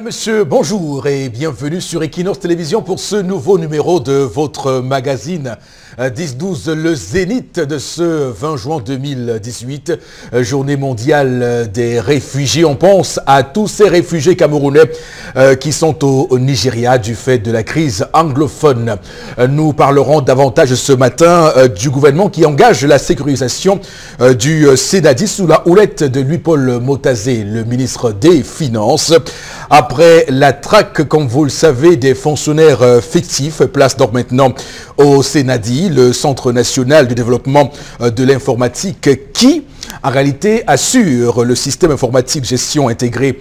Monsieur, bonjour et bienvenue sur Equinox Télévision pour ce nouveau numéro de votre magazine 10-12, le zénith de ce 20 juin 2018, journée mondiale des réfugiés. On pense à tous ces réfugiés camerounais qui sont au Nigeria du fait de la crise anglophone. Nous parlerons davantage ce matin du gouvernement qui engage la sécurisation du Sénadi sous la houlette de Louis-Paul Motazé, le ministre des Finances. Après la traque, comme vous le savez, des fonctionnaires fictifs, place donc maintenant au Sénadi, le Centre national de développement de l'informatique qui, en réalité, assure le système informatique gestion intégrée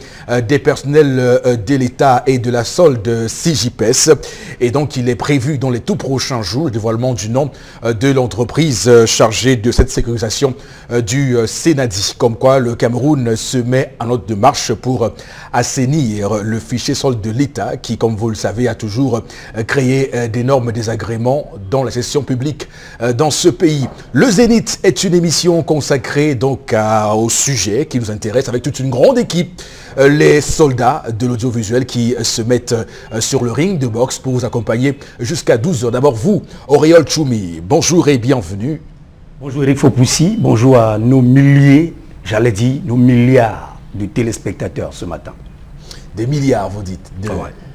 des personnels de l'État et de la solde CJPES. Et donc, il est prévu dans les tout prochains jours le dévoilement du nom de l'entreprise chargée de cette sécurisation du Sénadi. Comme quoi, le Cameroun se met en ordre de marche pour assainir le fichier solde de l'État qui, comme vous le savez, a toujours créé d'énormes désagréments dans la gestion publique dans ce pays. Le Zénith est une émission consacrée donc au sujet qui nous intéresse avec toute une grande équipe, les soldats de l'audiovisuel qui se mettent sur le ring de boxe pour vous accompagner jusqu'à 12h. D'abord vous, Auréole Choumi, bonjour et bienvenue. Bonjour Eric Fopoussi, bonjour à nos milliers, j'allais dire nos milliards de téléspectateurs ce matin. Des milliards, vous dites,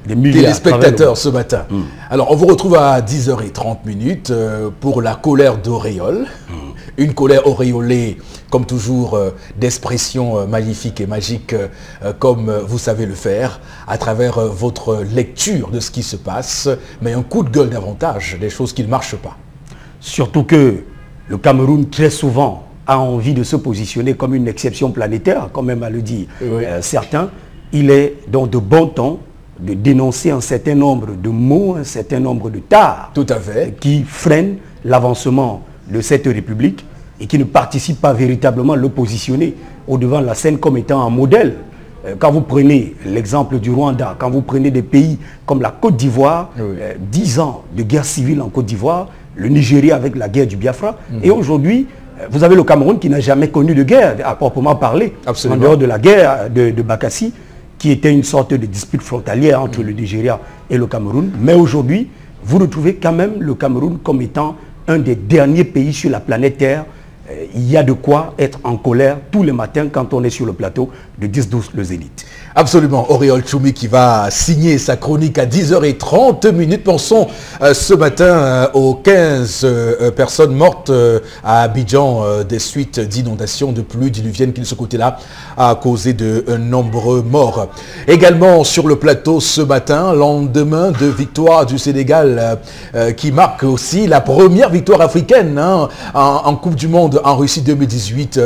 des milliards téléspectateurs ce matin. Alors, on vous retrouve à 10h30 pour la colère d'Auréole. Une colère auréolée, comme toujours, d'expressions magnifiques et magiques, comme vous savez le faire, à travers votre lecture de ce qui se passe, mais un coup de gueule davantage, des choses qui ne marchent pas. Surtout que le Cameroun, très souvent, a envie de se positionner comme une exception planétaire, quand même à le dire certains. Il est donc de bon ton de dénoncer un certain nombre de mots, un certain nombre de tares Tout à fait. Qui freinent l'avancement de cette République et qui ne participent pas véritablement à le positionner au devant de la scène comme étant un modèle. Quand vous prenez l'exemple du Rwanda, quand vous prenez des pays comme la Côte d'Ivoire, 10 ans de guerre civile en Côte d'Ivoire, le Nigeria avec la guerre du Biafra, et aujourd'hui, vous avez le Cameroun qui n'a jamais connu de guerre, à proprement parler, en dehors de la guerre de Bakassi, qui était une sorte de dispute frontalière entre le Nigeria et le Cameroun. Mais aujourd'hui, vous retrouvez quand même le Cameroun comme étant un des derniers pays sur la planète Terre. Il y a de quoi être en colère tous les matins quand on est sur le plateau de 10-12 le Zénith. Absolument, Auréole Choumi qui va signer sa chronique à 10h30. Pensons ce matin aux 15 personnes mortes à Abidjan des suites d'inondations, de pluies diluviennes qui de ce côté-là a causé de nombreux morts. Également sur le plateau ce matin, lendemain de victoire du Sénégal qui marque aussi la première victoire africaine en Coupe du Monde en Russie 2018.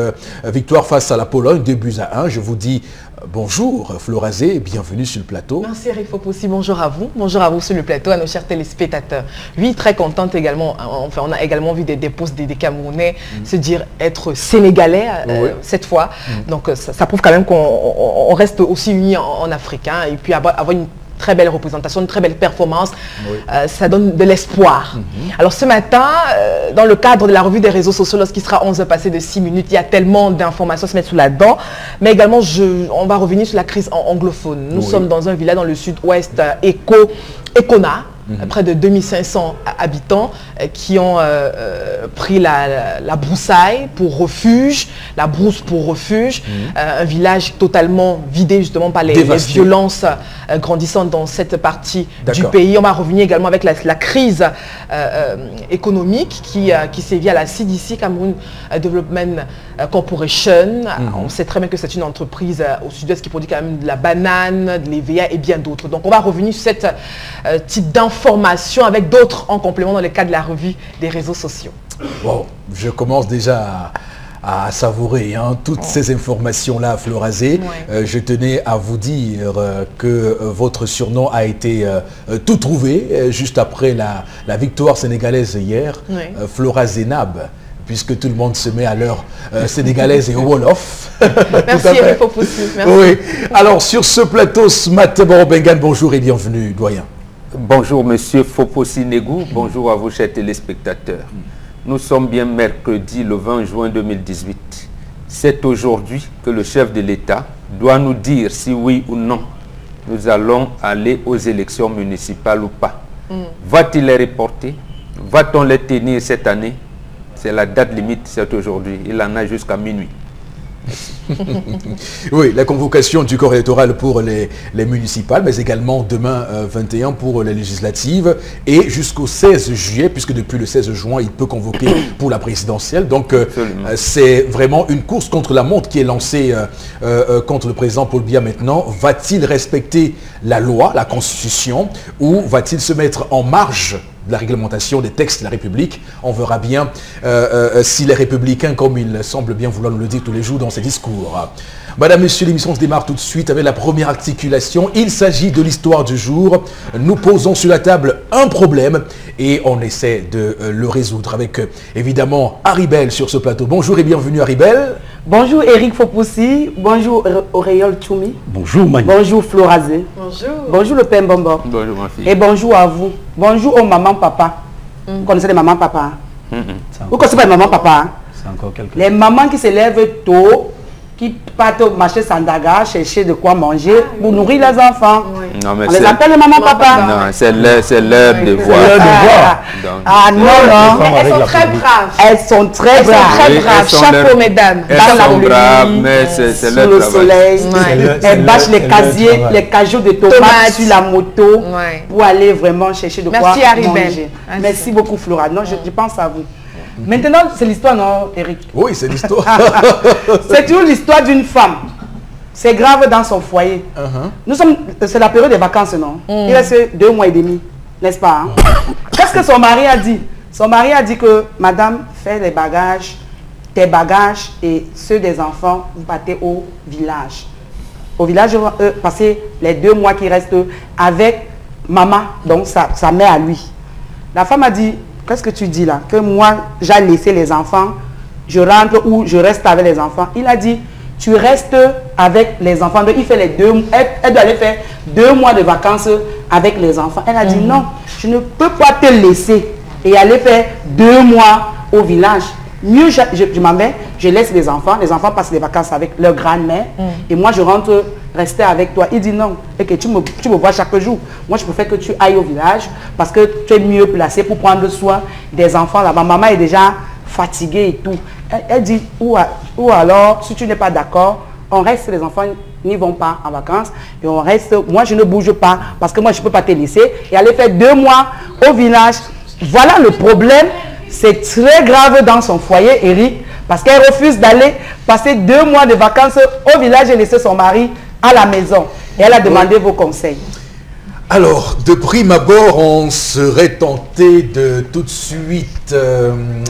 Victoire face à la Pologne, 2-1. Je vous dis bonjour Florazé, bienvenue sur le plateau. Merci Eric Fopoussi, bonjour à vous sur le plateau, à nos chers téléspectateurs. Oui, très contente également, enfin on a également vu des posts des Camerounais se dire être sénégalais cette fois. Donc ça prouve quand même qu'on reste aussi unis en Afrique et puis avoir une très belle représentation, une très belle performance, ça donne de l'espoir. Alors ce matin, dans le cadre de la revue des réseaux sociaux, lorsqu'il sera 11h passé de 6 minutes, il y a tellement d'informations à se mettre sous la dent, mais également on va revenir sur la crise anglophone. Nous sommes dans un village dans le sud-ouest, Ekona, près de 2500 habitants qui ont pris la broussaille pour refuge, la brousse pour refuge, un village totalement vidé justement par les violences grandissantes dans cette partie du pays. On va revenir également avec la crise économique qui sévit à la CDC, Cameroun Development Corporation. On sait très bien que c'est une entreprise au sud-est qui produit quand même de la banane, de l'EVA et bien d'autres. Donc on va revenir sur cette type d'informations avec d'autres en complément dans le cadre de la revue des réseaux sociaux. Bon, je commence déjà à savourer toutes ces informations-là, Florazé. Je tenais à vous dire que votre surnom a été tout trouvé juste après la victoire sénégalaise hier, Florazénab, puisque tout le monde se met à l'heure sénégalaise et au Wolof. Merci Eric Fopoussi. Oui. Alors sur ce plateau, Smat Borobengan, bonjour et bienvenue, doyen. Bonjour Monsieur Fopoussi Negou, bonjour à vos chers téléspectateurs. Nous sommes bien mercredi le 20 juin 2018. C'est aujourd'hui que le chef de l'État doit nous dire si oui ou non nous allons aller aux élections municipales ou pas. Va-t-il les reporter? Va-t-on les tenir cette année? C'est la date limite, c'est aujourd'hui. Il en a jusqu'à minuit. Oui, la convocation du corps électoral pour les municipales, mais également demain 21 pour les législatives et jusqu'au 16 juillet, puisque depuis le 16 juin, il peut convoquer pour la présidentielle. Donc, c'est vraiment une course contre la montre qui est lancée contre le président Paul Biya maintenant. Va-t-il respecter la loi, la Constitution, ou va-t-il se mettre en marge de la réglementation des textes de la République? On verra bien si les républicains, comme il semble bien vouloir nous le dire tous les jours dans ses discours. Madame, Monsieur, l'émission se démarre tout de suite avec la première articulation. Il s'agit de l'histoire du jour. Nous posons sur la table un problème et on essaie de le résoudre avec évidemment Haribel sur ce plateau. Bonjour et bienvenue Haribel. Bonjour Eric Fopoussi, bonjour Auréole Tchoumi. Bonjour Mani. Bonjour Florazé. Bonjour. Bonjour le Père Mbombo. Bonjour ma fille. Et bonjour à vous. Bonjour aux mamans papa. Vous connaissez les mamans papa? Vous connaissez pas les mamans papa? C'est encore quelque Les mamans qui se lèvent tôt, qui partent au marché Sandaga, chercher de quoi manger pour nourrir les enfants. Non, mais On les appelle les mamans papa. non, c'est leur devoir. Ah non, non. Mais elles sont très braves. Elles sont très Elles sont braves. très Oui, braves. elles sont Chapeau, leur- mesdames. Elles Dans la sont pluie, braves, mais c'est sous leur le travail. soleil. Ouais. Elles bâchent les casiers, les cajots de tomates Tomates. sur la moto Ouais. pour aller vraiment chercher de Merci, quoi Haribel. manger. Merci. Merci beaucoup Flora. Non, je pense à vous. Maintenant, c'est l'histoire, non, Eric? Oui, c'est l'histoire. C'est toujours l'histoire d'une femme. C'est grave dans son foyer. Nous sommes, c'est la période des vacances, non? Il reste 2 mois et demi, n'est-ce pas? Hein? Qu'est-ce que son mari a dit? Son mari a dit que, madame, fais les bagages, tes bagages et ceux des enfants, vous partez au village. Au village, passer les 2 mois qui restent avec maman, donc sa mère à lui. La femme a dit, qu'est-ce que tu dis là? Que moi, j'ai laissé les enfants, je rentre ou je reste avec les enfants. Il a dit, tu restes avec les enfants. Donc, il fait les 2 mois. Elle doit aller faire 2 mois de vacances avec les enfants. Elle a dit, non, je ne peux pas te laisser et aller faire 2 mois au village. Mieux, je m'en vais, je laisse les enfants passent les vacances avec leur grand-mère et moi, je rentre rester avec toi. Il dit non, et que tu me vois chaque jour. Moi, je préfère que tu ailles au village parce que tu es mieux placé pour prendre soin des enfants là-bas. Maman est déjà fatiguée et tout. Elle dit, ou alors, si tu n'es pas d'accord, on reste, les enfants n'y vont pas en vacances et on reste, moi je ne bouge pas parce que moi je ne peux pas te laisser et aller faire 2 mois au village. Voilà le problème, c'est très grave dans son foyer, Eric, parce qu'elle refuse d'aller passer 2 mois de vacances au village et laisser son mari à la maison. Et elle a demandé vos conseils. Alors, de prime abord, on serait tenté de tout de suite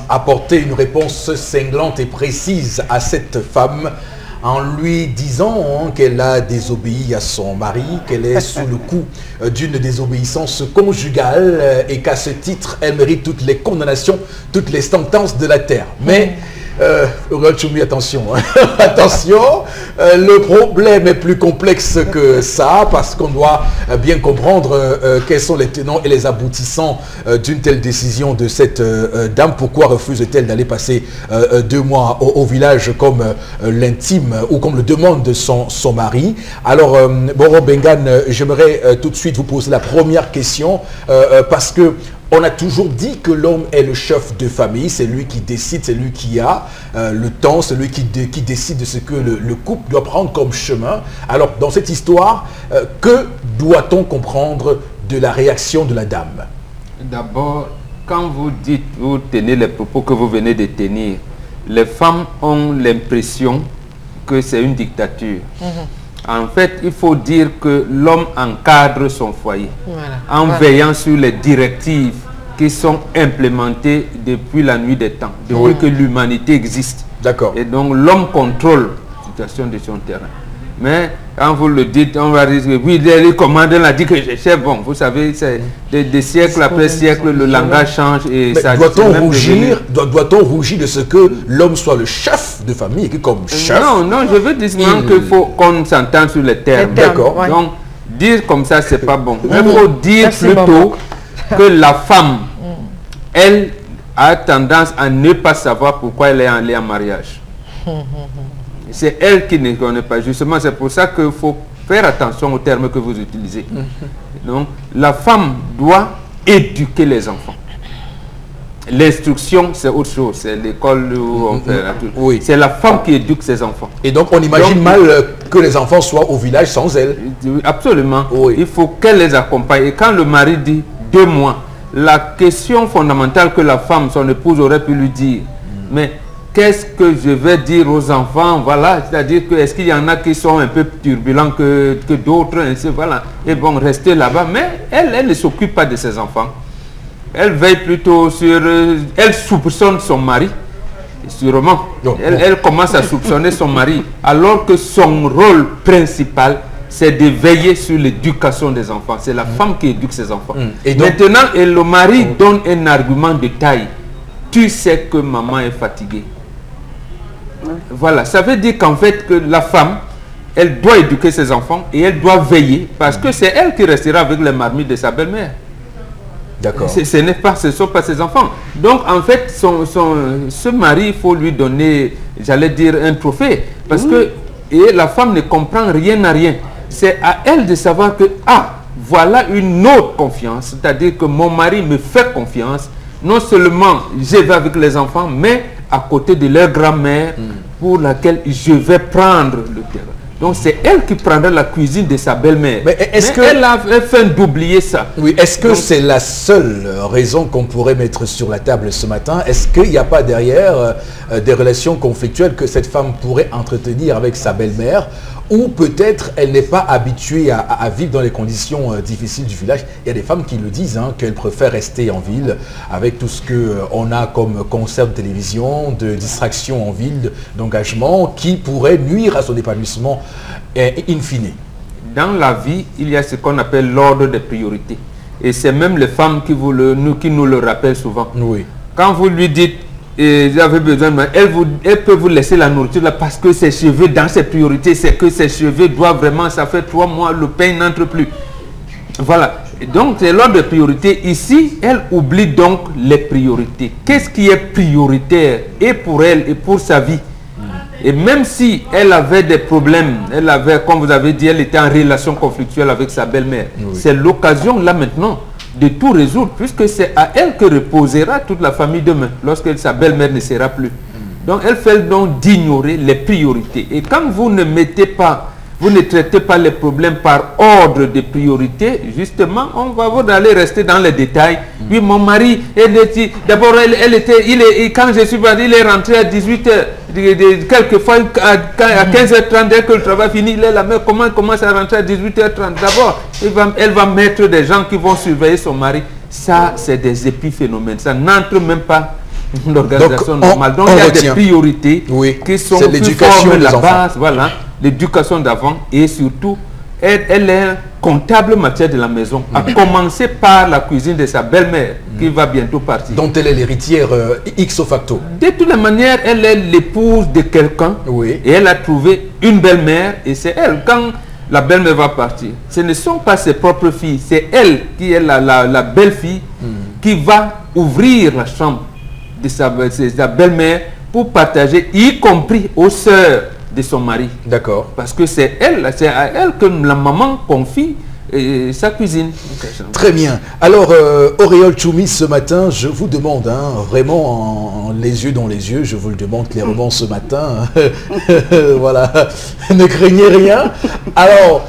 apporter une réponse cinglante et précise à cette femme en lui disant qu'elle a désobéi à son mari, qu'elle est sous le coup d'une désobéissance conjugale et qu'à ce titre, elle mérite toutes les condamnations, toutes les sentences de la terre. Mais attention, attention, le problème est plus complexe que ça parce qu'on doit bien comprendre quels sont les tenants et les aboutissants d'une telle décision de cette dame. Pourquoi refuse-t-elle d'aller passer 2 mois au village comme l'intime ou comme le demande son mari? Alors, Boro Bengan, j'aimerais tout de suite vous poser la première question parce que on a toujours dit que l'homme est le chef de famille, c'est lui qui décide, c'est lui qui a le temps, c'est lui qui décide de ce que le couple doit prendre comme chemin. Alors, dans cette histoire, que doit-on comprendre de la réaction de la dame? D'abord, quand vous tenez les propos que vous venez de tenir, les femmes ont l'impression que c'est une dictature. En fait, il faut dire que l'homme encadre son foyer en veillant sur les directives qui sont implémentées depuis la nuit des temps, depuis que l'humanité existe. D'accord. Et donc l'homme contrôle la situation de son terrain. Mais quand vous le dites, on va dire que oui, le commandant a dit que je sais, bon, vous savez, c'est des siècles après siècles, le langage change et ça... Doit-on rougir, rougir de ce que l'homme soit le chef de famille et que comme chef... Non, je veux dire qu'il faut qu'on s'entende sur les termes. D'accord. Ouais. Donc, dire comme ça, c'est pas bon. Il faut dire plutôt que la femme, elle a tendance à ne pas savoir pourquoi elle est allée en mariage. C'est elle qui ne connaît pas. Justement, c'est pour ça qu'il faut faire attention aux termes que vous utilisez. Donc, la femme doit éduquer les enfants. L'instruction, c'est autre chose. C'est l'école où on fait tout. Oui. C'est la femme qui éduque ses enfants. Et donc, on imagine mal que les enfants soient au village sans elle. Absolument. Oui. Il faut qu'elle les accompagne. Et quand le mari dit 2 mois, la question fondamentale que la femme, son épouse, aurait pu lui dire, mais qu'est-ce que je vais dire aux enfants? Voilà, c'est-à-dire que est-ce qu'il y en a qui sont un peu turbulents que d'autres, ainsi, voilà. Et bon, rester là-bas. Mais elle ne s'occupe pas de ses enfants. Elle veille plutôt sur... elle soupçonne son mari, sûrement. Elle commence à soupçonner son mari, alors que son rôle principal, c'est de veiller sur l'éducation des enfants. C'est la femme qui éduque ses enfants. Et donc, maintenant, le mari donne un argument de taille. Tu sais que maman est fatiguée. Voilà, ça veut dire qu'en fait, que la femme, elle doit éduquer ses enfants et elle doit veiller, parce que c'est elle qui restera avec les marmites de sa belle-mère. D'accord. Ce ne sont pas ses enfants. Donc, en fait, ce mari, il faut lui donner, j'allais dire, un trophée. Parce que et la femme ne comprend rien à rien. C'est à elle de savoir que, ah, voilà une autre confiance. C'est-à-dire que mon mari me fait confiance. Non seulement je vais avec les enfants, mais à côté de leur grand-mère pour laquelle je vais prendre le terrain. Donc c'est elle qui prendra la cuisine de sa belle-mère. Mais elle a fait d'oublier ça. Oui, est-ce que c'est la seule raison qu'on pourrait mettre sur la table ce matin? Est-ce qu'il n'y a pas derrière des relations conflictuelles que cette femme pourrait entretenir avec sa belle-mère? Ou peut-être elle n'est pas habituée à vivre dans les conditions difficiles du village. Il y a des femmes qui le disent, hein, qu'elles préfèrent rester en ville avec tout ce qu'on a comme concert de télévision, de distraction en ville, d'engagement, qui pourrait nuire à son épanouissement in fine. Dans la vie, il y a ce qu'on appelle l'ordre des priorités. Et c'est même les femmes qui nous le rappellent souvent. Oui. Quand vous lui dites, vous avez besoin de... Elle peut vous laisser la nourriture là parce que ses cheveux, dans ses priorités, c'est que ses cheveux doivent vraiment, ça fait 3 mois, le pain n'entre plus. Voilà. Et donc, c'est l'ordre des priorités. Ici, elle oublie donc les priorités. Qu'est-ce qui est prioritaire et pour elle et pour sa vie? Et même si elle avait des problèmes, elle avait, comme vous avez dit, elle était en relation conflictuelle avec sa belle-mère. Oui. C'est l'occasion là maintenant de tout résoudre, puisque c'est à elle que reposera toute la famille demain, lorsque sa belle-mère ne sera plus. Donc elle fait donc d'ignorer les priorités. Et quand vous ne mettez pas, vous ne traitez pas les problèmes par ordre de priorité, justement, on va vous aller rester dans les détails. Oui, mon mari, d'abord, quand je suis parti, il est rentré à 18h. Quelquefois, à 15h30, dès que le travail finit, la mère commence à rentrer à 18h30. D'abord, elle va mettre des gens qui vont surveiller son mari. Ça, c'est des épiphénomènes. Ça n'entre même pas dans l'organisation normale. Donc, il y a des priorités qui sont l'éducation de la base. Voilà, l'éducation d'avant et surtout, elle est comptable matière de la maison, à commencer par la cuisine de sa belle-mère qui va bientôt partir. Dont elle est l'héritière ipso facto. De toutes les manières, elle est l'épouse de quelqu'un et elle a trouvé une belle-mère et c'est elle. Quand la belle-mère va partir, ce ne sont pas ses propres filles, c'est elle qui est la belle-fille qui va ouvrir la chambre de sa belle-mère pour partager, y compris aux sœurs de son mari. D'accord. Parce que c'est à elle que la maman confie sa cuisine. Très bien. Alors, Auréole Choumi, ce matin, je vous demande, hein, vraiment les yeux dans les yeux, je vous le demande clairement ce matin. Voilà, ne craignez rien. Alors,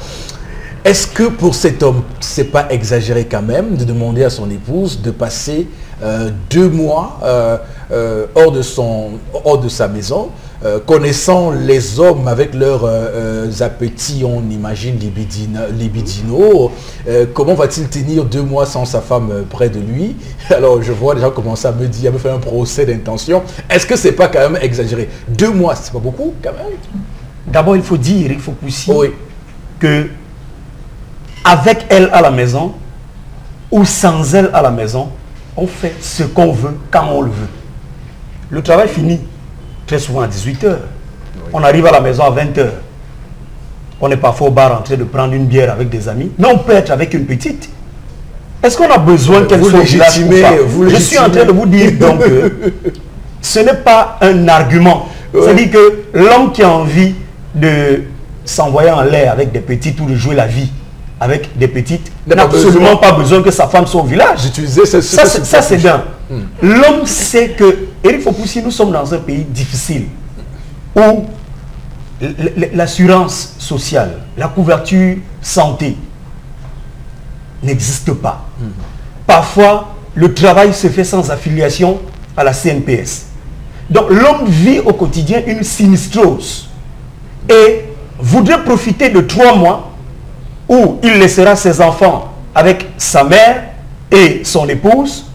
est-ce que pour cet homme, c'est pas exagéré quand même de demander à son épouse de passer 2 mois hors de sa maison, connaissant les hommes avec leurs appétits, on imagine libidinaux, comment va-t-il tenir 2 mois sans sa femme près de lui? Alors je vois les gens commencer à me dire, à me faire un procès d'intention. Est-ce que c'est pas quand même exagéré? 2 mois, c'est pas beaucoup quand même? D'abord, il faut pousser que avec elle à la maison ou sans elle à la maison, on fait ce qu'on veut quand on le veut. Le travail finit très souvent à 18h. On arrive à la maison à 20h. On est parfois au bar en train de prendre une bière avec des amis. Mais on peut être avec une petite. Est-ce qu'on a besoin qu'elle soit légitimée? Je suis en train de vous dire donc que ce n'est pas un argument. C'est-à-dire que l'homme qui a envie de s'envoyer en l'air avec des petites ou de jouer la vie avec des petites, n'a absolument pas besoin que sa femme soit au village. Ça c'est bien. L'homme sait que, Éric Fopoussi, nous sommes dans un pays difficile où l'assurance sociale, la couverture santé n'existe pas. Parfois, le travail se fait sans affiliation à la CNPS. Donc l'homme vit au quotidien une sinistrose et voudrait profiter de 3 mois où il laissera ses enfants avec sa mère et son épouse,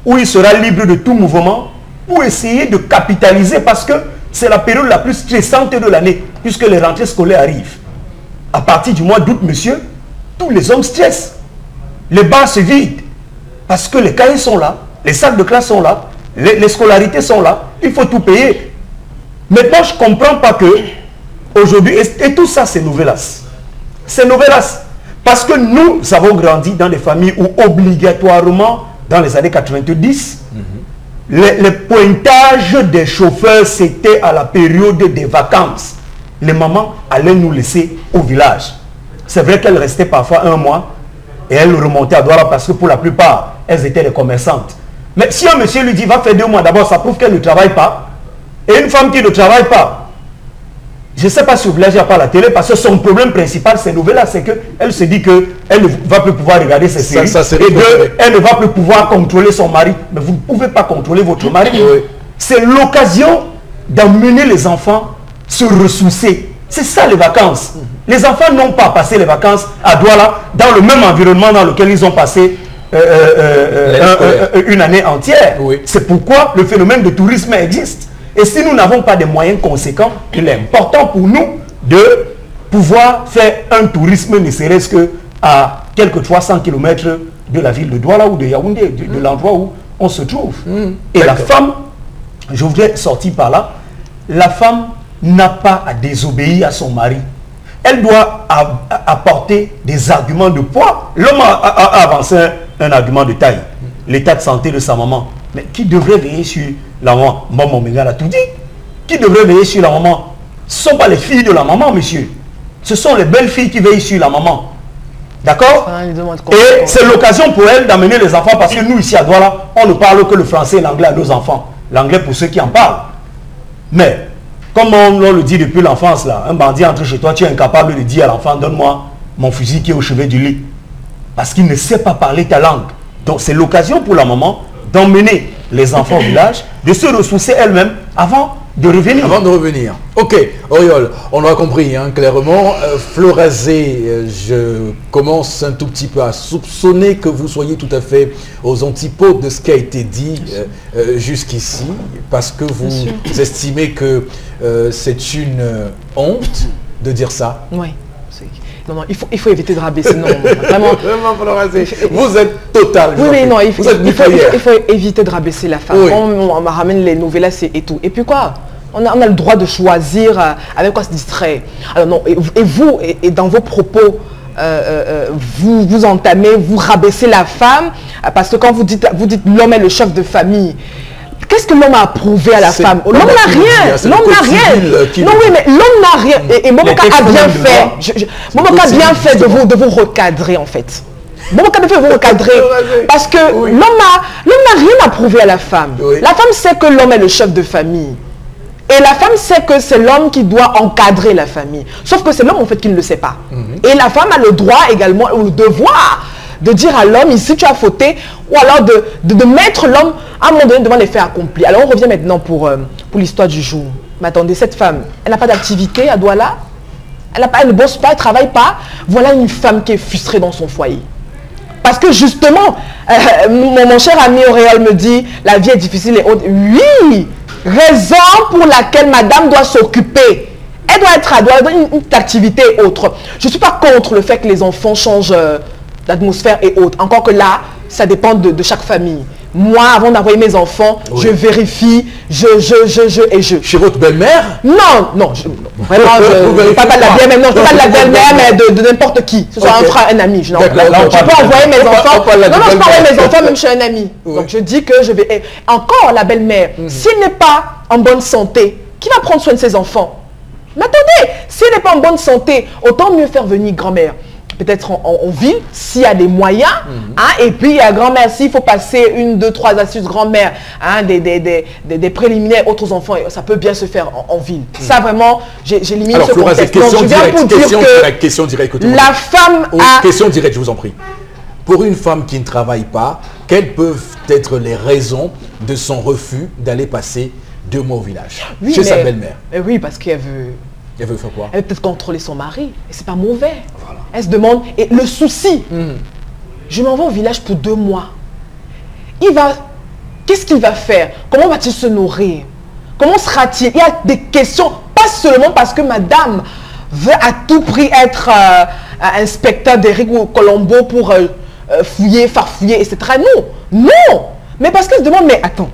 où il sera libre de tout mouvement, pour essayer de capitaliser, parce que c'est la période la plus stressante de l'année, puisque les rentrées scolaires arrivent. À partir du mois d'août, monsieur, tous les hommes stressent. Les bars se vident, parce que les cahiers sont là, les sacs de classe sont là, les scolarités sont là, il faut tout payer. Maintenant, je ne comprends pas que, aujourd'hui, et tout ça, c'est nouvelas. C'est nouvelas. Parce que nous avons grandi dans des familles où obligatoirement, dans les années 90, les pointages des chauffeurs, c'était à la période des vacances. Les mamans allaient nous laisser au village. C'est vrai qu'elles restaient parfois 1 mois et elles remontaient à Douala parce que pour la plupart, elles étaient des commerçantes. Mais si un monsieur lui dit, va faire 2 mois, d'abord, ça prouve qu'elle ne travaille pas. Et une femme qui ne travaille pas, je ne sais pas si au village il n'y a pas la télé, parce que son problème principal, ces nouvelles-là, c'est qu'elle se dit qu'elle ne va plus pouvoir regarder ses séries, et qu'elle ne va plus pouvoir contrôler son mari. Mais vous ne pouvez pas contrôler votre mari. C'est l'occasion d'emmener les enfants se ressourcer. C'est ça les vacances. Les enfants n'ont pas passé les vacances à Douala dans le même environnement dans lequel ils ont passé une année entière. C'est pourquoi le phénomène de tourisme existe. Et si nous n'avons pas de moyens conséquents, il est important pour nous de pouvoir faire un tourisme, ne serait-ce que à quelques 300 km de la ville de Douala ou de Yaoundé, de l'endroit où on se trouve. Et la femme, je voudrais sortir par là, la femme n'a pas à désobéir à son mari. Elle doit apporter des arguments de poids. L'homme a avancé un argument de taille, l'état de santé de sa maman. Mais qui devrait veiller sur la maman? Maman Menga a tout dit. Qui devrait veiller sur la maman? Ce ne sont pas les filles de la maman, monsieur. Ce sont les belles filles qui veillent sur la maman. D'accord? Et c'est l'occasion pour elle d'amener les enfants, parce que nous, ici à Douala, on ne parle que le français et l'anglais à nos enfants. L'anglais pour ceux qui en parlent. Mais, comme on le dit depuis l'enfance, là, un bandit entre chez toi, tu es incapable de dire à l'enfant, donne-moi mon fusil qui est au chevet du lit. Parce qu'il ne sait pas parler ta langue. Donc c'est l'occasion pour la maman d'emmener les enfants au village, de se ressourcer elle-même avant de revenir. Avant de revenir. Ok, Auriol, on aura compris hein, clairement. Florazé, je commence un tout petit peu à soupçonner que vous soyez tout à fait aux antipodes de ce qui a été dit jusqu'ici, parce que vous estimez que c'est une honte de dire ça. Oui. Non, il faut éviter de rabaisser. Non, vraiment. Vous êtes total. Oui, mais non, il faut éviter de rabaisser la femme. Oui. On ramène les novellas et tout. Et puis quoi? On a le droit de choisir avec quoi se distraire. Alors non, et vous, et dans vos propos, vous entamez, vous rabaissez la femme, parce que quand vous dites l'homme est le chef de famille, qu'est-ce que l'homme a prouvé à la femme? L'homme n'a rien. L'homme n'a rien. Non, oui, mais l'homme n'a rien. Et Momoka a bien fait. Momoka a bien fait de vous recadrer, en fait. Momoka a bien fait de vous recadrer. Parce que l'homme n'a rien à prouver à la femme. La femme sait que l'homme est le chef de famille. Et la femme sait que c'est l'homme qui doit encadrer la famille. Sauf que c'est l'homme, en fait, qui ne le sait pas. Et la femme a le droit également, ou le devoir, de dire à l'homme, ici tu as fauté, ou alors de mettre l'homme à un moment donné devant les faits accomplis. Alors on revient maintenant pour l'histoire du jour. Mais attendez, cette femme, elle n'a pas d'activité à Douala, elle ne bosse pas, elle ne travaille pas. Voilà une femme qui est frustrée dans son foyer. Parce que justement, mon cher ami Auréole me dit, la vie est difficile et haute. Oui, raison pour laquelle madame doit s'occuper. Elle doit être à Douala, une activité autre. Je ne suis pas contre le fait que les enfants changent d'atmosphère et autres. Encore que là, ça dépend de chaque famille. Moi, avant d'envoyer mes enfants, je vérifie, je. Chez votre belle-mère? Non, vraiment, je ne parle pas de la belle-mère, non, je ne parle pas de la belle-mère, mais de n'importe qui. Ce soit un frère, un ami. Je peux envoyer mes enfants. Non, je peux envoyer mes enfants même chez un ami. Donc je dis que je vais. Encore la belle-mère, s'il n'est pas en bonne santé, qui va prendre soin de ses enfants? Mais attendez, si elle n'est pas en bonne santé, autant mieux faire venir grand-mère. Peut-être en ville, s'il y a des moyens. Et puis, il y a grand-mère, s'il faut passer 1, 2, 3 astuces grand-mère, des préliminaires, autres enfants, ça peut bien se faire en ville. Ça, vraiment, j'ai limité ce contexte. Donc, je viens pour dire que question directe, la femme a... Question directe, je vous en prie. Pour une femme qui ne travaille pas, quelles peuvent être les raisons de son refus d'aller passer 2 mois au village chez sa belle-mère? Oui, parce qu'elle veut... Elle veut faire quoi? Elle veut peut-être contrôler son mari. Et c'est pas mauvais. Voilà. Elle se demande... Et le souci, je m'en vais au village pour 2 mois. Qu'est-ce qu'il va faire? Comment va-t-il se nourrir? Comment sera-t-il? Il y a des questions, pas seulement parce que madame veut à tout prix être inspecteur d'Éric ou Colombo pour fouiller, farfouiller, etc. Non, non. Mais parce qu'elle se demande, mais attends,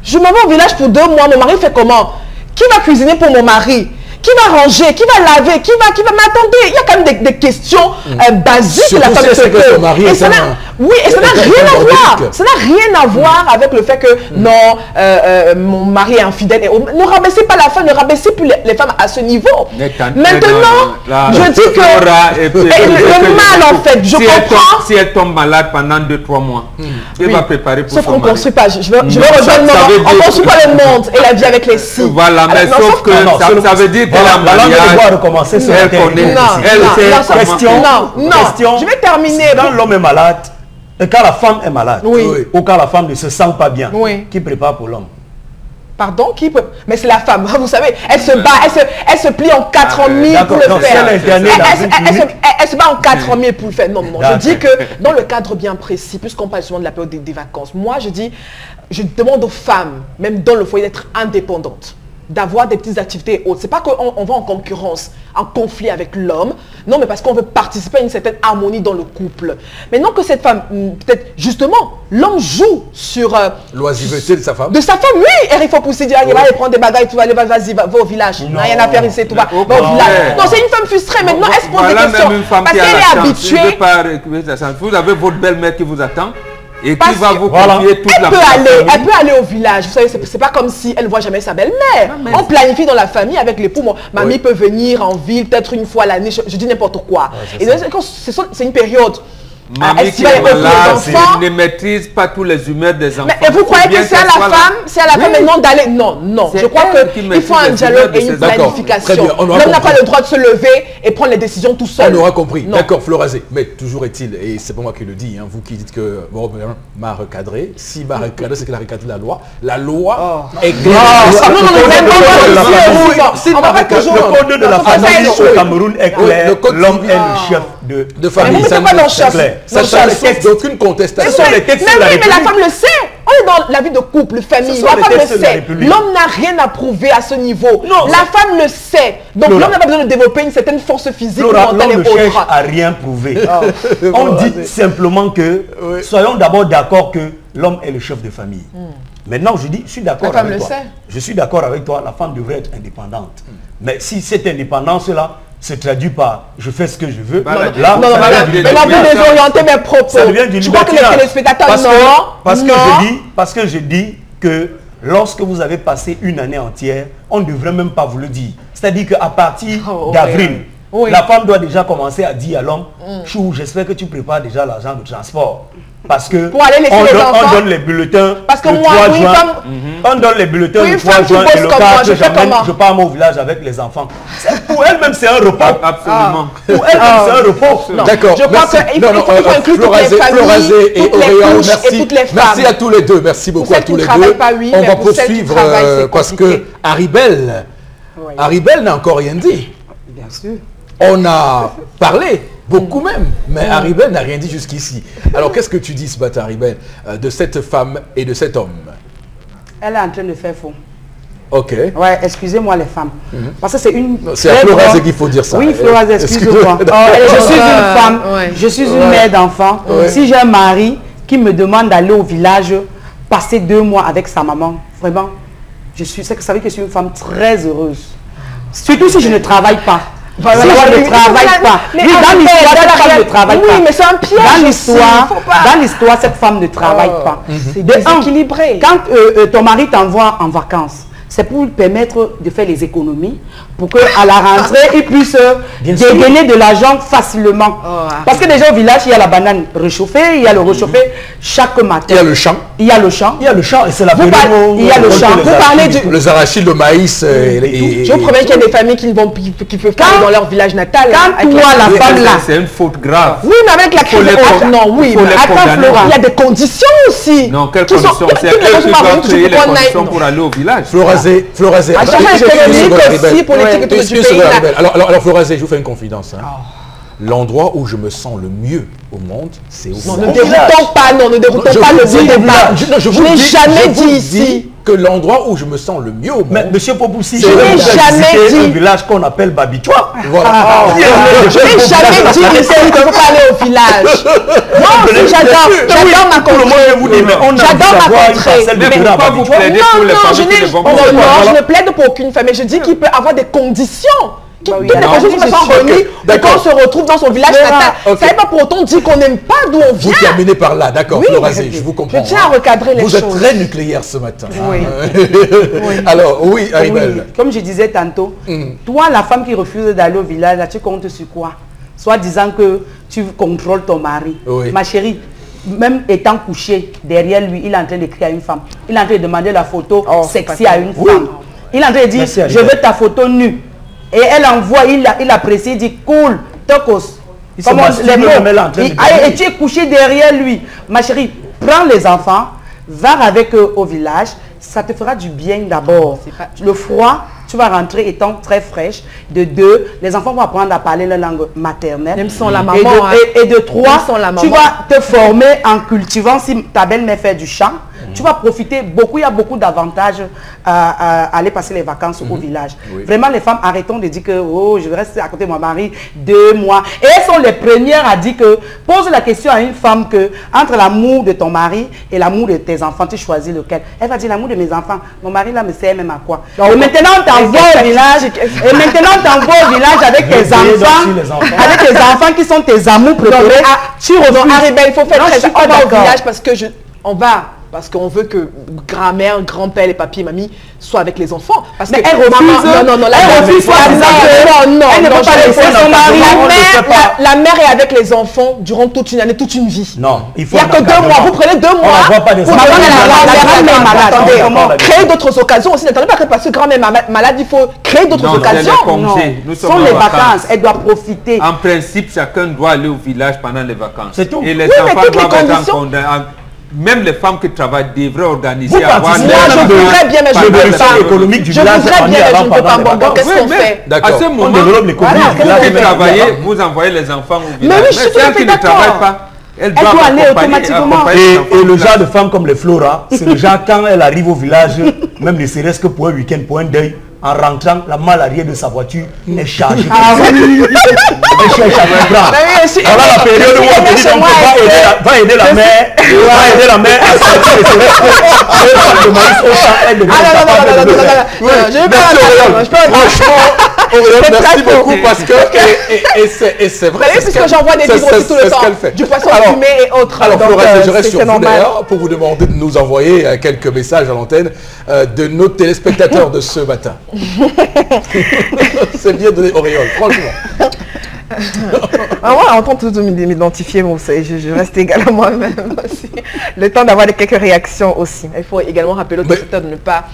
je m'en vais au village pour 2 mois, mon mari fait comment? Qui va cuisiner pour mon mari? Qui va ranger? Qui va laver? Qui va... Mais attendez, il y a quand même des questions basiques que la femme se pose. Et ça n'a rien à voir. Ça n'a rien à voir avec le fait que non, mon mari est infidèle. Ne rabaissez pas la femme, ne rabaissez plus les femmes à ce niveau. Maintenant, je dis que le mal, en fait, je comprends. Si elle tombe malade pendant 2-3 mois, elle va préparer pour son mari. Sauf qu'on ne construit pas. Je vais rejoindre le monde. On ne construit pas le monde et la vie avec les si. Voilà, mais sauf que ça veut dire la langue doit recommencer sur elle connaît. Non, je vais terminer. Quand l'homme est malade, et quand la femme est malade, ou quand la femme ne se sent pas bien, qui prépare pour l'homme? Pardon, qui peut... Mais c'est la femme, vous savez, elle se bat, elle se plie en 4 000 pour le faire. Elle se bat en 4 000 pour le faire. Non, non, je dis que dans le cadre bien précis, puisqu'on parle souvent de la période des vacances, moi je dis, je demande aux femmes, même dans le foyer, d'être indépendantes, d'avoir des petites activités hautes. C'est pas qu'on va en concurrence, en conflit avec l'homme. Non, mais parce qu'on veut participer à une certaine harmonie dans le couple. Mais non que cette femme, peut-être justement, l'homme joue sur... l'oisiveté de sa femme. De sa femme, oui. Et il faut pousser, dire, il va aller prendre des bagages, tout va aller, vas-y, va au village. Non, rien à faire ici, tout va au village. Non, c'est une femme frustrée. Maintenant, elle se pose des questions. Parce qu'elle est habituée. Vous avez votre belle-mère qui vous attend. Et qui va vous confier toute la elle peut aller au village. Vous savez, c'est pas comme si elle ne voit jamais sa belle-mère. On planifie dans la famille avec l'époux. Mamie peut venir en ville peut-être une fois l'année. Je dis n'importe quoi. Et c'est une période. Mamie qui est malade, ne maîtrise pas tous les humeurs des enfants. Mais vous croyez que c'est à la femme, maintenant d'aller... Non, non. Je crois qu'il faut un dialogue et une planification. L'homme n'a pas le droit de se lever et prendre les décisions tout seul. On aura compris. D'accord, Florazé. Mais toujours est-il, et c'est pas moi qui le dis, vous qui dites que bon, m'a recadré. Si m'a recadré, c'est qu'elle a recadré la loi. La loi est claire. Le code de la famille au Cameroun est clair. L'homme est le chef de famille. C'est clair. Ça ne fait d'aucune contestation. Mais la femme le sait. On est dans la vie de couple, famille. La femme le sait. L'homme n'a rien à prouver à ce niveau. La femme le sait. Donc l'homme n'a pas besoin de développer une certaine force physique, mentale et autre. L'homme ne cherche à rien prouver. On dit simplement que, soyons d'abord d'accord que l'homme est le chef de famille. Maintenant, je dis, je suis d'accord avec toi. Je suis d'accord avec toi, la femme devrait être indépendante. Mais si cette indépendance-là se traduit par je fais ce que je veux. Là, vous désorientez mes propos. Ça devient du je crois que les téléspectateurs, parce que je dis que lorsque vous avez passé une année entière, on ne devrait même pas vous le dire. C'est-à-dire qu'à partir d'avril, la femme doit déjà commencer à dire à l'homme, chou, j'espère que tu prépares déjà l'argent de transport. Parce que on donne les bulletins le 3 juin. On donne les bulletins le 3 juin et le 4, je pars au village avec les enfants. Pour elle-même, c'est un repos. Absolument. Pour elle-même, c'est un repos. D'accord. Je crois qu'il faut inclure toutes les familles, et toutes les femmes. Merci à tous les deux. Merci beaucoup à tous les deux. On va poursuivre parce que Haribel n'a encore rien dit. Bien sûr. On a parlé. Beaucoup même, mais Haribel n'a rien dit jusqu'ici. Alors qu'est-ce que tu dis ce matin, Haribel, de cette femme et de cet homme? Elle est en train de faire faux. Ok. Ouais, excusez-moi les femmes. Parce que c'est une... C'est à Florazé qu'il faut dire ça. Oui, Florazé, excuse-moi. Je suis une femme, je suis une mère d'enfant. Si j'ai un mari qui me demande d'aller au village, passer 2 mois avec sa maman, vraiment, ça veut dire que je suis une femme très heureuse. Surtout si je ne travaille pas. Voilà, si je ne travaille pas. Oui, dans l'histoire, cette femme ne travaille pas. Oui, mais c'est un piège. Dans l'histoire, cette femme ne travaille pas. C'est déséquilibré. Quand ton mari t'envoie en vacances, c'est pour lui permettre de faire les économies, pour qu'à la rentrée, il puisse dégainer de l'argent facilement. Parce que déjà au village, il y a la banane réchauffée, il y a le réchauffé chaque matin. Il y a le champ. Il y a le champ. Il y a le champ et c'est la période où il y a le champ. Vous parlez du... Les arachides, le maïs Je vous promets qu'il y a des familles qui peuvent pas aller dans leur village natal. Quand toi, la femme là... C'est une faute grave. Oui, mais avec la crise... Non, oui, mais attends, Flora, il y a des conditions aussi. Non, quelles conditions? C'est elle qui doit créer les conditions pour aller au village. Florazé. À chaque fois, économique aussi pour l'éthique du pays. Alors Florazé, je vous fais une confidence. L'endroit où je me sens le mieux au monde, c'est au village. Ne déroutons pas, non, ne déroutons pas le débat. Je n'ai jamais dit ici que l'endroit où je me sens le mieux au monde. Mais monsieur Popoussi, je n'ai jamais dit un village qu'on appelle Babichois. Voilà. Je n'ai jamais dit ici qu'il ne faut pas aller au village. Non, j'adore ma contrée. J'adore ma contrée. Mais pourquoi vous plaidez pour les familles qui ne vont pas? Non, je ne plaide pour aucune famille. Je dis qu'il peut avoir des conditions. Toutes les personnes qui sont réunies et qu'on se retrouve dans son village natal. Ça n'est pas pour autant dire qu'on n'aime pas d'où on vient. Vous terminez par là, d'accord, Florazé, je vous comprends. Je tiens à recadrer les choses. Vous êtes très nucléaire ce matin. Oui. Alors, oui, Aribel. Comme je disais tantôt, toi, la femme qui refuse d'aller au village, là, tu comptes sur quoi? Soit disant que tu contrôles ton mari. Ma chérie, même étant couché derrière lui, il est en train d'écrire à une femme. Il est en train de demander la photo sexy à une femme. Il est en train de dire, je veux ta photo nue. Et elle envoie, il apprécie, il dit cool, tocos. Comment les mots. Et tu es couché derrière lui. Ma chérie, prends les enfants, va avec eux au village. Ça te fera du bien d'abord. Le froid, tu vas rentrer étant très fraîche. De deux, les enfants vont apprendre à parler leur langue maternelle. Même sans la maman. Et de trois, tu vas te former en cultivant. Si ta belle-mère fait du chant, tu vas profiter beaucoup. Il y a beaucoup d'avantages à aller passer les vacances au village. Vraiment, les femmes, arrêtons de dire que oh, je vais rester à côté de mon mari 2 mois. Et elles sont les premières à dire que, pose la question à une femme que, entre l'amour de ton mari et l'amour de tes enfants, tu choisis lequel. Elle va dire l'amour de mes enfants. Mon mari là me sert même à quoi. Et maintenant, on t'envoie au village. Et maintenant, on t'envoie au village avec tes enfants. Avec tes enfants qui sont tes amours préférés. Tu reviens. Aribel, il faut faire très attention. On va au village parce que parce qu'on veut que grand-mère, grand-père, les papiers, mamie soient avec les enfants. Parce que elle refuse. Non, elle refuse. Non, elle ne peut pas laisser son mari. La mère est avec les enfants durant toute une année, toute une vie. Non, il faut. Il n'y a que 2 mois. Vous prenez 2 mois. On ne voit pas des enfants. Attendez, créer d'autres occasions aussi. N'attendez pas que parce que grand-mère est malade, il faut créer d'autres occasions. Non, ce sont les vacances. Elle doit profiter. En principe, chacun doit aller au village pendant les vacances. C'est tout. Et les enfants doivent être en même les femmes qui travaillent devraient organiser. Je voudrais bien, mais je ne peux pas. Économique du village. Je voudrais bien, mais je ne peux pas. Qu'est-ce qu'on fait? À ce moment, on développe l'économie. Vous qui travaillez, vous envoyez les enfants au village. Mais oui, je suis tout à fait d'accord. Elle doit aller automatiquement. Et le genre de femmes comme les Flora, c'est le genre quand elle arrive au village, même ne serait-ce que pour un week-end, pour un deuil, en rentrant, la malle arrière de sa voiture est chargée. Voilà la période où on dit donc va aider la mère, à sortir les célestes. Le maïs au champ, Franchement, merci beaucoup parce que et c'est vrai. Puisque j'envoie des livres aussi tout le temps, du poisson fumé et autres. Alors Flora, je reste sur vous d'ailleurs pour vous demander de nous envoyer quelques messages à l'antenne de nos téléspectateurs de ce matin. C'est bien donné Auréole, franchement. Moi, en train de m'identifier, je reste également moi-même aussi. Le temps d'avoir quelques réactions aussi. Il faut également rappeler aux téléspectateurs de ne pas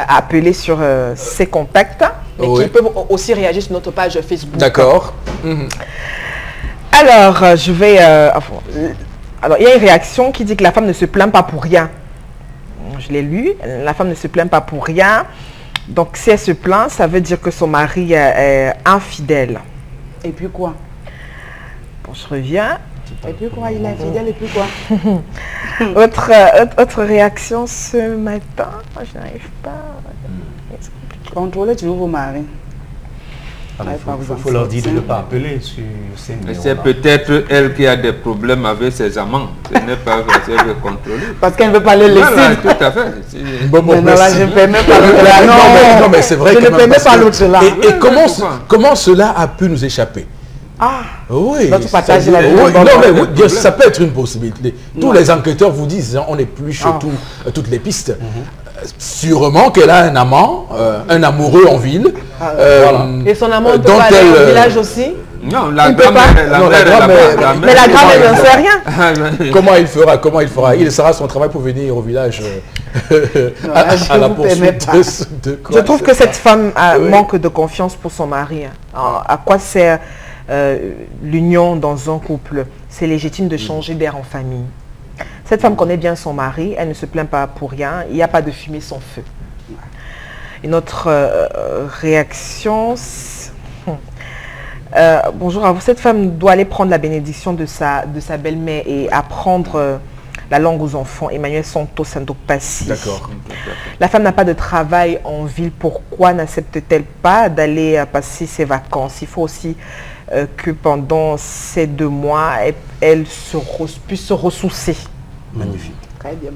appeler sur ces contacts, mais qu'ils peuvent aussi réagir sur notre page Facebook. D'accord. Alors, je vais... alors, il y a une réaction qui dit que la femme ne se plaint pas pour rien. Je l'ai lu. La femme ne se plaint pas pour rien. Donc, si elle se plaint, ça veut dire que son mari est infidèle. Et puis quoi? Bon, je reviens. Et puis quoi? Il est infidèle et puis quoi? Autre réaction ce matin. Je n'arrive pas. Contrôlez toujours vos maris. Il faut leur dire de ne pas appeler sur ces numéros. C'est peut-être elle qui a des problèmes avec ses amants. Ce n'est pas facile de contrôler. Parce qu'elle ne veut pas les laisser. Voilà, tout à fait. Bon, non, là, je ne permets pas l'autre là. Non, mais c'est vrai je que ne permets pas l'autre là. Et comment cela a pu nous échapper? Ah, oui, tu partages la ça peut être une possibilité. Tous les enquêteurs vous disent on épluche toutes les pistes. Sûrement qu'elle a un amant, un amoureux en ville. Et son amant ne peut pas aller au village aussi? Non, la Il peut pas. grand-mère, Mais la grand-mère n'en sait rien. Comment il fera? Il sera à son travail pour venir au village à la poursuite de quoi? Je trouve que cette femme manque de confiance pour son mari. À quoi sert l'union dans un couple? C'est légitime de changer d'air en famille. Cette femme connaît bien son mari, elle ne se plaint pas pour rien, il n'y a pas de fumée sans feu. Une autre réaction... bonjour à vous. Cette femme doit aller prendre la bénédiction de sa belle-mère et apprendre la langue aux enfants. Emmanuel Santos Sandokpassi. D'accord. La femme n'a pas de travail en ville. Pourquoi n'accepte-t-elle pas d'aller passer ses vacances? Il faut aussi que pendant ces 2 mois, elle puisse se ressourcer. Magnifique. Très bien.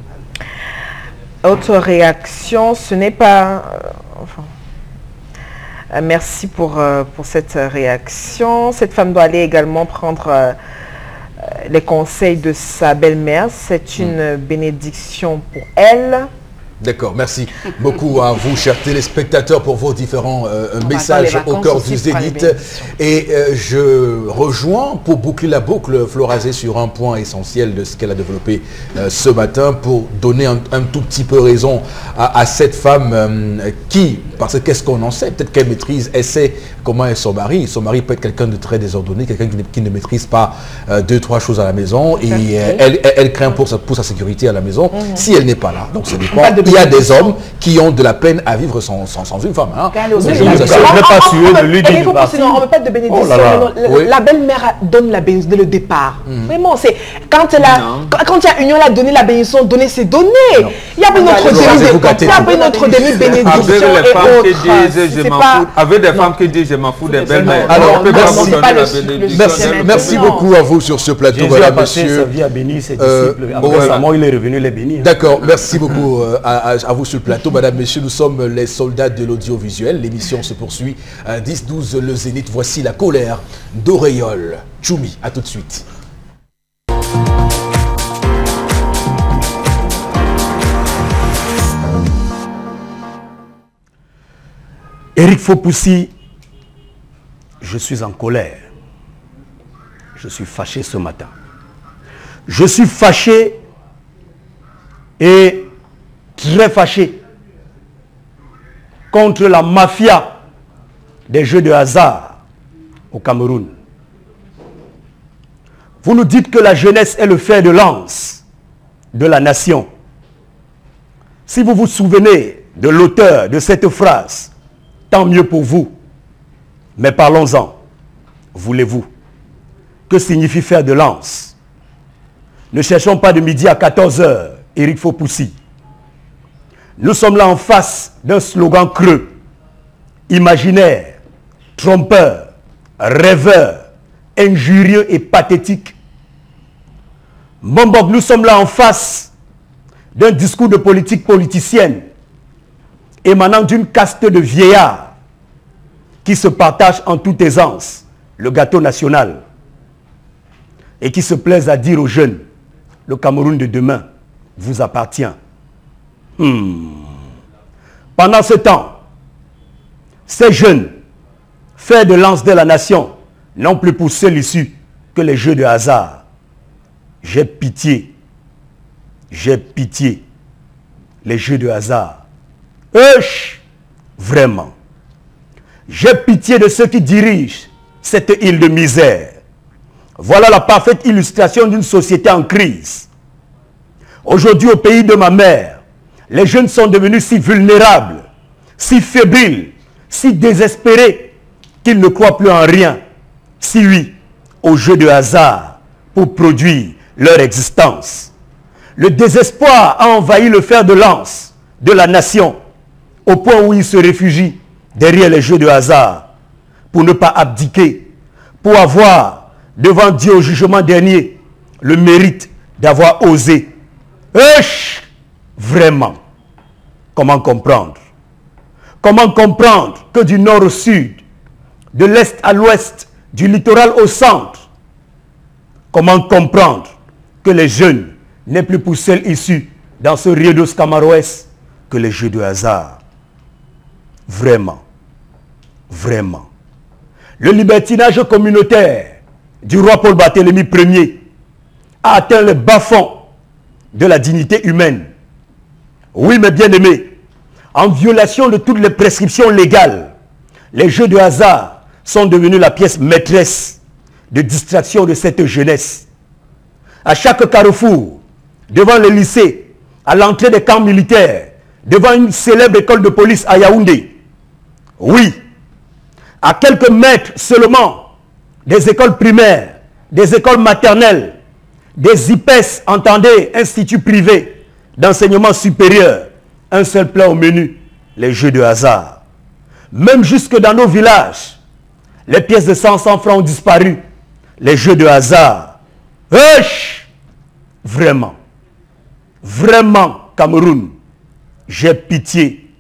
Autre réaction, ce n'est pas... merci pour cette réaction. Cette femme doit aller également prendre les conseils de sa belle-mère. C'est une bénédiction pour elle. D'accord, merci beaucoup à vous, chers téléspectateurs, pour vos différents messages au cœur du Zénith. Et je rejoins, pour boucler la boucle, Florazé sur un point essentiel de ce qu'elle a développé ce matin, pour donner un tout petit peu raison à cette femme qui, parce que qu'est-ce qu'on en sait, peut-être qu'elle maîtrise, elle sait comment est son mari. Son mari peut être quelqu'un de très désordonné, quelqu'un qui ne maîtrise pas 2-3 choses à la maison, et elle craint pour sa sécurité à la maison, si elle n'est pas là. Donc ce n'est pas... Il y a des hommes qui ont de la peine à vivre sans une femme. Hein. On ne met pas de bénédiction. La belle-mère donne la bénédiction le départ. Vraiment, c'est quand il y a union, elle a donné la bénédiction, donner ses données. Il y a pas notre demi-bénédiction et autres. Avec des femmes qui disent je m'en fous des belles-mères. Alors, merci beaucoup à vous sur ce plateau. Jésus a passé sa vie à bénir ses disciples. Après sa mort, il est revenu les bénir. D'accord, merci beaucoup à vous sur le plateau. Madame, messieurs, nous sommes les soldats de l'audiovisuel. L'émission se poursuit. 10-12, le Zénith. Voici la colère d'Auréole. Choumi, à tout de suite. Éric Faupoussi, je suis en colère. Je suis fâché ce matin. Je suis fâché et très fâché contre la mafia des jeux de hasard au Cameroun. Vous nous dites que la jeunesse est le fer de lance de la nation. Si vous vous souvenez de l'auteur de cette phrase, tant mieux pour vous. Mais parlons-en. Voulez-vous? Que signifie fer de lance? Ne cherchons pas de midi à 14 h, Éric Faupoussi. Nous sommes là en face d'un slogan creux, imaginaire, trompeur, rêveur, injurieux et pathétique. Bombok, nous sommes là en face d'un discours de politique politicienne émanant d'une caste de vieillards qui se partagent en toute aisance le gâteau national et qui se plaisent à dire aux jeunes, le Cameroun de demain vous appartient. Pendant ce temps, ces jeunes, fers de lance de la nation, n'ont plus pour seule issue que les jeux de hasard. J'ai pitié. J'ai pitié. Les jeux de hasard. Vraiment. J'ai pitié de ceux qui dirigent cette île de misère. Voilà la parfaite illustration d'une société en crise. Aujourd'hui, au pays de ma mère, les jeunes sont devenus si vulnérables, si fébriles, si désespérés qu'ils ne croient plus en rien, si oui, aux jeux de hasard pour produire leur existence. Le désespoir a envahi le fer de lance de la nation au point où ils se réfugient derrière les jeux de hasard pour ne pas abdiquer, pour avoir devant Dieu au jugement dernier le mérite d'avoir osé. Vraiment. Comment comprendre? Comment comprendre que du nord au sud, de l'est à l'ouest, du littoral au centre, comment comprendre que les jeunes n'aient plus pour seule issue dans ce Rio dos Camaroès que les jeux de hasard. Vraiment. Vraiment. Le libertinage communautaire du roi Paul Barthélemy Ier a atteint le bas-fond de la dignité humaine. Oui, mes bien-aimés, en violation de toutes les prescriptions légales, les jeux de hasard sont devenus la pièce maîtresse de distraction de cette jeunesse. À chaque carrefour, devant les lycées, à l'entrée des camps militaires, devant une célèbre école de police à Yaoundé. Oui, à quelques mètres seulement des écoles primaires, des écoles maternelles, des IPES, entendez, instituts privés d'enseignement supérieur, un seul plat au menu, les jeux de hasard. Même jusque dans nos villages, les pièces de 100 francs ont disparu, les jeux de hasard. Wesh! Vraiment, vraiment, Cameroun, j'ai pitié.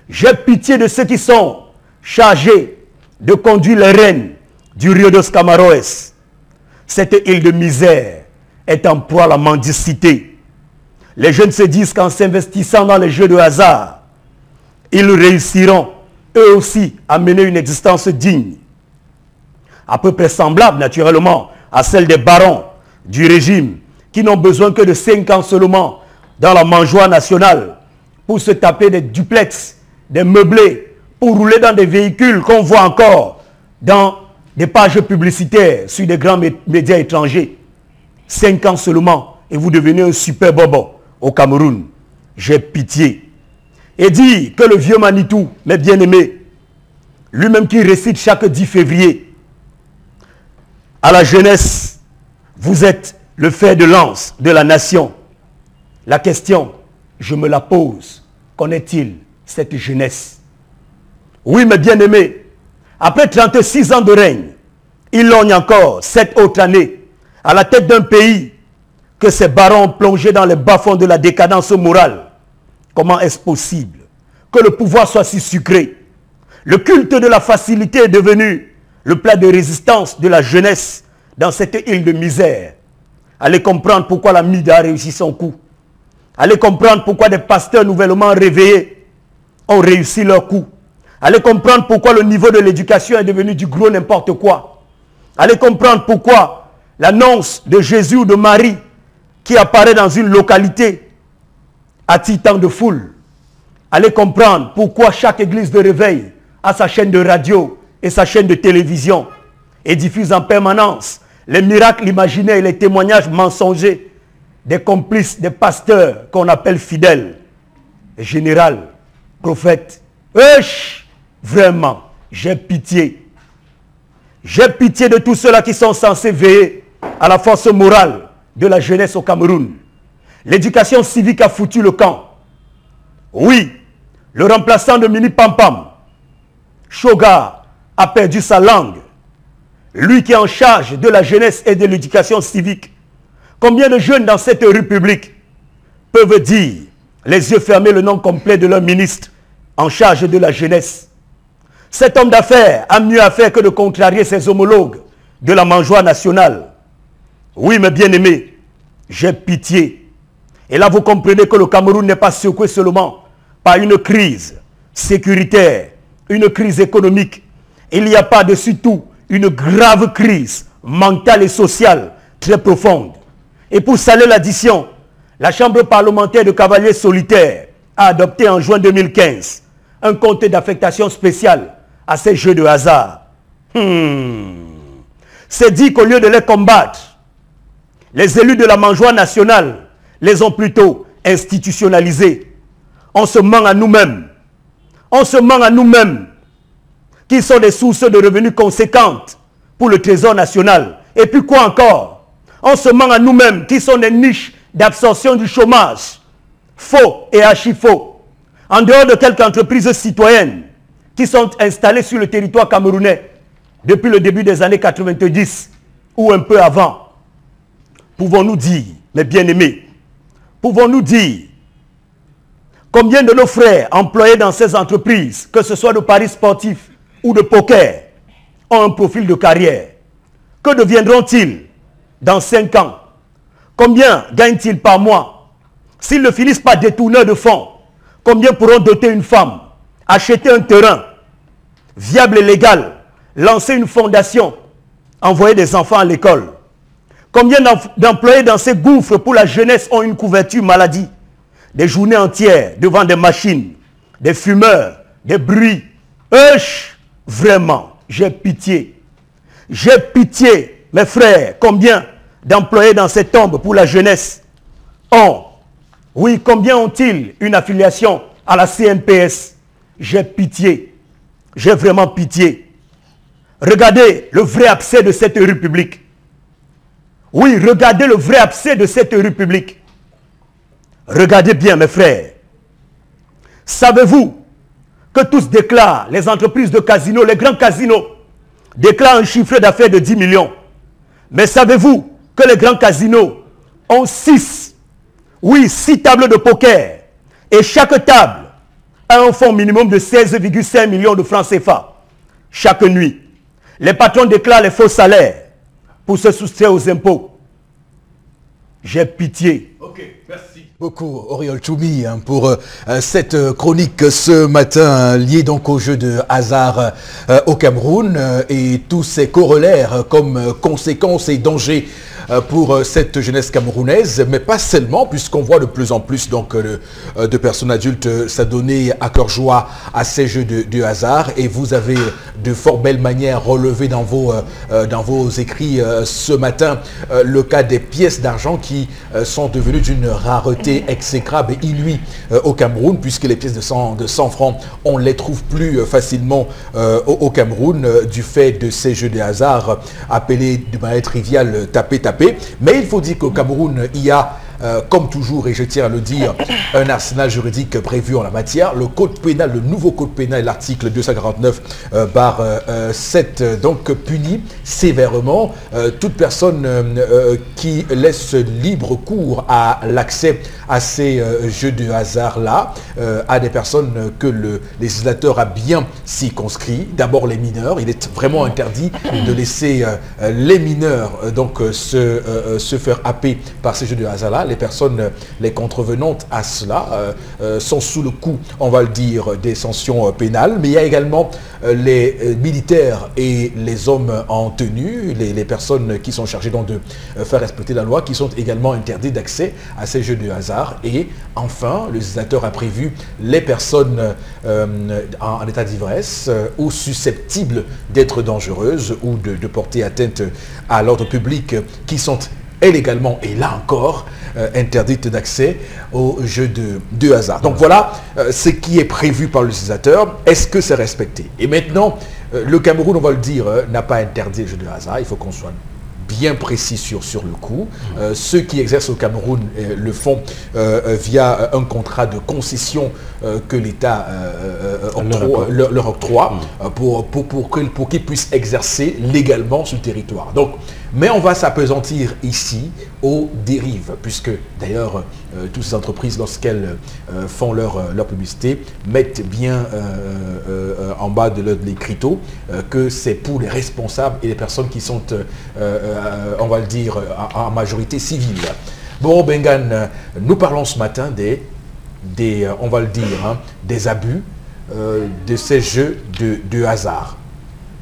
J'ai pitié de ceux qui sont chargés de conduire les rênes du Rio dos Camaroes. Cette île de misère est en proie à la mendicité. Les jeunes se disent qu'en s'investissant dans les jeux de hasard, ils réussiront eux aussi à mener une existence digne. À peu près semblable naturellement à celle des barons du régime qui n'ont besoin que de 5 ans seulement dans la mangeoire nationale pour se taper des duplex, des meublés, pour rouler dans des véhicules qu'on voit encore dans des pages publicitaires sur des grands médias étrangers. 5 ans seulement et vous devenez un super bobo au Cameroun. J'ai pitié. Et dit que le vieux Manitou, mes bien-aimés, lui-même qui récite chaque 10 février, à la jeunesse, vous êtes le fer de lance de la nation. La question, je me la pose, connaît-il cette jeunesse? Oui, mes bien-aimés, après 36 ans de règne, il logne encore 7 autres années à la tête d'un pays que ces barons ont plongé dans les bas-fonds de la décadence morale. Comment est-ce possible que le pouvoir soit si sucré? Le culte de la facilité est devenu le plat de résistance de la jeunesse dans cette île de misère. Allez comprendre pourquoi la MIDA a réussi son coup. Allez comprendre pourquoi des pasteurs nouvellement réveillés ont réussi leur coup. Allez comprendre pourquoi le niveau de l'éducation est devenu du gros n'importe quoi. Allez comprendre pourquoi l'annonce de Jésus ou de Marie qui apparaît dans une localité attire tant de foule. Allez comprendre pourquoi chaque église de réveil a sa chaîne de radio et sa chaîne de télévision et diffuse en permanence les miracles imaginaires et les témoignages mensongers des complices, des pasteurs qu'on appelle fidèles, général, prophète. Wesh! Vraiment, j'ai pitié. J'ai pitié de tous ceux-là qui sont censés veiller à la force morale de la jeunesse au Cameroun. L'éducation civique a foutu le camp. Oui, le remplaçant de Mini Pampam, Shoga, a perdu sa langue. Lui qui est en charge de la jeunesse et de l'éducation civique. Combien de jeunes dans cette rue publique peuvent dire, les yeux fermés, le nom complet de leur ministre en charge de la jeunesse? Cet homme d'affaires a mieux à faire que de contrarier ses homologues de la mangeoire nationale. Oui, mes bien-aimés, j'ai pitié. Et là, vous comprenez que le Cameroun n'est pas secoué seulement par une crise sécuritaire, une crise économique. Il n'y a pas dessus tout une grave crise mentale et sociale très profonde. Et pour saler l'addition, la Chambre parlementaire de cavaliers solitaires a adopté en juin 2015 un compte d'affectation spéciale à ces jeux de hasard. C'est dit qu'au lieu de les combattre, les élus de la mangeoire nationale les ont plutôt institutionnalisés. On se ment à nous-mêmes. On se ment à nous-mêmes qui sont des sources de revenus conséquentes pour le trésor national. Et puis quoi encore? On se ment à nous-mêmes qui sont des niches d'absorption du chômage. Faux et archi-faux. En dehors de quelques entreprises citoyennes qui sont installées sur le territoire camerounais depuis le début des années 90 ou un peu avant, pouvons-nous dire, mes bien-aimés, pouvons-nous dire combien de nos frères employés dans ces entreprises, que ce soit de paris sportifs ou de poker, ont un profil de carrière? Que deviendront-ils dans 5 ans? Combien gagnent-ils par mois? S'ils ne finissent pas détourneurs de fonds, Combien pourront doter une femme, acheter un terrain viable et légal, lancer une fondation, envoyer des enfants à l'école? Combien d'employés dans ces gouffres pour la jeunesse ont une couverture maladie? Des journées entières devant des machines, des fumeurs, des bruits. Vraiment, j'ai pitié. J'ai pitié, mes frères. Combien d'employés dans ces tombes pour la jeunesse ont? Oui, combien ont-ils une affiliation à la CNPS? J'ai pitié. J'ai vraiment pitié. Regardez le vrai abcès de cette république. Oui, regardez le vrai abcès de cette république. Regardez bien, mes frères. Savez-vous que tous déclarent, les entreprises de casinos, les grands casinos, déclarent un chiffre d'affaires de 10 millions. Mais savez-vous que les grands casinos ont 6 tables de poker. Et chaque table a un fonds minimum de 16,5 millions de francs CFA. Chaque nuit, les patrons déclarent les faux salaires pour se soustraire aux impôts. J'ai pitié. Ok, merci beaucoup Oriol Choumi pour cette chronique ce matin liée donc au jeu de hasard au Cameroun et tous ses corollaires comme conséquences et dangers pour cette jeunesse camerounaise, mais pas seulement, puisqu'on voit de plus en plus donc, de personnes adultes s'adonner à cœur joie à ces jeux de hasard. Et vous avez de fort belles manières relevé dans vos écrits ce matin le cas des pièces d'argent qui sont devenues d'une rareté exécrable et inouïe au Cameroun, puisque les pièces de 100 francs, on ne les trouve plus facilement au Cameroun du fait de ces jeux de hasard appelés de manière triviale taper. Mais il faut dire qu'au Cameroun, il y a, comme toujours, et je tiens à le dire, un arsenal juridique prévu en la matière. Le code pénal, le nouveau code pénal, l'article 249/7, donc punit sévèrement toute personne qui laisse libre cours à l'accès à ces jeux de hasard-là, à des personnes que le législateur a bien circonscrit. D'abord les mineurs, il est vraiment interdit de laisser les mineurs donc se faire happer par ces jeux de hasard-là. Les personnes, les contrevenantes à cela sont sous le coup, on va le dire, des sanctions pénales. Mais il y a également les militaires et les hommes en tenue, les personnes qui sont chargées donc de faire respecter la loi, qui sont également interdits d'accès à ces jeux de hasard. Et enfin, le législateur a prévu les personnes en état d'ivresse ou susceptibles d'être dangereuses ou de porter atteinte à l'ordre public qui sont illégalement, et là encore, interdites d'accès aux jeux de hasard. Donc voilà ce qui est prévu par le législateur. Est-ce que c'est respecté? Et maintenant, le Cameroun, on va le dire, n'a pas interdit les jeux de hasard. Il faut qu'on soit bien précis sur le coup. Ceux qui exercent au Cameroun le font via un contrat de concession que l'État leur octroie pour qu'ils puissent exercer légalement sur le territoire. Donc, mais on va s'appesantir ici aux dérives, puisque d'ailleurs toutes ces entreprises, lorsqu'elles font leur publicité, mettent bien en bas de l'écriteau que c'est pour les responsables et les personnes qui sont, on va le dire, en majorité civile. Bon, Bengan, nous parlons ce matin on va le dire, hein, des abus de ces jeux de hasard.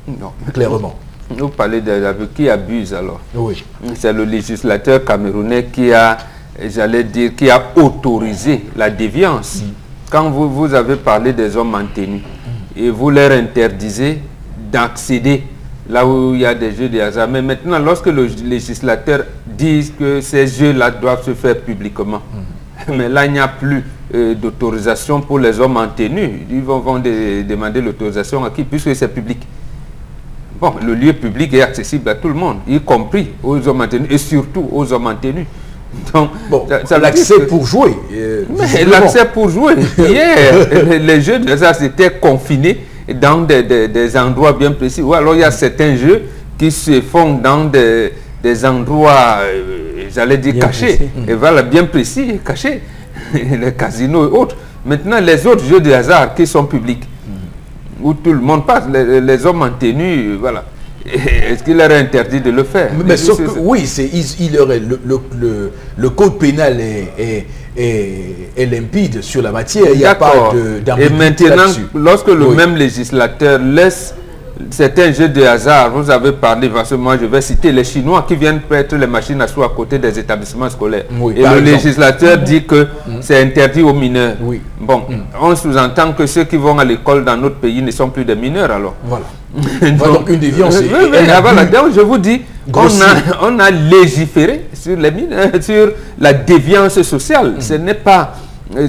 Non. Clairement. Vous parlez des abus. Qui abuse alors? Oui. C'est le législateur camerounais qui a, j'allais dire, qui a autorisé la déviance. Quand vous avez parlé des hommes en tenue et vous leur interdisez d'accéder là où il y a des jeux de hasard. Mais maintenant, lorsque le législateur dit que ces jeux-là doivent se faire publiquement, mais là, il n'y a plus d'autorisation pour les hommes en tenue. Ils vont demander l'autorisation à qui? Puisque c'est public. Bon, le lieu public est accessible à tout le monde, y compris aux hommes en tenue et surtout aux hommes en tenue. Donc, bon, l'accès pour jouer. L'accès pour jouer. Hier, les jeux de hasard étaient confinés dans des endroits bien précis. Ou alors il y a certains jeux qui se font dans des endroits, j'allais dire, bien cachés. Précis. Et voilà, bien précis, cachés. Les casinos et autres. Maintenant, les autres jeux de hasard qui sont publics, où tout le monde passe, les hommes en tenue, voilà. est-ce qu'il leur est interdit de le faire? Mais sauf que, oui, il aurait le code pénal est limpide sur la matière. Il n'y a pas d'ambiguïté. Et maintenant, lorsque le même législateur laisse certains jeux de hasard, vous avez parlé, parce que moi je vais citer les Chinois qui viennent mettre les machines à sous à côté des établissements scolaires. Oui, et le législateur dit que c'est interdit aux mineurs. Oui. Bon, on sous-entend que ceux qui vont à l'école dans notre pays ne sont plus des mineurs alors. Voilà. Donc une déviance. Donc je vous dis, on a légiféré sur les mineurs, sur la déviance sociale. Ce n'est pas...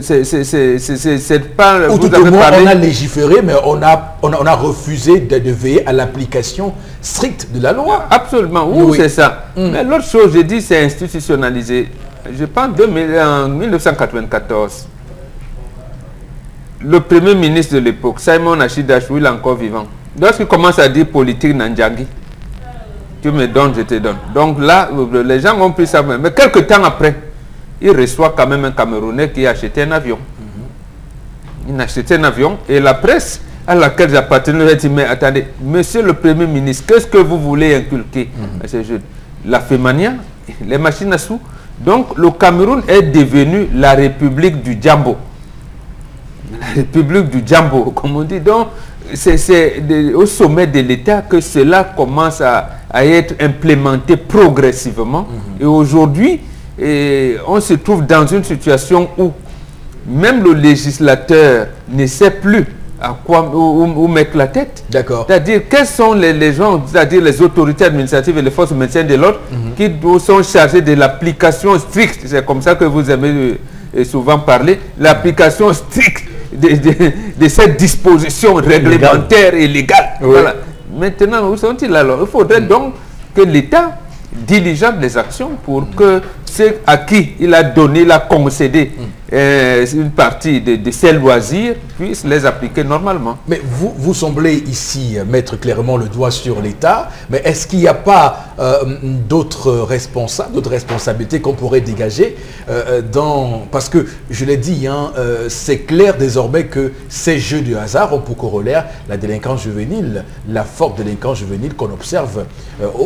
c'est pas... Ou tout au moins, on a légiféré, mais on a refusé de veiller à l'application stricte de la loi. Absolument, oui, c'est ça. Mais l'autre chose, j'ai dit, c'est institutionnalisé. Je pense en 1994, le premier ministre de l'époque, Simon Achidachou, il est encore vivant. Lorsqu'il commence à dire politique Nanjangi, tu me donnes, je te donne. Donc là, les gens ont pris ça. Mais quelques temps après, il reçoit quand même un Camerounais qui a acheté un avion. Il a acheté un avion et la presse à laquelle j'appartenais a dit, mais attendez, monsieur le Premier ministre, qu'est-ce que vous voulez inculquer à ces jeunes? La fémania, les machines à sous. Donc le Cameroun est devenu la République du Djambo. La République du Djambo, comme on dit. Donc c'est au sommet de l'État que cela commence à être implémenté progressivement. Et aujourd'hui, on se trouve dans une situation où même le législateur ne sait plus à quoi où mettre la tête. D'accord. C'est-à-dire, quels sont les gens, c'est-à-dire les autorités administratives et les forces de maintien de l'ordre qui sont chargés de l'application stricte, c'est comme ça que vous aimez souvent parler, l'application stricte de cette disposition réglementaire et légale. Oui. Voilà. Maintenant, où sont-ils alors? Il faudrait donc que l'État diligente les actions pour que ceux à qui il a donné, il a concédé une partie de ses loisirs puissent les appliquer normalement. Mais vous semblez ici mettre clairement le doigt sur l'État, mais est-ce qu'il n'y a pas d'autres responsabilités qu'on pourrait dégager parce que, je l'ai dit, c'est clair désormais que ces jeux de hasard ont pour corollaire la délinquance juvénile, la forte délinquance juvénile qu'on observe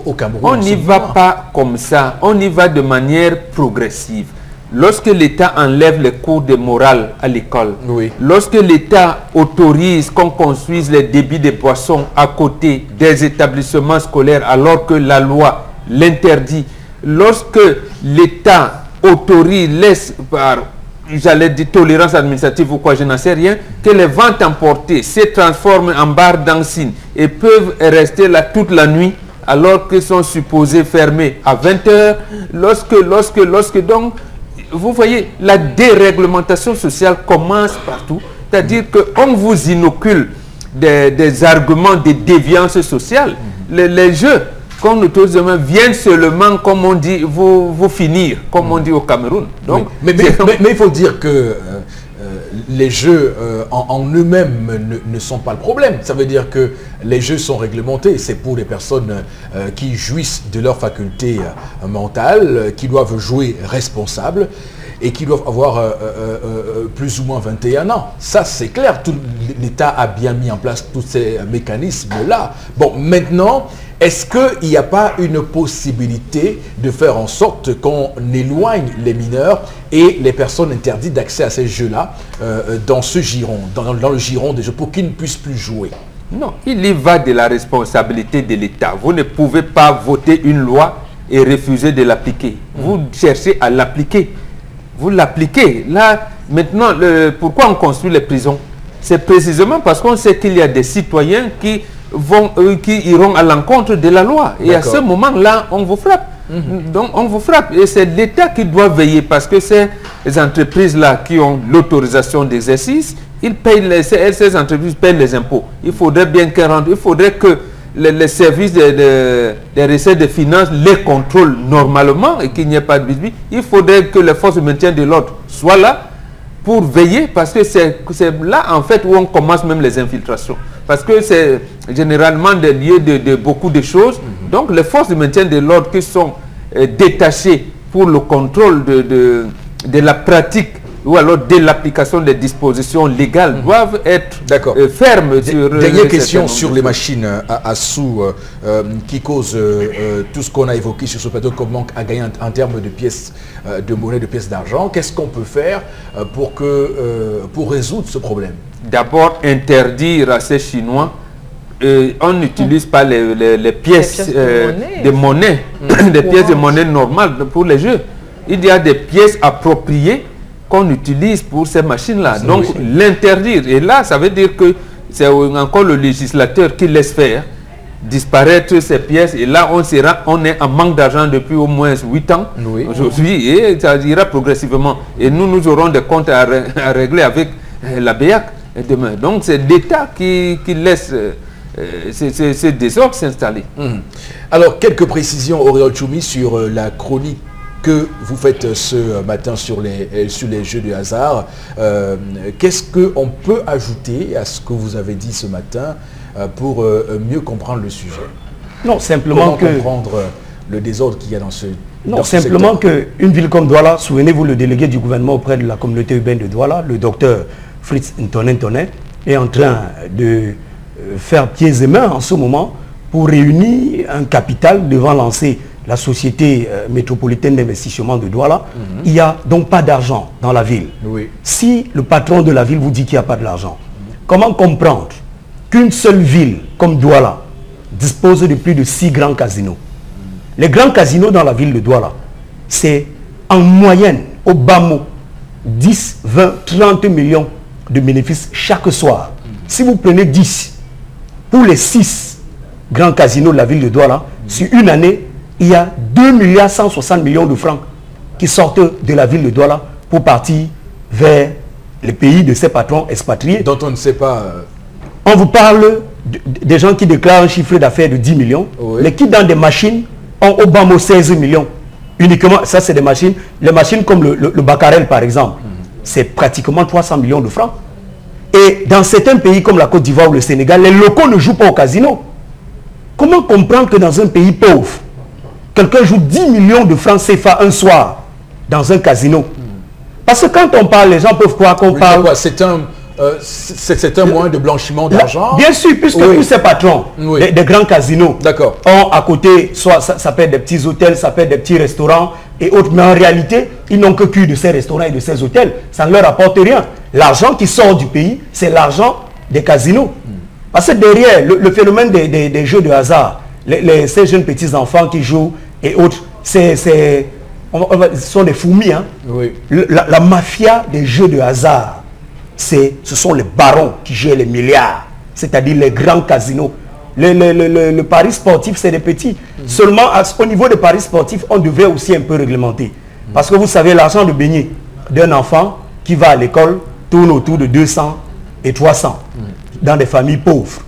au Cameroun. On n'y va pas comme ça, on y va de manière progressive. Lorsque l'État enlève les cours de morale à l'école, lorsque l'État autorise qu'on construise les débits de boissons à côté des établissements scolaires alors que la loi l'interdit, lorsque l'État autorise, laisse par, j'allais dire, tolérance administrative ou quoi, je n'en sais rien, que les ventes emportées se transforment en barres d'ensignes et peuvent rester là toute la nuit alors qu'ils sont supposés fermer à 20 h, lorsque donc, vous voyez, la déréglementation sociale commence partout. C'est-à-dire qu'on vous inocule des arguments de déviance sociale. Les jeux qu'on autorise demain viennent seulement, comme on dit, vous finir, comme on dit au Cameroun. Donc, mais il faut dire que les jeux en eux-mêmes ne sont pas le problème. Ça veut dire que les jeux sont réglementés. C'est pour les personnes qui jouissent de leur faculté mentale, qui doivent jouer responsables et qui doivent avoir plus ou moins 21 ans. Ça, c'est clair. L'État a bien mis en place tous ces mécanismes-là. Bon, maintenant, est-ce qu'il n'y a pas une possibilité de faire en sorte qu'on éloigne les mineurs et les personnes interdites d'accès à ces jeux-là dans ce giron, dans le giron des jeux, pour qu'ils ne puissent plus jouer? Non, il y va de la responsabilité de l'État. Vous ne pouvez pas voter une loi et refuser de l'appliquer. Vous cherchez à l'appliquer. Vous l'appliquez. Là, maintenant, pourquoi on construit les prisons? C'est précisément parce qu'on sait qu'il y a des citoyens qui iront à l'encontre de la loi. Et à ce moment-là, on vous frappe. Donc, on vous frappe. Et c'est l'État qui doit veiller parce que ces entreprises-là qui ont l'autorisation d'exercice, ces entreprises payent les impôts. Il faudrait bien qu'elles rendent. Il faudrait que les services des recettes de finances les contrôlent normalement et qu'il n'y ait pas de bisbis. Il faudrait que les forces de maintien de l'ordre soient là pour veiller, parce que c'est là en fait où on commence même les infiltrations. Parce que c'est généralement des lieux de beaucoup de choses. Donc les forces de maintien de l'ordre qui sont détachées pour le contrôle de la pratique ou alors dès l'application des dispositions légales doivent être fermes. Dernière question sur les machines à sous qui causent tout ce qu'on a évoqué sur ce plateau comme manque à gagner en termes de pièces de monnaie, de pièces d'argent. Qu'est-ce qu'on peut faire pour résoudre ce problème? D'abord, interdire à ces Chinois, on n'utilise pas les pièces de monnaie, des pièces de monnaie normales pour les jeux. Il y a des pièces appropriées qu'on utilise pour ces machines-là. Donc, l'interdire. Et là, ça veut dire que c'est encore le législateur qui laisse faire disparaître ces pièces. Et là, on est en manque d'argent depuis au moins 8 ans aujourd'hui. Et ça ira progressivement. Et nous aurons des comptes à régler avec la BEAC demain. Donc, c'est l'État qui laisse ces désordres s'installer. Alors, quelques précisions, Auréole Choumi, sur la chronique que vous faites ce matin sur les jeux de hasard. Qu'est-ce qu'on peut ajouter à ce que vous avez dit ce matin pour mieux comprendre le sujet? Non, simplement comprendre le désordre qu'il y a dans ce Non, simplement qu'une ville comme Douala, souvenez-vous, le délégué du gouvernement auprès de la communauté urbaine de Douala, le docteur Fritz Ntonen, est en train de faire pieds et mains en ce moment pour réunir un capital devant lancer la société métropolitaine d'investissement de Douala. Il n'y a donc pas d'argent dans la ville. Si le patron de la ville vous dit qu'il n'y a pas de l'argent, comment comprendre qu'une seule ville comme Douala dispose de plus de 6 grands casinos? Les grands casinos dans la ville de Douala, c'est en moyenne, au bas mot, 10, 20, 30 millions de bénéfices chaque soir. Si vous prenez 10 pour les 6 grands casinos de la ville de Douala, sur une année, il y a 2,160 millions de francs qui sortent de la ville de Douala pour partir vers les pays de ces patrons expatriés. Dont on ne sait pas... On vous parle des gens qui déclarent un chiffre d'affaires de 10 millions, mais qui dans des machines ont au bas mot 16 millions. Uniquement, ça c'est des machines, les machines comme le Baccarel par exemple, c'est pratiquement 300 millions de francs. Et dans certains pays comme la Côte d'Ivoire ou le Sénégal, les locaux ne jouent pas au casino. Comment comprendre que dans un pays pauvre, quelqu'un joue 10 millions de francs CFA un soir dans un casino? Parce que quand on parle, les gens peuvent croire qu'on parle... C'est un moyen de blanchiment d'argent? Bien sûr, puisque tous ces patrons des grands casinos ont à côté, soit ça peut être des petits hôtels, ça peut être des petits restaurants et autres. Mais en réalité, ils n'ont que de ces restaurants et de ces hôtels. Ça ne leur apporte rien. L'argent qui sort du pays, c'est l'argent des casinos. Parce que derrière, le phénomène des jeux de hasard, ces jeunes petits-enfants qui jouent et autres, ce sont des fourmis. Hein. La mafia des jeux de hasard, ce sont les barons qui gèrent les milliards, c'est-à-dire les grands casinos. Le pari sportif, c'est des petits. Seulement, au niveau des paris sportifs, on devrait aussi un peu réglementer. Parce que vous savez, l'argent de beignet d'un enfant qui va à l'école tourne autour de 200 et 300 dans des familles pauvres.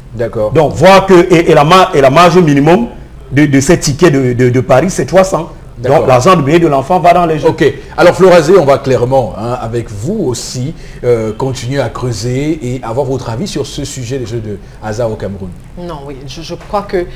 Donc, voir que et la marge minimum de ces tickets de Paris, c'est 300. Donc l'argent de beignet de l'enfant va dans les jeux. Ok. Alors Florazé, on va clairement, avec vous aussi, continuer à creuser et avoir votre avis sur ce sujet des jeux de hasard au Cameroun. Non, oui, je crois que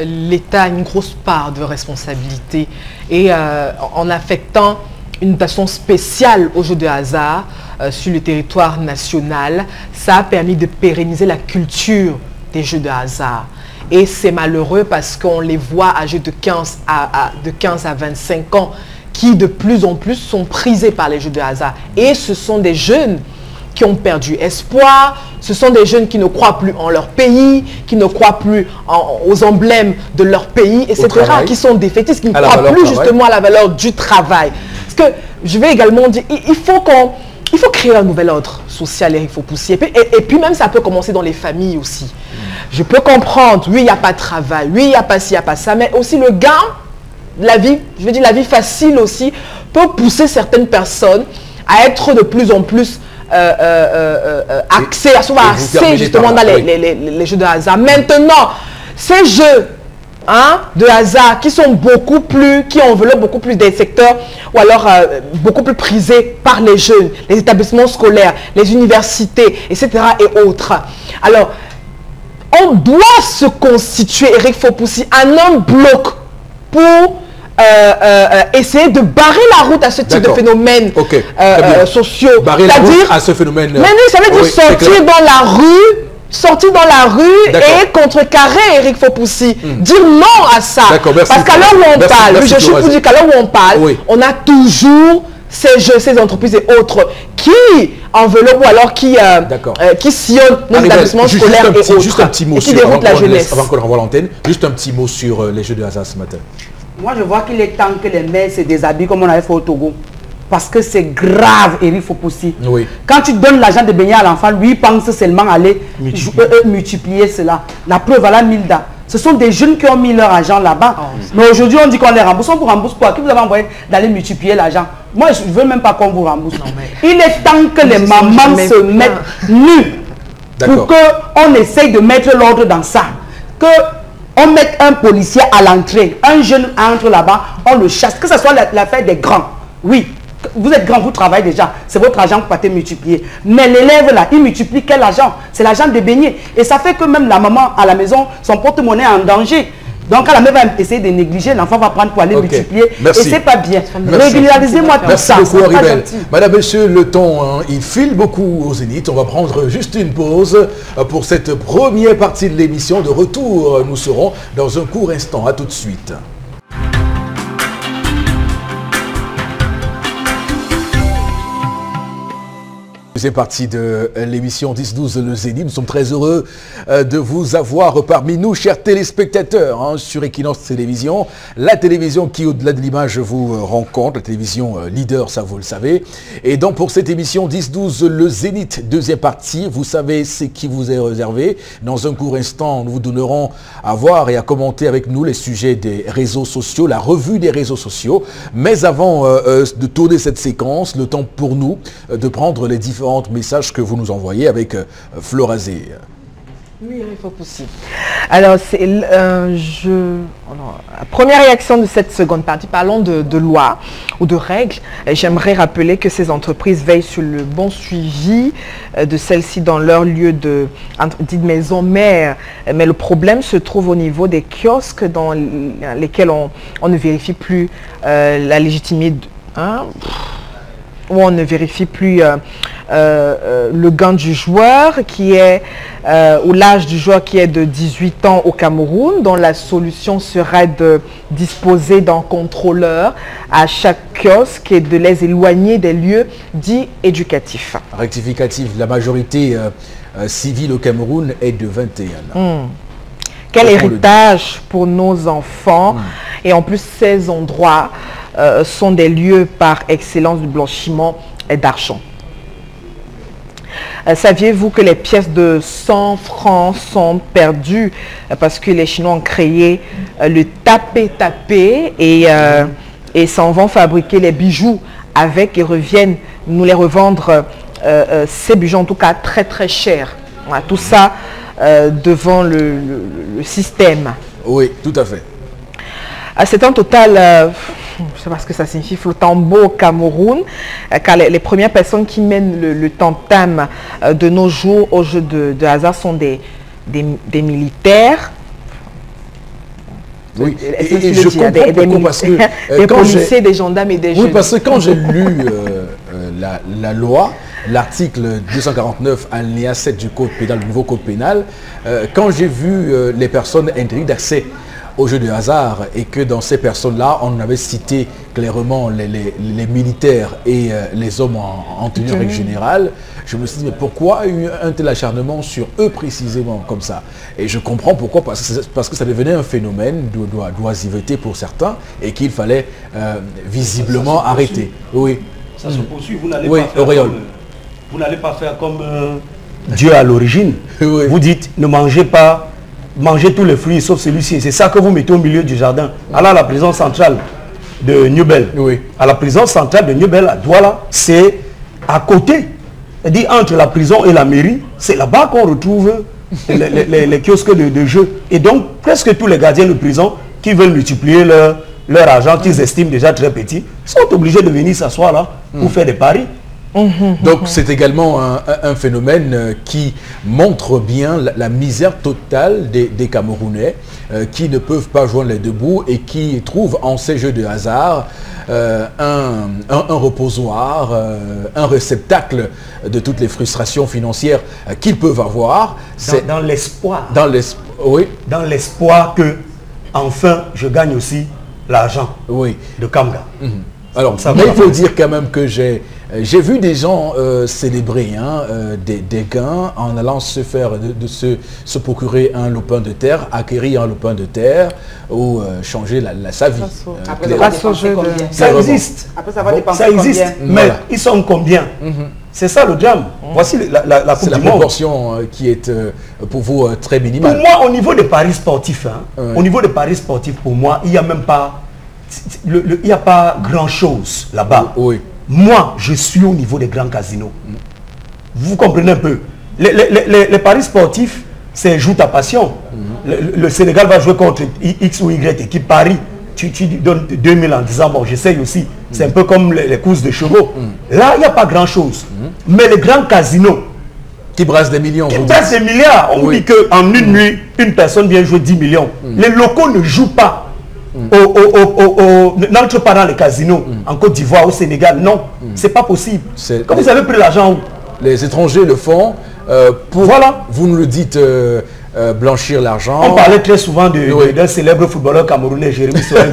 l'État a une grosse part de responsabilité et en affectant une façon spéciale aux jeux de hasard sur le territoire national, ça a permis de pérenniser la culture des jeux de hasard. Et c'est malheureux parce qu'on les voit âgés de 15 à 25 ans qui de plus en plus sont prisés par les jeux de hasard. Et ce sont des jeunes qui ont perdu espoir, ce sont des jeunes qui ne croient plus en leur pays, qui ne croient plus aux emblèmes de leur pays, etc., qui sont défaitistes, qui ne croient plus justement à la valeur du travail. Parce que je vais également dire, il faut créer un nouvel ordre social et il faut pousser. Et puis même ça peut commencer dans les familles aussi. Je peux comprendre, oui, il n'y a pas de travail, oui, il n'y a pas ci, il n'y a pas ça, mais aussi le gain, la vie, je veux dire la vie facile aussi, peut pousser certaines personnes à être de plus en plus axées, à se voir axées justement dans les jeux de hasard. Maintenant, ces jeux de hasard qui sont beaucoup plus, qui enveloppent beaucoup plus des secteurs ou alors beaucoup plus prisés par les jeunes, les établissements scolaires, les universités, etc. et autres. Alors, on doit se constituer, Eric Fopoussi, en un bloc pour essayer de barrer la route à ce type de phénomènes sociaux. Barrer la route à ce phénomène. Mais oui, ça veut dire sortir dans la rue et contrecarrer Eric Fopoussi. Dire non à ça. Parce qu'à l'heure où on parle, je suis pour dire qu'à l'heure où on parle, on a toujours ces jeux, ces entreprises et autres qui enveloppent ou alors qui sillonnent nos établissements scolaires et autres. Juste un petit mot sur la jeunesse. Avant qu'on renvoie l'antenne, juste un petit mot sur les jeux de hasard ce matin. Moi, je vois qu'il est temps que les mères se déshabillent comme on avait fait au Togo. Parce que c'est grave, Eric Fopoussi. Oui. Quand tu donnes l'argent de baigner à l'enfant, lui il pense seulement aller multiplier cela. La preuve à la Milda. Ce sont des jeunes qui ont mis leur argent là-bas. Mais aujourd'hui, on dit qu'on les rembourse. On vous rembourse quoi? Qui vous avez envoyé d'aller multiplier l'argent? Moi, je ne veux même pas qu'on vous rembourse. Il est temps que les mamans se mettent nues. Pour qu'on essaye de mettre l'ordre dans ça. On mette un policier à l'entrée. Un jeune entre là-bas, on le chasse. Que ce soit l'affaire des grands. Oui. Vous êtes grand, vous travaillez déjà, c'est votre argent que vous pouvez multiplier. Mais l'élève là, il multiplie quel argent? C'est l'argent de baigner. Et ça fait que même la maman à la maison, son porte-monnaie est en danger. Donc quand la mère va essayer de négliger, l'enfant va prendre pour aller multiplier. Merci. Et c'est pas bien. Régularisez-moi tout ça. Merci beaucoup, Aribel. Madame, monsieur, le temps, il file beaucoup au Zénith. On va prendre juste une pause pour cette première partie de l'émission. De retour, nous serons dans un court instant. À tout de suite. Deuxième partie de l'émission 10-12 Le Zénith. Nous sommes très heureux de vous avoir parmi nous, chers téléspectateurs, sur Equinox Télévision. La télévision qui, au-delà de l'image, vous rencontre, la télévision leader, ça vous le savez. Et donc pour cette émission 10-12 Le Zénith, deuxième partie, vous savez ce qui vous est réservé. Dans un court instant, nous vous donnerons à voir et à commenter avec nous les sujets des réseaux sociaux, la revue des réseaux sociaux. Mais avant de tourner cette séquence, le temps pour nous de prendre les différents messages que vous nous envoyez avec Florazé. Oui, il faut possible. Alors, première réaction de cette seconde partie, parlons de loi ou de règles. J'aimerais rappeler que ces entreprises veillent sur le bon suivi de celles-ci dans leur lieu de maison mère. Mais le problème se trouve au niveau des kiosques dans lesquels on ne vérifie plus la légitimité. Où on ne vérifie plus le gain du joueur ou l'âge du joueur qui est de 18 ans au Cameroun, dont la solution serait de disposer d'un contrôleur à chaque kiosque et de les éloigner des lieux dits éducatifs. Rectificatif, la majorité civile au Cameroun est de 21 ans. Quel héritage pour nos enfants. Et en plus, ces endroits sont des lieux par excellence de blanchiment d'argent. Saviez-vous que les pièces de 100 francs sont perdues parce que les Chinois ont créé le tapé-tapé et s'en vont fabriquer les bijoux avec et reviennent nous les revendre, ces bijoux en tout cas très très chers. Voilà, tout ça devant le système. Oui, tout à fait. C'est un total, je ne sais pas ce que ça signifie, flottambo au Cameroun, car les premières personnes qui mènent le tam-tam de nos jours au jeu de hasard sont des militaires. Oui, et je comprends pourquoi, parce que des policiers, des gendarmes et des jeunes. Oui, parce que quand j'ai lu la loi, l'article 249 alinéa 7 du code pénal, du nouveau code pénal, quand j'ai vu les personnes interdites d'accès au jeu de hasard et que dans ces personnes-là, on avait cité clairement les militaires et les hommes en tenue en règle générale, je me suis dit, mais pourquoi un tel acharnement sur eux précisément comme ça? Et je comprends pourquoi, parce que ça devenait un phénomène d'oisiveté pour certains et qu'il fallait visiblement arrêter. Oui. Ça se poursuit, vous n'allez pas faire comme Dieu à l'origine. Oui. Vous dites, ne mangez pas, mangez tous les fruits sauf celui-ci. C'est ça que vous mettez au milieu du jardin. Alors à la prison centrale de Newbel. Oui. À la prison centrale de Newbel, à Douala, c'est à côté. C'est-à-dire entre la prison et la mairie, c'est là-bas qu'on retrouve les kiosques de jeux. Et donc, presque tous les gardiens de prison qui veulent multiplier leur argent, qu'ils estiment déjà très petit, sont obligés de venir s'asseoir là pour faire des paris. Donc c'est également un phénomène qui montre bien la misère totale des Camerounais qui ne peuvent pas joindre les deux bouts et qui trouvent en ces jeux de hasard un reposoir, un réceptacle de toutes les frustrations financières qu'ils peuvent avoir. Dans l'espoir. Oui. Dans l'espoir que, enfin, je gagne aussi l'argent de Kamga. Alors, mais il faut dire quand même que j'ai vu des gens célébrer des gains en allant se procurer un lopin de terre, acquérir un lopin de terre ou changer sa vie. Ça existe. Ça existe. Mais ils sont combien? C'est ça le drame. Voici la Coupe du Monde. C'est la proportion qui est pour vous très minimale. Pour moi, au niveau des paris sportifs, au niveau des paris sportifs, pour moi, il n'y a même pas... il n'y a pas grand-chose là-bas. Oui. Moi, je suis au niveau des grands casinos. Vous comprenez un peu. Les paris sportifs, c'est joue ta passion. Le Sénégal va jouer contre X ou Y équipe Paris. Tu donnes 2000 en disant, bon, j'essaye aussi. C'est un peu comme les courses de chevaux. Là, il n'y a pas grand-chose. Mais les grands casinos, qui brassent des millions. Qui brassent des milliards. On dit qu'en une nuit, une personne vient jouer 10 millions. Les locaux ne jouent pas. N'entre pas dans les casinos en Côte d'Ivoire, au Sénégal, non, c'est pas possible. Quand vous avez pris l'argent, les étrangers le font pour, vous nous le dites, blanchir l'argent. On parlait très souvent d'un célèbre footballeur camerounais, Jérémy Soren,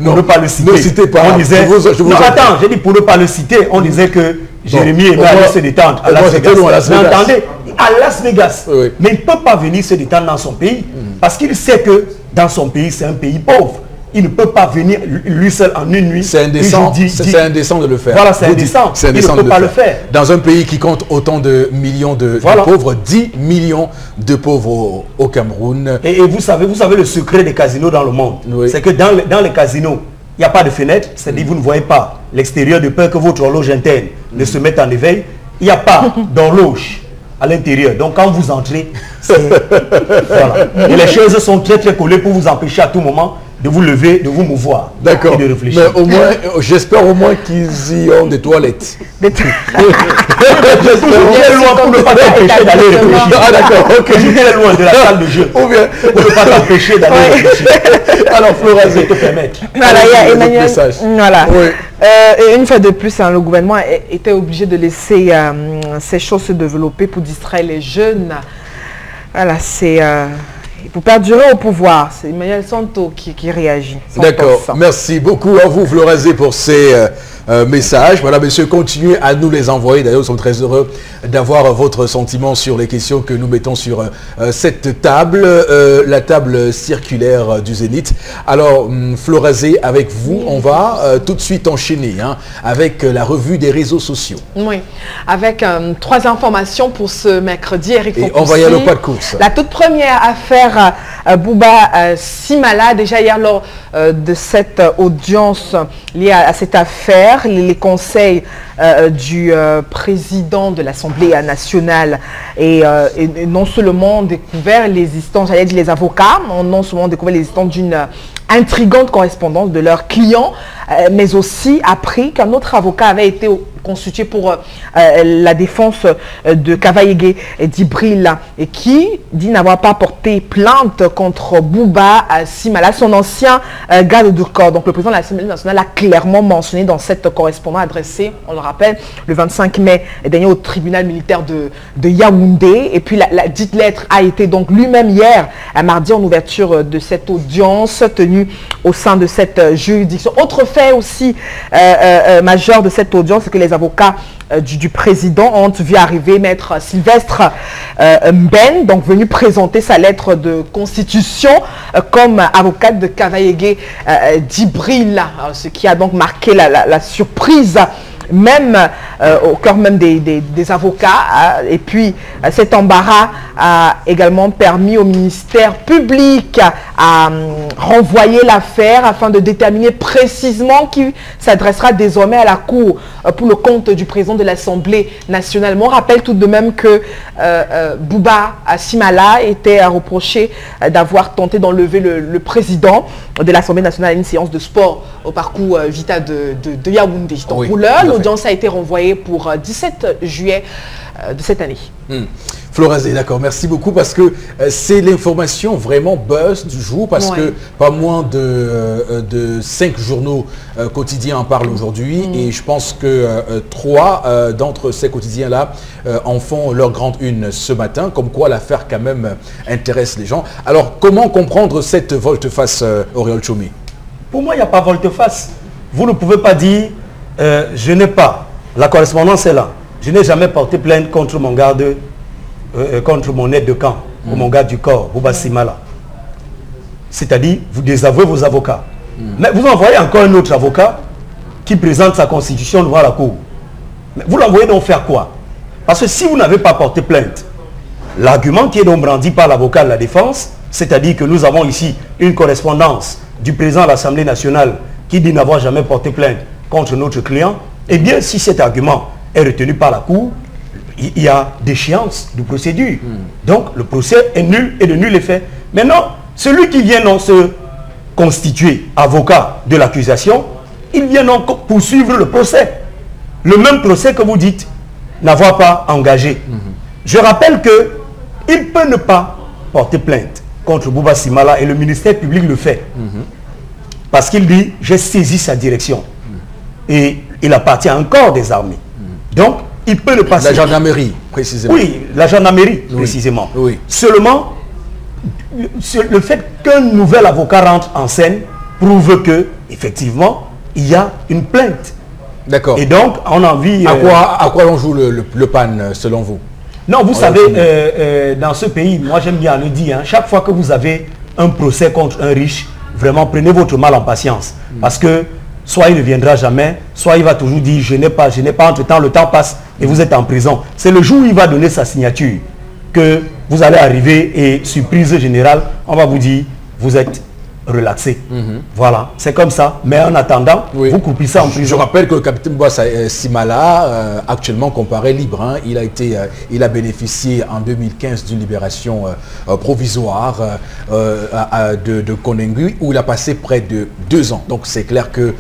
pour ne pas le citer. Ne citez pas. On disait, attends, j'ai dit pour ne pas le citer, on disait que Jérémy est allé se détendre à Las Vegas. Mais attendez, à Las Vegas, mais il ne peut pas venir se détendre dans son pays parce qu'il sait que dans son pays, c'est un pays pauvre. Il ne peut pas venir lui seul en une nuit. C'est indécent, indécent de le faire. Voilà, c'est indécent. Il ne peut pas le faire. Dans un pays qui compte autant de millions de pauvres, 10 millions de pauvres au Cameroun. Et vous savez le secret des casinos dans le monde. C'est que dans les casinos, il n'y a pas de fenêtre. C'est-à-dire que vous ne voyez pas l'extérieur de peur que votre horloge interne ne se mette en éveil. Il n'y a pas d'horloge à l'intérieur. Donc quand vous entrez, voilà. Et les chaises sont très très collées pour vous empêcher à tout moment de vous lever, de vous mouvoir. D'accord. Et de réfléchir. Mais au moins, j'espère au moins qu'ils y ont des toilettes. Des toilettes. Très loin pour ne pas t'empêcher d'aller réfléchir. Ah d'accord, ok. Je suis très loin de la salle de jeu. Ou bien pour ne pas t'empêcher d'aller réfléchir. Alors Florazé, te permettre. Voilà, il y a Emmanuel. Voilà. Oui. Et une fois de plus, le gouvernement était obligé de laisser ces choses se développer pour distraire les jeunes. Voilà, c'est... pour perdurer au pouvoir, c'est Emmanuel Santo qui réagit. D'accord, merci beaucoup à vous Florazé pour ces messages. Voilà, messieurs, continuez à nous les envoyer. D'ailleurs, nous sommes très heureux d'avoir votre sentiment sur les questions que nous mettons sur cette table, la table circulaire du Zénith. Alors, Florazé, avec vous, on va tout de suite enchaîner avec la revue des réseaux sociaux. Oui, avec 3 informations pour ce mercredi. Eric Et on va y aller au pas de course. La toute première affaire Bouba Simala, déjà hier lors de cette audience liée à cette affaire, les conseils du président de l'Assemblée nationale et non seulement découvert l'existence, j'allais dire les avocats, ont non seulement découvert l'existence d'une intrigante correspondance de leurs clients, mais aussi appris qu'un autre avocat avait été constitué pour la défense de Kavaïgué et d'Ibril et qui dit n'avoir pas porté plainte contre Bouba Simala, son ancien garde du corps. Donc le président de l'Assemblée nationale a clairement mentionné dans cette correspondance adressée, on le rappelle, le 25 mai dernier au tribunal militaire de Yaoundé. Et puis la dite lettre a été donc lui-même hier, mardi, en ouverture de cette audience tenue au sein de cette juridiction. Autre fait aussi majeur de cette audience, c'est que les avocats du président ont vu arriver maître Sylvestre Mben, donc venu présenter sa lettre de constitution comme avocate de Kavaïgué d'Ibril, ce qui a donc marqué la surprise même au cœur même des avocats. Et puis cet embarras a également permis au ministère public à renvoyer l'affaire afin de déterminer précisément qui s'adressera désormais à la Cour pour le compte du président de l'Assemblée nationale. On rappelle tout de même que Bouba Simala était reproché d'avoir tenté d'enlever le président de l'Assemblée nationale à une séance de sport au parcours Vita de Yaoundé. Donc pour l'heure, l'audience a été renvoyée pour 17 juillet de cette année. Florazé, d'accord, merci beaucoup parce que c'est l'information vraiment buzz du jour parce que pas moins de 5 journaux quotidiens en parlent aujourd'hui et je pense que 3 d'entre ces quotidiens-là en font leur grande une ce matin, comme quoi l'affaire quand même intéresse les gens. Alors comment comprendre cette volte-face, Auriol Tchoumi? Pour moi, il n'y a pas volte-face. Vous ne pouvez pas dire je n'ai pas, la correspondance est là, je n'ai jamais porté plainte contre mon garde contre mon aide de camp ou mon garde du corps, Bouba Simala. C'est-à-dire, vous désavouez vos avocats. Mais vous envoyez encore un autre avocat qui présente sa constitution devant la cour. Mais vous l'envoyez donc faire quoi? Parce que si vous n'avez pas porté plainte, l'argument qui est donc brandi par l'avocat de la défense, c'est-à-dire que nous avons ici une correspondance du président de l'Assemblée nationale qui dit n'avoir jamais porté plainte contre notre client, eh bien, si cet argument est retenu par la cour, il y a déchéance de procédure. Donc, le procès est nul et de nul effet. Maintenant, celui qui vient donc se constituer avocat de l'accusation, il vient donc poursuivre le procès. Le même procès que vous dites n'avoir pas engagé. Je rappelle qu'il peut ne pas porter plainte contre Bouba Simala et le ministère public le fait. Parce qu'il dit, j'ai saisi sa direction. Et il appartient à un corps des armées. Donc, il peut le passer. La gendarmerie, précisément. Oui, la gendarmerie, précisément. Oui. Seulement, le fait qu'un nouvel avocat rentre en scène prouve que, effectivement, il y a une plainte. D'accord. Et donc, on a envie... À quoi on joue le pan, selon vous? Non, vous savez, dans ce pays, moi j'aime bien le dire, hein, chaque fois que vous avez un procès contre un riche, vraiment prenez votre mal en patience. Parce que soit il ne viendra jamais, soit il va toujours dire je n'ai pas, entre-temps le temps passe et vous êtes en prison. C'est le jour où il va donner sa signature que vous allez arriver et surprise générale, on va vous dire vous êtes relaxé. Voilà, c'est comme ça. Mais en attendant, vous croupissez en prison. Je rappelle que le capitaine Bouba Simala, actuellement comparé libre, hein, il a bénéficié en 2015 d'une libération provisoire de Konengu où il a passé près de 2 ans. Donc c'est clair que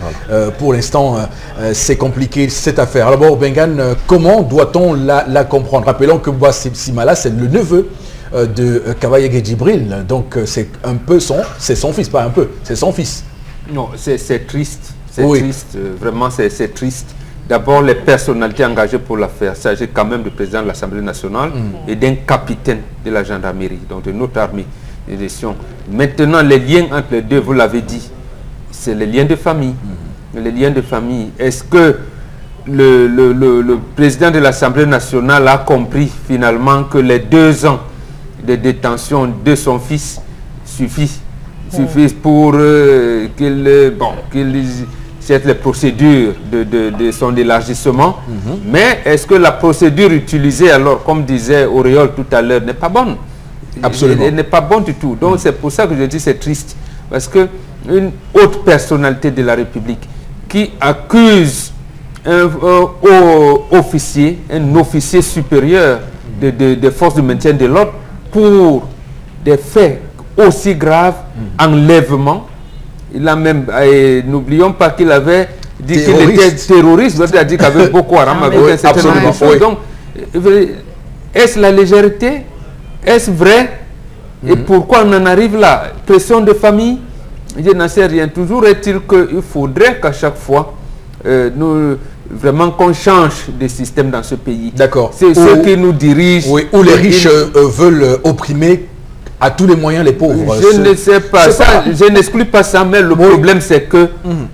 pour l'instant, c'est compliqué cette affaire. Alors bon, Bengan, comment doit-on la comprendre? Rappelons que Bouba Simala, c'est le neveu de Kavaye Djibril, donc c'est un peu c'est son fils, pas un peu, c'est son fils. Non, c'est triste, triste, vraiment c'est triste. D'abord, les personnalités engagées pour l'affaire, il s'agit quand même du président de l'Assemblée nationale et d'un capitaine de la gendarmerie, donc de notre armée de gestion. Maintenant, les liens entre les deux, vous l'avez dit, c'est les liens de famille. Les liens de famille. Est-ce que le président de l'Assemblée nationale a compris finalement que les 2 ans de détention de son fils suffisent pour qu'il cette les procédures de son élargissement. Mais est-ce que la procédure utilisée alors, comme disait Auriol tout à l'heure, n'est pas bonne? Absolument. Elle n'est pas bonne du tout. Donc c'est pour ça que je dis c'est triste. Parce que une haute personnalité de la République qui accuse un officier supérieur des forces de maintien de l'ordre pour des faits aussi graves, enlèvement. Il a même, n'oublions pas qu'il avait dit qu'il était terroriste, il a dit qu'avec Boko Haram, avec un certain nombre de choses. Donc, est-ce la légèreté? Est-ce vrai? Et pourquoi on en arrive là? Pression de famille? Je n'en sais rien. Toujours est-il qu'il faudrait qu'à chaque fois, vraiment qu'on change de système dans ce pays. D'accord. C'est ceux qui nous dirigent. Oui, où les riches veulent opprimer à tous les moyens les pauvres. Je ne sais pas. Je n'exclus pas ça, mais le problème c'est que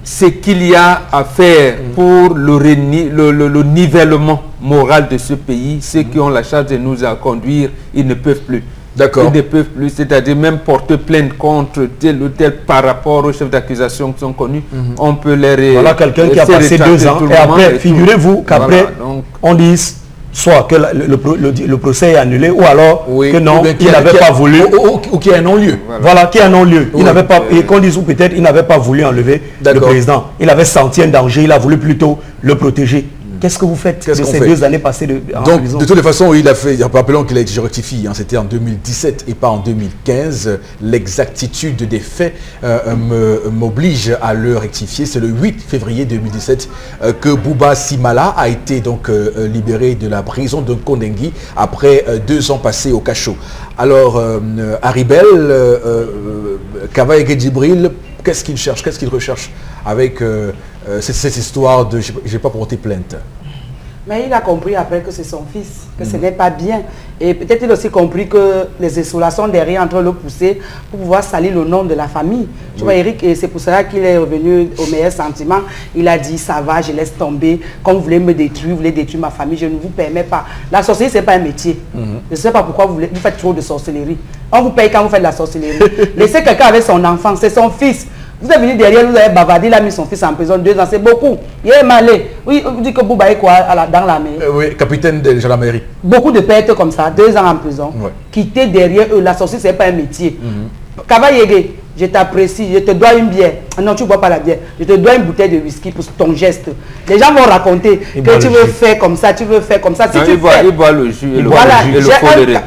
c'est qu'il y a à faire pour le nivellement moral de ce pays. Ceux qui ont la charge de nous conduire, ils ne peuvent plus. D'accord. Ils ne peuvent plus, c'est-à-dire même porter plainte contre tel ou tel par rapport aux chefs d'accusation qui sont connus. On peut les... Voilà quelqu'un qui a passé 2 ans et après, figurez-vous qu'après, on dise soit que le procès est annulé ou alors que non, il n'avait pas voulu. Ou qu'il y a un non-lieu. Voilà, qu'il y a un non-lieu. Il n'avait pas, et qu'on dise ou peut-être il n'avait pas voulu enlever le président. Il avait senti un danger, il a voulu plutôt le protéger. Qu'est-ce que vous faites de ces 2 années passées en prison? De toutes les façons, il a fait, rappelons qu'il a été rectifié, hein, c'était en 2017 et pas en 2015. L'exactitude des faits m'oblige à le rectifier. C'est le 8 février 2017 que Bouba Simala a été donc libéré de la prison de Kondengui après 2 ans passés au cachot. Alors, Haribel, Kavaye Djibril, qu'est-ce qu'il cherche, qu'est-ce qu'il recherche avec cette histoire de « j'ai pas porté plainte ». Mais il a compris après que c'est son fils, que ce n'est pas bien. Et peut-être il a aussi compris que les insolations derrière en train de le pousser pour pouvoir salir le nom de la famille. Tu vois, Eric, et c'est pour cela qu'il est revenu au meilleur sentiment. Il a dit, ça va, je laisse tomber. Comme vous voulez me détruire, vous voulez détruire ma famille, je ne vous permets pas. La sorcellerie, ce n'est pas un métier. Je ne sais pas pourquoi vous faites trop de sorcellerie. On vous paye quand vous faites de la sorcellerie. Laissez quelqu'un avec son enfant, c'est son fils. Vous êtes venu derrière, vous avez bavardé, il a mis son fils en prison 2 ans, c'est beaucoup. Il est malé. Oui, vous dites que Bouba est quoi dans la mer? Oui, capitaine de gendarmerie. Beaucoup de pertes comme ça, 2 ans en prison. Ouais. Quitter derrière eux, la sorcellerie, ce n'est pas un métier. Kavaye, je t'apprécie, je te dois une bière. Non, tu ne bois pas la bière. Je te dois une bouteille de whisky pour ton geste. Les gens vont raconter que tu veux faire comme ça, tu veux faire comme ça. Si non, tu il boit le jus et le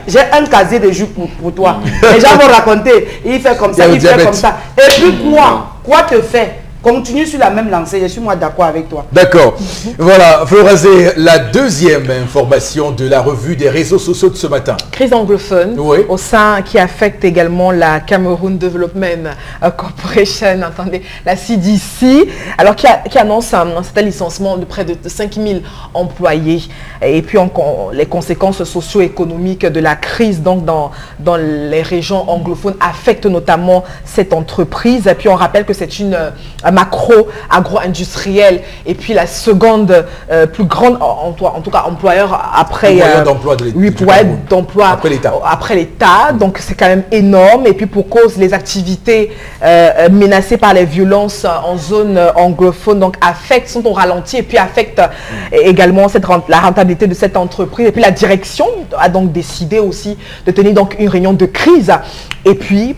j'ai un casier de jus pour toi. Les gens vont raconter, il fait comme ça, il fait comme ça. Et puis quoi te fait? Continue sur la même lancée, je suis moi d'accord avec toi. D'accord. Voilà, Florazé, la deuxième information de la revue des réseaux sociaux de ce matin. Crise anglophone au sein qui affecte également la Cameroon Development Corporation, entendez, la CDC, alors qui annonce un certain licenciement de près de 5000 employés. Et puis les conséquences socio-économiques de la crise donc dans les régions anglophones affectent notamment cette entreprise. Et puis on rappelle que c'est une macro agro-industrielle et puis la seconde plus grande en tout cas employeur après d'emploi après l'État. Donc c'est quand même énorme et puis pour cause les activités menacées par les violences en zone anglophone donc sont au ralenti et puis affectent également la rentabilité de cette entreprise. Et puis la direction a donc décidé aussi de tenir donc une réunion de crise et puis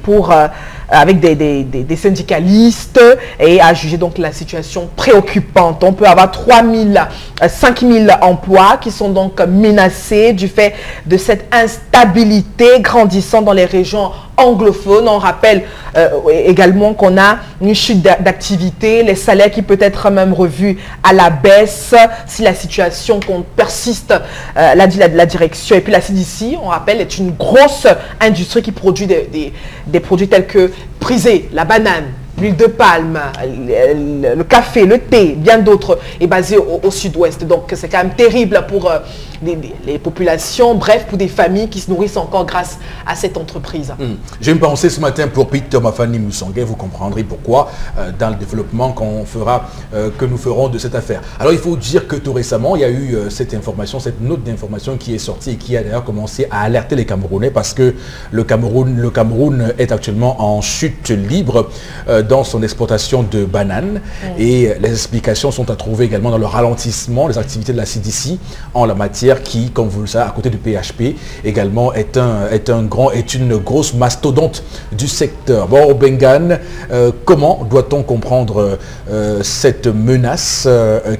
avec des syndicalistes et à juger donc la situation préoccupante. On peut avoir 5000 emplois qui sont donc menacés du fait de cette instabilité grandissante dans les régions anglophones. On rappelle également qu'on a une chute d'activité, les salaires qui peut être même revus à la baisse si la situation persiste, l'a dit la direction. Et puis la CDC, on rappelle, est une grosse industrie qui produit des produits tels que prisé, la banane, l'huile de palme, le café, le thé, bien d'autres, est basé au sud-ouest. Donc c'est quand même terrible pour les populations, bref, pour des familles qui se nourrissent encore grâce à cette entreprise. J'ai une pensée ce matin pour Peter Mafani Moussangé, vous comprendrez pourquoi dans le développement que nous ferons de cette affaire. Alors il faut dire que tout récemment, il y a eu cette note d'information qui est sortie et qui a d'ailleurs commencé à alerter les Camerounais parce que le Cameroun est actuellement en chute libre dans son exportation de bananes et les explications sont à trouver également dans le ralentissement des activités de la CDC en la matière qui, comme vous le savez, à côté du PHP, également est une grosse mastodonte du secteur. Bon, Bengan, comment doit-on comprendre cette menace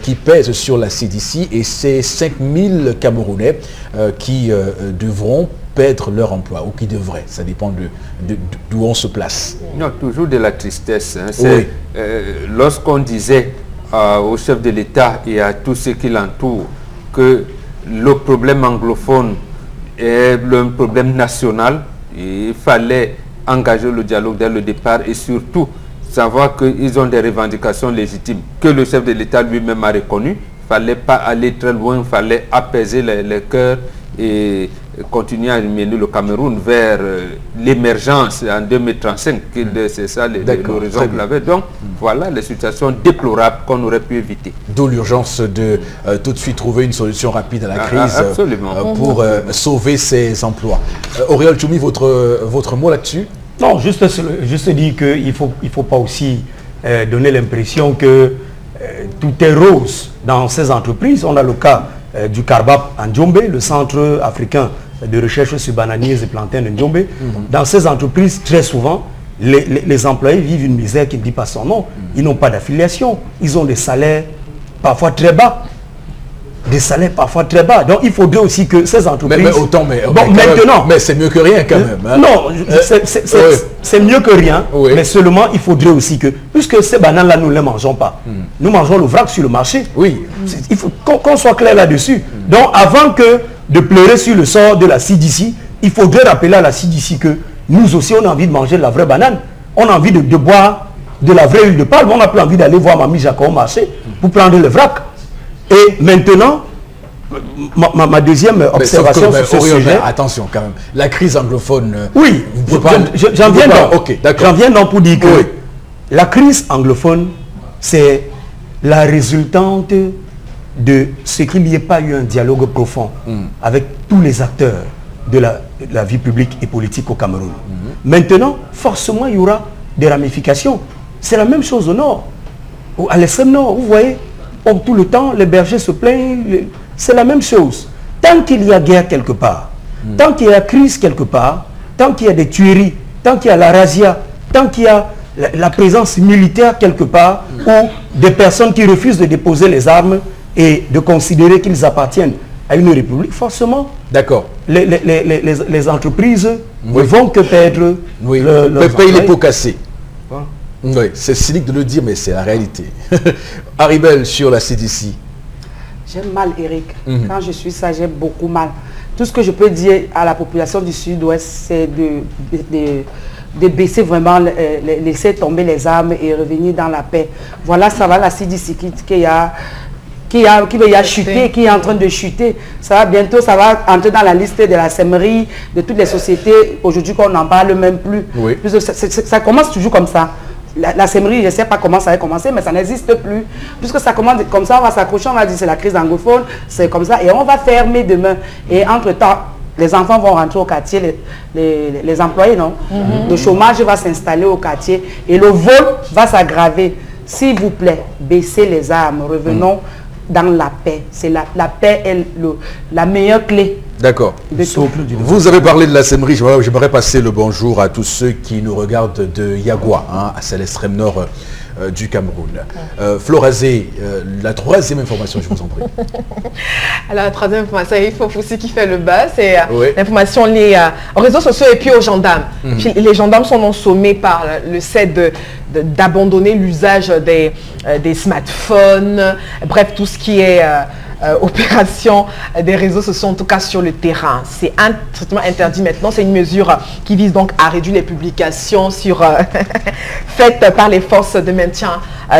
qui pèse sur la CDC et ces 5000 Camerounais qui devront perdre leur emploi ou qui devraient, ça dépend d'où on se place. Non, toujours de la tristesse. Hein. Oui. Lorsqu'on disait au chef de l'État et à tous ceux qui l'entourent que le problème anglophone est le problème national, il fallait engager le dialogue dès le départ et surtout savoir qu'ils ont des revendications légitimes que le chef de l'État lui-même a reconnues. Il ne fallait pas aller très loin, il fallait apaiser les cœurs et continuer à mener le Cameroun vers l'émergence en 2035, c'est ça l'horizon qu'il avait. Donc voilà les situations déplorables qu'on aurait pu éviter. D'où l'urgence de tout de suite trouver une solution rapide à la crise pour sauver ces emplois. Auriol Choumi, votre mot là-dessus? Non, juste dire qu'il ne faut pas aussi donner l'impression que tout est rose dans ces entreprises. On a le cas du Carbab en Djombe, le centre africain de recherche sur bananiers et plantains de Djombe. Dans ces entreprises, très souvent, les employés vivent une misère qui ne dit pas son nom. Ils n'ont pas d'affiliation. Ils ont des salaires parfois très bas. des salaires parfois très bas. Donc il faudrait aussi que ces entreprises... Mais autant, mais maintenant... Mais c'est mieux que rien quand même. Hein. Non, c'est mieux que rien, mais seulement il faudrait aussi que... Puisque ces bananes-là, nous ne les mangeons pas. Nous mangeons le vrac sur le marché. Oui. Il faut qu'on soit clair là-dessus. Donc avant que de pleurer sur le sort de la CDC, il faudrait rappeler à la CDC que nous aussi, on a envie de manger de la vraie banane. On a envie de boire de la vraie huile de palme. On n'a plus envie d'aller voir Mamie Jacques au marché pour prendre le vrac. Et maintenant, ma deuxième observation sur ce sujet... Attention quand même, la crise anglophone... Oui, j'en viens donc pour dire que la crise anglophone, c'est la résultante de ce qu'il n'y ait pas eu un dialogue profond avec tous les acteurs de la vie publique et politique au Cameroun. Maintenant, forcément, il y aura des ramifications. C'est la même chose au nord. À l'extrême nord, vous voyez, tout le temps, les bergers se plaignent. C'est la même chose. Tant qu'il y a guerre quelque part, tant qu'il y a crise quelque part, tant qu'il y a des tueries, tant qu'il y a la razzia, tant qu'il y a la présence militaire quelque part, ou des personnes qui refusent de déposer les armes et de considérer qu'ils appartiennent à une république, forcément, les entreprises ne vont que perdre payer les pots cassés. Oui, c'est cynique de le dire, mais c'est la réalité. Haribel sur la CDC. J'ai mal, Eric. Quand je suis ça, j'ai beaucoup mal. Tout ce que je peux dire à la population du Sud-Ouest, c'est de baisser vraiment, laisser tomber les armes et revenir dans la paix. Voilà, ça va la CDC qui a chuté, qui est en train de chuter. Ça va bientôt, ça va entrer dans la liste de la SEMRI, de toutes les sociétés. Aujourd'hui, qu'on n'en parle même plus. Oui. Ça commence toujours comme ça. La SEMRI, je ne sais pas comment ça va commencer, mais ça n'existe plus. Puisque ça commence comme ça, on va s'accrocher, on va dire c'est la crise anglophone, c'est comme ça, et on va fermer demain. Et entre-temps, les enfants vont rentrer au quartier, les employés, non. Le chômage va s'installer au quartier et le vol va s'aggraver. S'il vous plaît, baissez les armes, revenons dans la paix. C'est la paix est la meilleure clé. D'accord. Vous avez parlé de la SEMRI, j'aimerais passer le bonjour à tous ceux qui nous regardent de Yagua, c'est l'extrême nord du Cameroun. Florazé, la troisième information, je vous en prie. Alors la troisième information, il faut aussi qui fait le bas, c'est l'information liée aux réseaux sociaux et puis aux gendarmes. Puis les gendarmes sont donc sommés par le CED d'abandonner l'usage des smartphones, bref, tout ce qui est opération des réseaux sociaux, en tout cas sur le terrain. C'est un traitement interdit maintenant. C'est une mesure qui vise donc à réduire les publications faites par les forces de maintien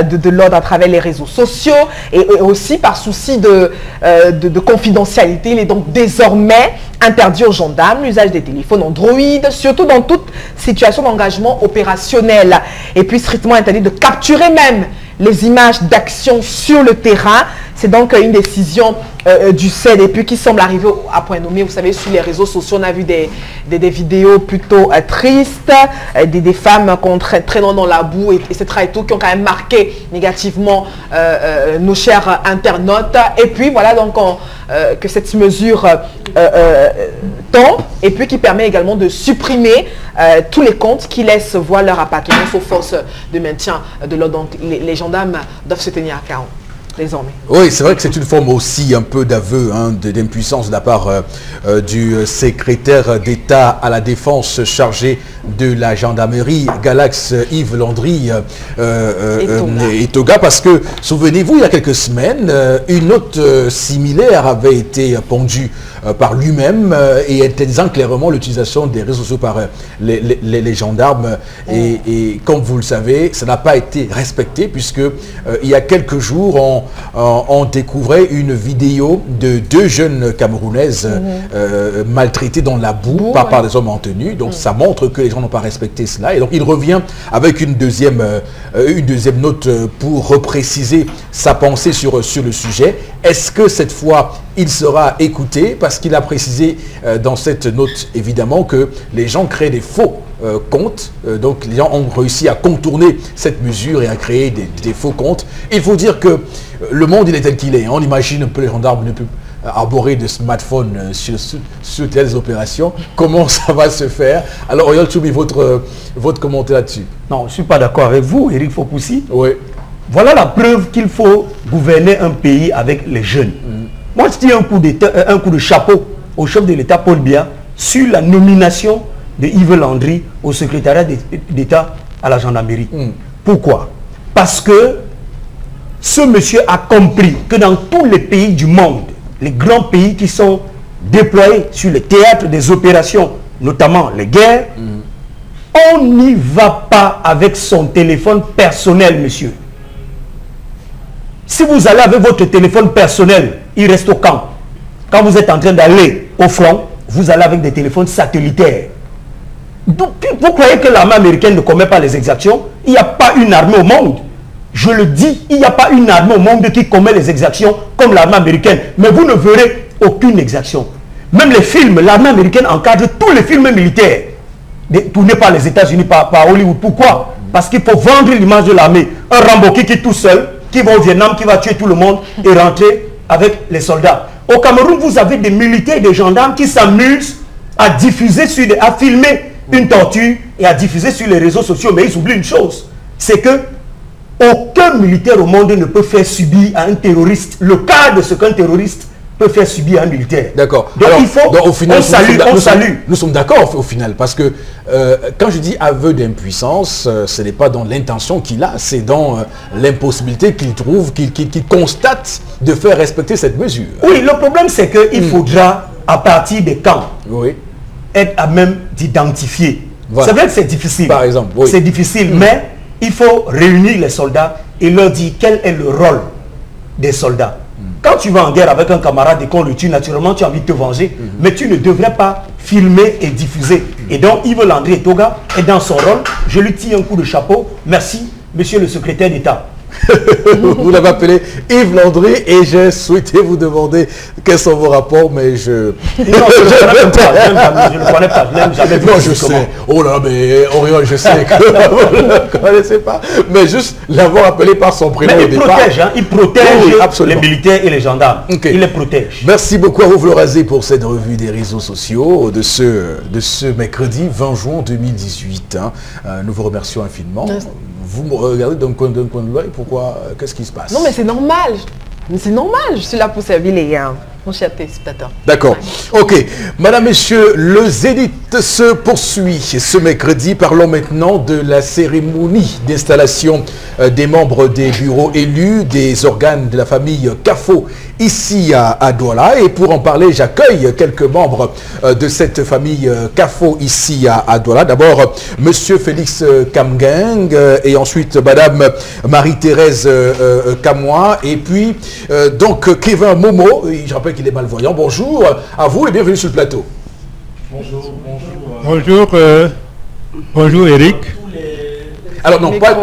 de l'ordre à travers les réseaux sociaux et aussi par souci de confidentialité. Il est donc désormais interdit aux gendarmes l'usage des téléphones Android, surtout dans toute situation d'engagement opérationnel. Et puis strictement interdit de capturer même les images d'action sur le terrain. C'est donc une décision du CED et puis qui semble arriver à point nommé. Vous savez, sur les réseaux sociaux, on a vu des vidéos plutôt tristes, des femmes traînant dans la boue, etc. et tout, qui ont quand même marqué négativement nos chers internautes. Et puis voilà donc que cette mesure tombe et puis qui permet également de supprimer tous les comptes qui laissent voir leur appartenance aux forces de maintien de l'ordre. Donc les gendarmes doivent se tenir à carreau. Désormais. Oui, c'est vrai que c'est une forme aussi un peu d'aveu d'impuissance de la part du secrétaire d'État à la Défense chargé de la gendarmerie, Galax Yves Landry et Toga, parce que, souvenez-vous, il y a quelques semaines, une note similaire avait été pondue par lui-même et disant clairement l'utilisation des réseaux sociaux par les gendarmes et comme vous le savez, ça n'a pas été respecté puisque il y a quelques jours on découvrait une vidéo de deux jeunes Camerounaises maltraitées dans la boue par des hommes en tenue. Donc ça montre que les gens n'ont pas respecté cela. Et donc il revient avec une deuxième note pour repréciser sa pensée sur le sujet. Est-ce que cette fois il sera écouté? Parce qu'il a précisé dans cette note évidemment que les gens créent des faux comptes. Donc les gens ont réussi à contourner cette mesure et à créer des faux comptes. Il faut dire que le monde il est tel qu'il est. On imagine un peu les gendarmes ne peuvent arborer de smartphones sur telles opérations. Comment ça va se faire? Alors Oyol Tchoumi, votre commentaire là-dessus? Non, je ne suis pas d'accord avec vous, Eric Fopoussi. Oui. Voilà la preuve qu'il faut gouverner un pays avec les jeunes. Moi, je tiens un coup de chapeau au chef de l'État, Paul Biya, sur la nomination de Yves Landry au secrétariat d'État à la gendarmerie. Pourquoi? Parce que ce monsieur a compris que dans tous les pays du monde, les grands pays qui sont déployés sur le théâtre des opérations, notamment les guerres, on n'y va pas avec son téléphone personnel, monsieur. Si vous allez avec votre téléphone personnel, il reste au camp. Quand vous êtes en train d'aller au front, vous allez avec des téléphones satellitaires. Donc, vous croyez que l'armée américaine ne commet pas les exactions? Il n'y a pas une armée au monde. Je le dis, il n'y a pas une armée au monde qui commet les exactions comme l'armée américaine. Mais vous ne verrez aucune exaction. Même les films, l'armée américaine encadre tous les films militaires tournés par les États-Unis, par Hollywood. Pourquoi? Parce qu'il faut vendre l'image de l'armée. Un Rambo qui est tout seul, qui va au Vietnam, qui va tuer tout le monde et rentrer avec les soldats. Au Cameroun, vous avez des militaires et des gendarmes qui s'amusent à diffuser, à filmer une torture et à diffuser sur les réseaux sociaux. Mais ils oublient une chose, c'est que aucun militaire au monde ne peut faire subir à un terroriste le cas de ce qu'un terroriste peut faire subir à un militaire. D'accord. Donc alors, il faut, donc, au final, nous sommes d'accord au final, parce que quand je dis aveu d'impuissance, ce n'est pas dans l'intention qu'il a, c'est dans l'impossibilité qu'il trouve, qu'il constate de faire respecter cette mesure. Oui, le problème c'est qu'il faudra, à partir des camps, être à même d'identifier. Voilà. C'est vrai que c'est difficile. Par exemple, c'est difficile, mais il faut réunir les soldats et leur dire quel est le rôle des soldats. Quand tu vas en guerre avec un camarade et qu'on le tue, naturellement, tu as envie de te venger, mais tu ne devrais pas filmer et diffuser. Et donc, Yves Landry Toga est dans son rôle. Je lui tire un coup de chapeau. Merci, monsieur le secrétaire d'État. Vous l'avez appelé Yves Landry et j'ai souhaité vous demander quels sont vos rapports, mais je... Non, je ne le connais pas, je l'aime jamais vu. Non, je sais. Oh là, mais Oriol, je sais que vous ne le connaissez pas, mais juste l'avoir appelé par son prénom au départ. Protège, hein, il protège les militaires et les gendarmes. Okay. Il les protège. Merci beaucoup à vous, Florazé, pour cette revue des réseaux sociaux de ce mercredi 20 juin 2018. Hein. Nous vous remercions infiniment. Vous me regardez d'un coin de l'œil, pourquoi? Qu'est-ce qui se passe? Non, mais c'est normal. C'est normal, je suis là pour servir les mon cher téléspectateur. D'accord. Ok. Madame, Messieurs, le Zénith se poursuit ce mercredi. Parlons maintenant de la cérémonie d'installation des membres des bureaux élus, des organes de la famille Kafo ici à Douala. Et pour en parler, j'accueille quelques membres de cette famille Kafo ici à Douala. D'abord, Monsieur Félix Kamgang et ensuite Madame Marie-Thérèse Kamoa. Et puis, donc, Kevin Momo. Je rappelle qu'il est malvoyant. Bonjour à vous et bienvenue sur le plateau. Bonjour, bonjour. Bonjour Eric. Alors non, pas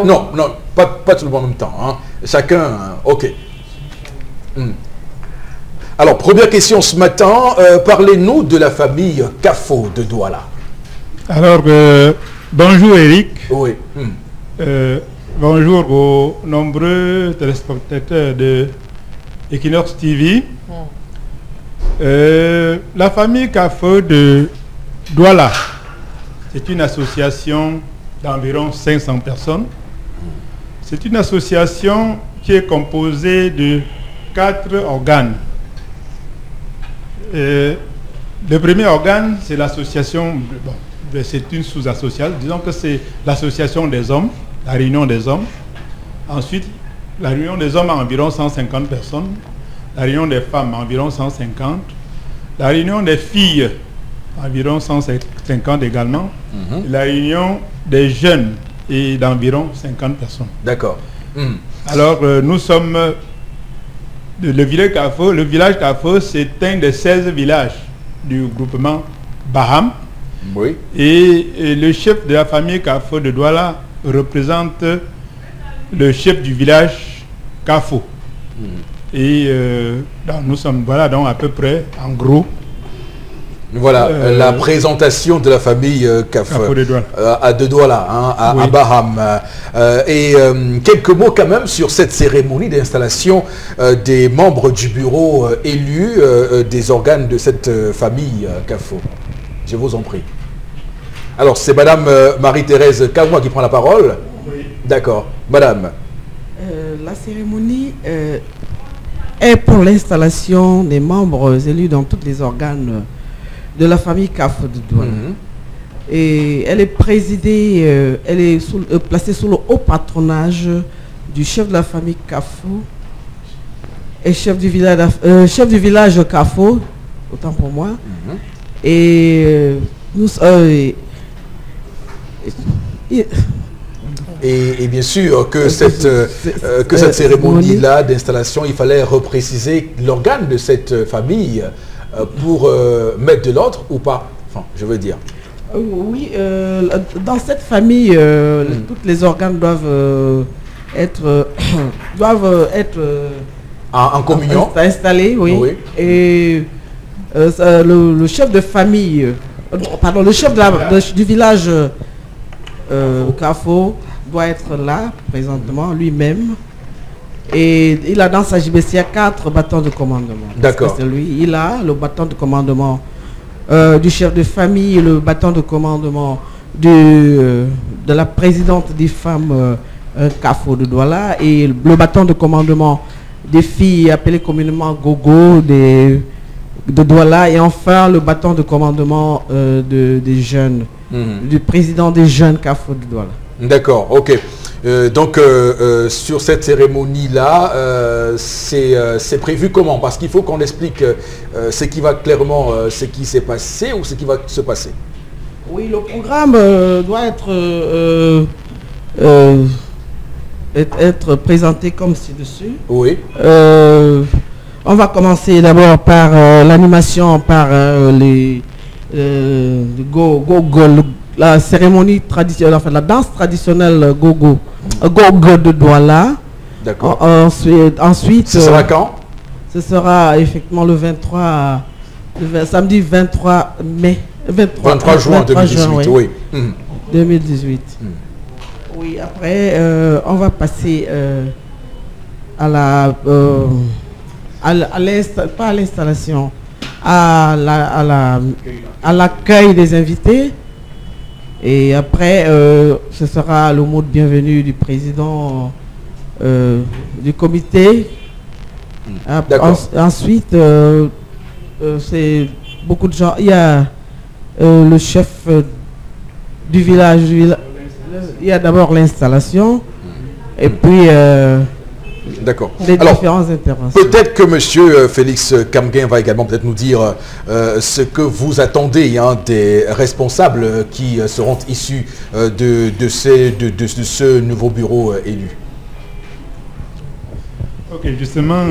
tout le monde en même temps. Hein. Chacun, ok. Alors, première question ce matin, parlez-nous de la famille Kafo de Douala. Alors, bonjour Eric. Oui. Bonjour aux nombreux téléspectateurs de Equinox TV. La famille Kafo de Douala, c'est une association d'environ 500 personnes. C'est une association qui est composée de 4 organes. Le premier organe, c'est l'association, c'est une sous-association, disons que c'est l'association des hommes, la réunion des hommes. Ensuite, la réunion des hommes a environ 150 personnes. La réunion des femmes, environ 150. La réunion des filles, environ 150 également. La réunion des jeunes est d'environ 50 personnes. D'accord. Alors, nous sommes... Le village Kafo, c'est un des 16 villages du groupement Baham. Oui. Et le chef de la famille Kafo de Douala représente le chef du village Kafo. Et donc nous sommes donc à peu près en gros. Voilà la présentation de la famille Kafo de Douala hein, à Baham. Et quelques mots quand même sur cette cérémonie d'installation des membres du bureau élus des organes de cette famille Kafo. Je vous en prie. Alors c'est Madame Marie-Thérèse Kamoa qui prend la parole. Oui. D'accord. Madame. La cérémonie est pour l'installation des membres élus dans tous les organes de la famille Kafo de Douala. Et elle est présidée, elle est placée sous le haut patronage du chef de la famille Kafo et chef du village Kafo, autant pour moi. Et nous et bien sûr que cette cérémonie-là d'installation, il fallait repréciser l'organe de cette famille pour mettre de l'ordre ou pas, enfin, je veux dire. Oui, dans cette famille, tous les organes doivent être en communion, installés, oui. Et le chef de famille, pardon, le chef du village Kafo doit être là présentement lui-même. Et il a dans sa JBCA 4 bâtons de commandement. D'accord. C'est lui. Il a le bâton de commandement du chef de famille, le bâton de commandement de la présidente des femmes Kafo de Douala et le bâton de commandement des filles appelées communément Gogo de Douala, et enfin le bâton de commandement des jeunes, du président des jeunes Kafo de Douala. D'accord, ok. Donc sur cette cérémonie-là, c'est prévu comment? Parce qu'il faut qu'on explique ce qui va clairement, ce qui s'est passé ou ce qui va se passer. Oui, le programme doit être présenté comme ci-dessus. Oui. On va commencer d'abord par l'animation, par la cérémonie traditionnelle, enfin la danse traditionnelle Gogo de Douala. D'accord. Ensuite, ce sera quand? Ce sera effectivement le 23, samedi 23 mai. 23 juin 2018, oui. 2018. Oui, après, on va passer à l'installation, à l'accueil des invités. Et après, ce sera le mot de bienvenue du président du comité. Ensuite, c'est beaucoup de gens. Il y a le chef du village. Il y a d'abord l'installation. Et puis... D'accord. Alors, peut-être que M. Félix Kamgen va également peut-être nous dire ce que vous attendez des responsables qui seront issus de ce nouveau bureau élu. Ok, justement,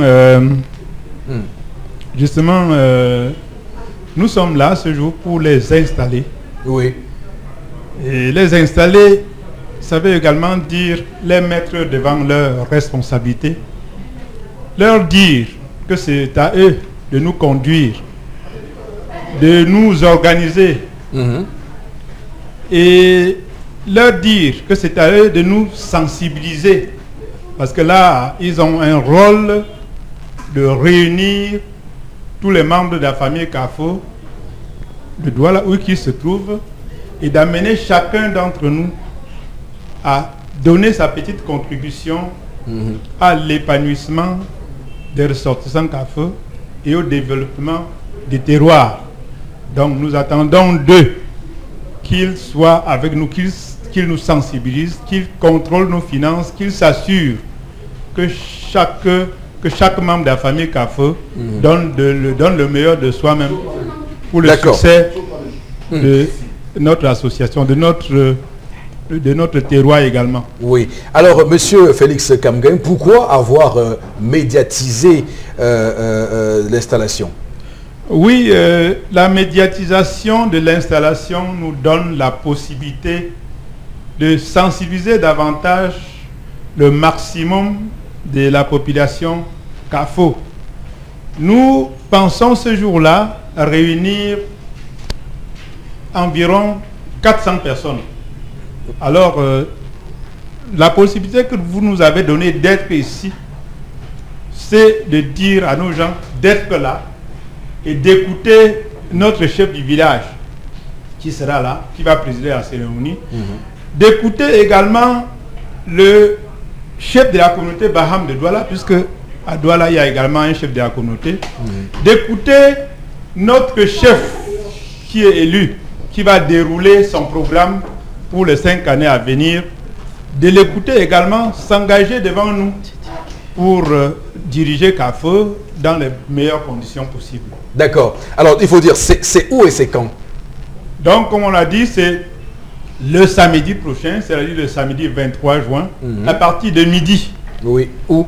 nous sommes là ce jour pour les installer. Oui. Et les installer, ça veut également dire les mettre devant leurs responsabilités, leur dire que c'est à eux de nous conduire, de nous organiser, et leur dire que c'est à eux de nous sensibiliser, parce que là, ils ont un rôle de réunir tous les membres de la famille Kafo, de Douala où qu'ils se trouvent, et d'amener chacun d'entre nous à donner sa petite contribution à l'épanouissement des ressortissants Kafo et au développement des terroirs. Donc nous attendons d'eux qu'ils soient avec nous, qu'ils nous sensibilisent, qu'ils contrôlent nos finances, qu'ils s'assurent que chaque membre de la famille Kafo donne le meilleur de soi-même pour le succès de notre association, de notre terroir également. Oui. Alors, Monsieur Félix Kamgen, pourquoi avoir médiatisé l'installation? Oui, la médiatisation de l'installation nous donne la possibilité de sensibiliser davantage le maximum de la population Kafo. Nous pensons ce jour-là à réunir environ 400 personnes. Alors, la possibilité que vous nous avez donnée d'être ici, c'est de dire à nos gens d'être là et d'écouter notre chef du village qui sera là, qui va présider la cérémonie, d'écouter également le chef de la communauté Baham de Douala, puisque À Douala, il y a également un chef de la communauté. D'écouter notre chef qui est élu, qui va dérouler son programme pour les 5 années à venir, de l'écouter également, s'engager devant nous pour diriger CAFE dans les meilleures conditions possibles. D'accord. Alors, il faut dire, c'est où et c'est quand? Donc, comme on l'a dit, c'est le samedi prochain, c'est-à-dire le samedi 23 juin, à partir de midi. Oui. Où?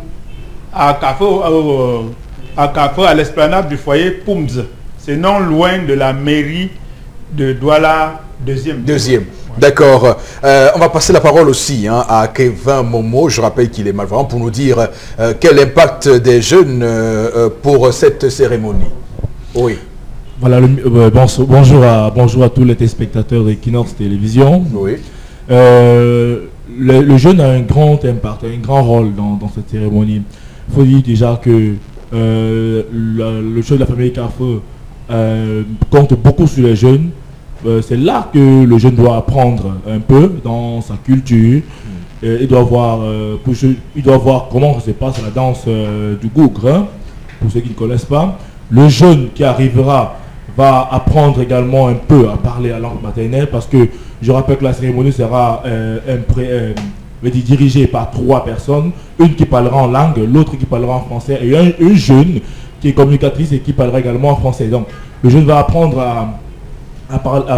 À CAFE, à l'esplanade du foyer Poums. C'est non loin de la mairie de Douala, deuxième. D'accord. On va passer la parole aussi à Kevin Momo. Je rappelle qu'il est malvoyant pour nous dire quel impact des jeunes pour cette cérémonie. Oui. Voilà, bonjour à tous les téléspectateurs d'Equinox Télévision. Oui. Le jeune a un grand impact, un grand rôle dans cette cérémonie. Il faut dire déjà que le chef de la famille Carrefour compte beaucoup sur les jeunes. C'est là que le jeune doit apprendre un peu dans sa culture. Il doit voir comment se passe la danse du gougre, pour ceux qui ne connaissent pas. Le jeune qui arrivera va apprendre également un peu à parler la langue maternelle, parce que je rappelle que la cérémonie sera dirigée par 3 personnes, une qui parlera en langue, l'autre qui parlera en français, et un jeune qui est communicatrice et qui parlera également en français. Donc le jeune va apprendre à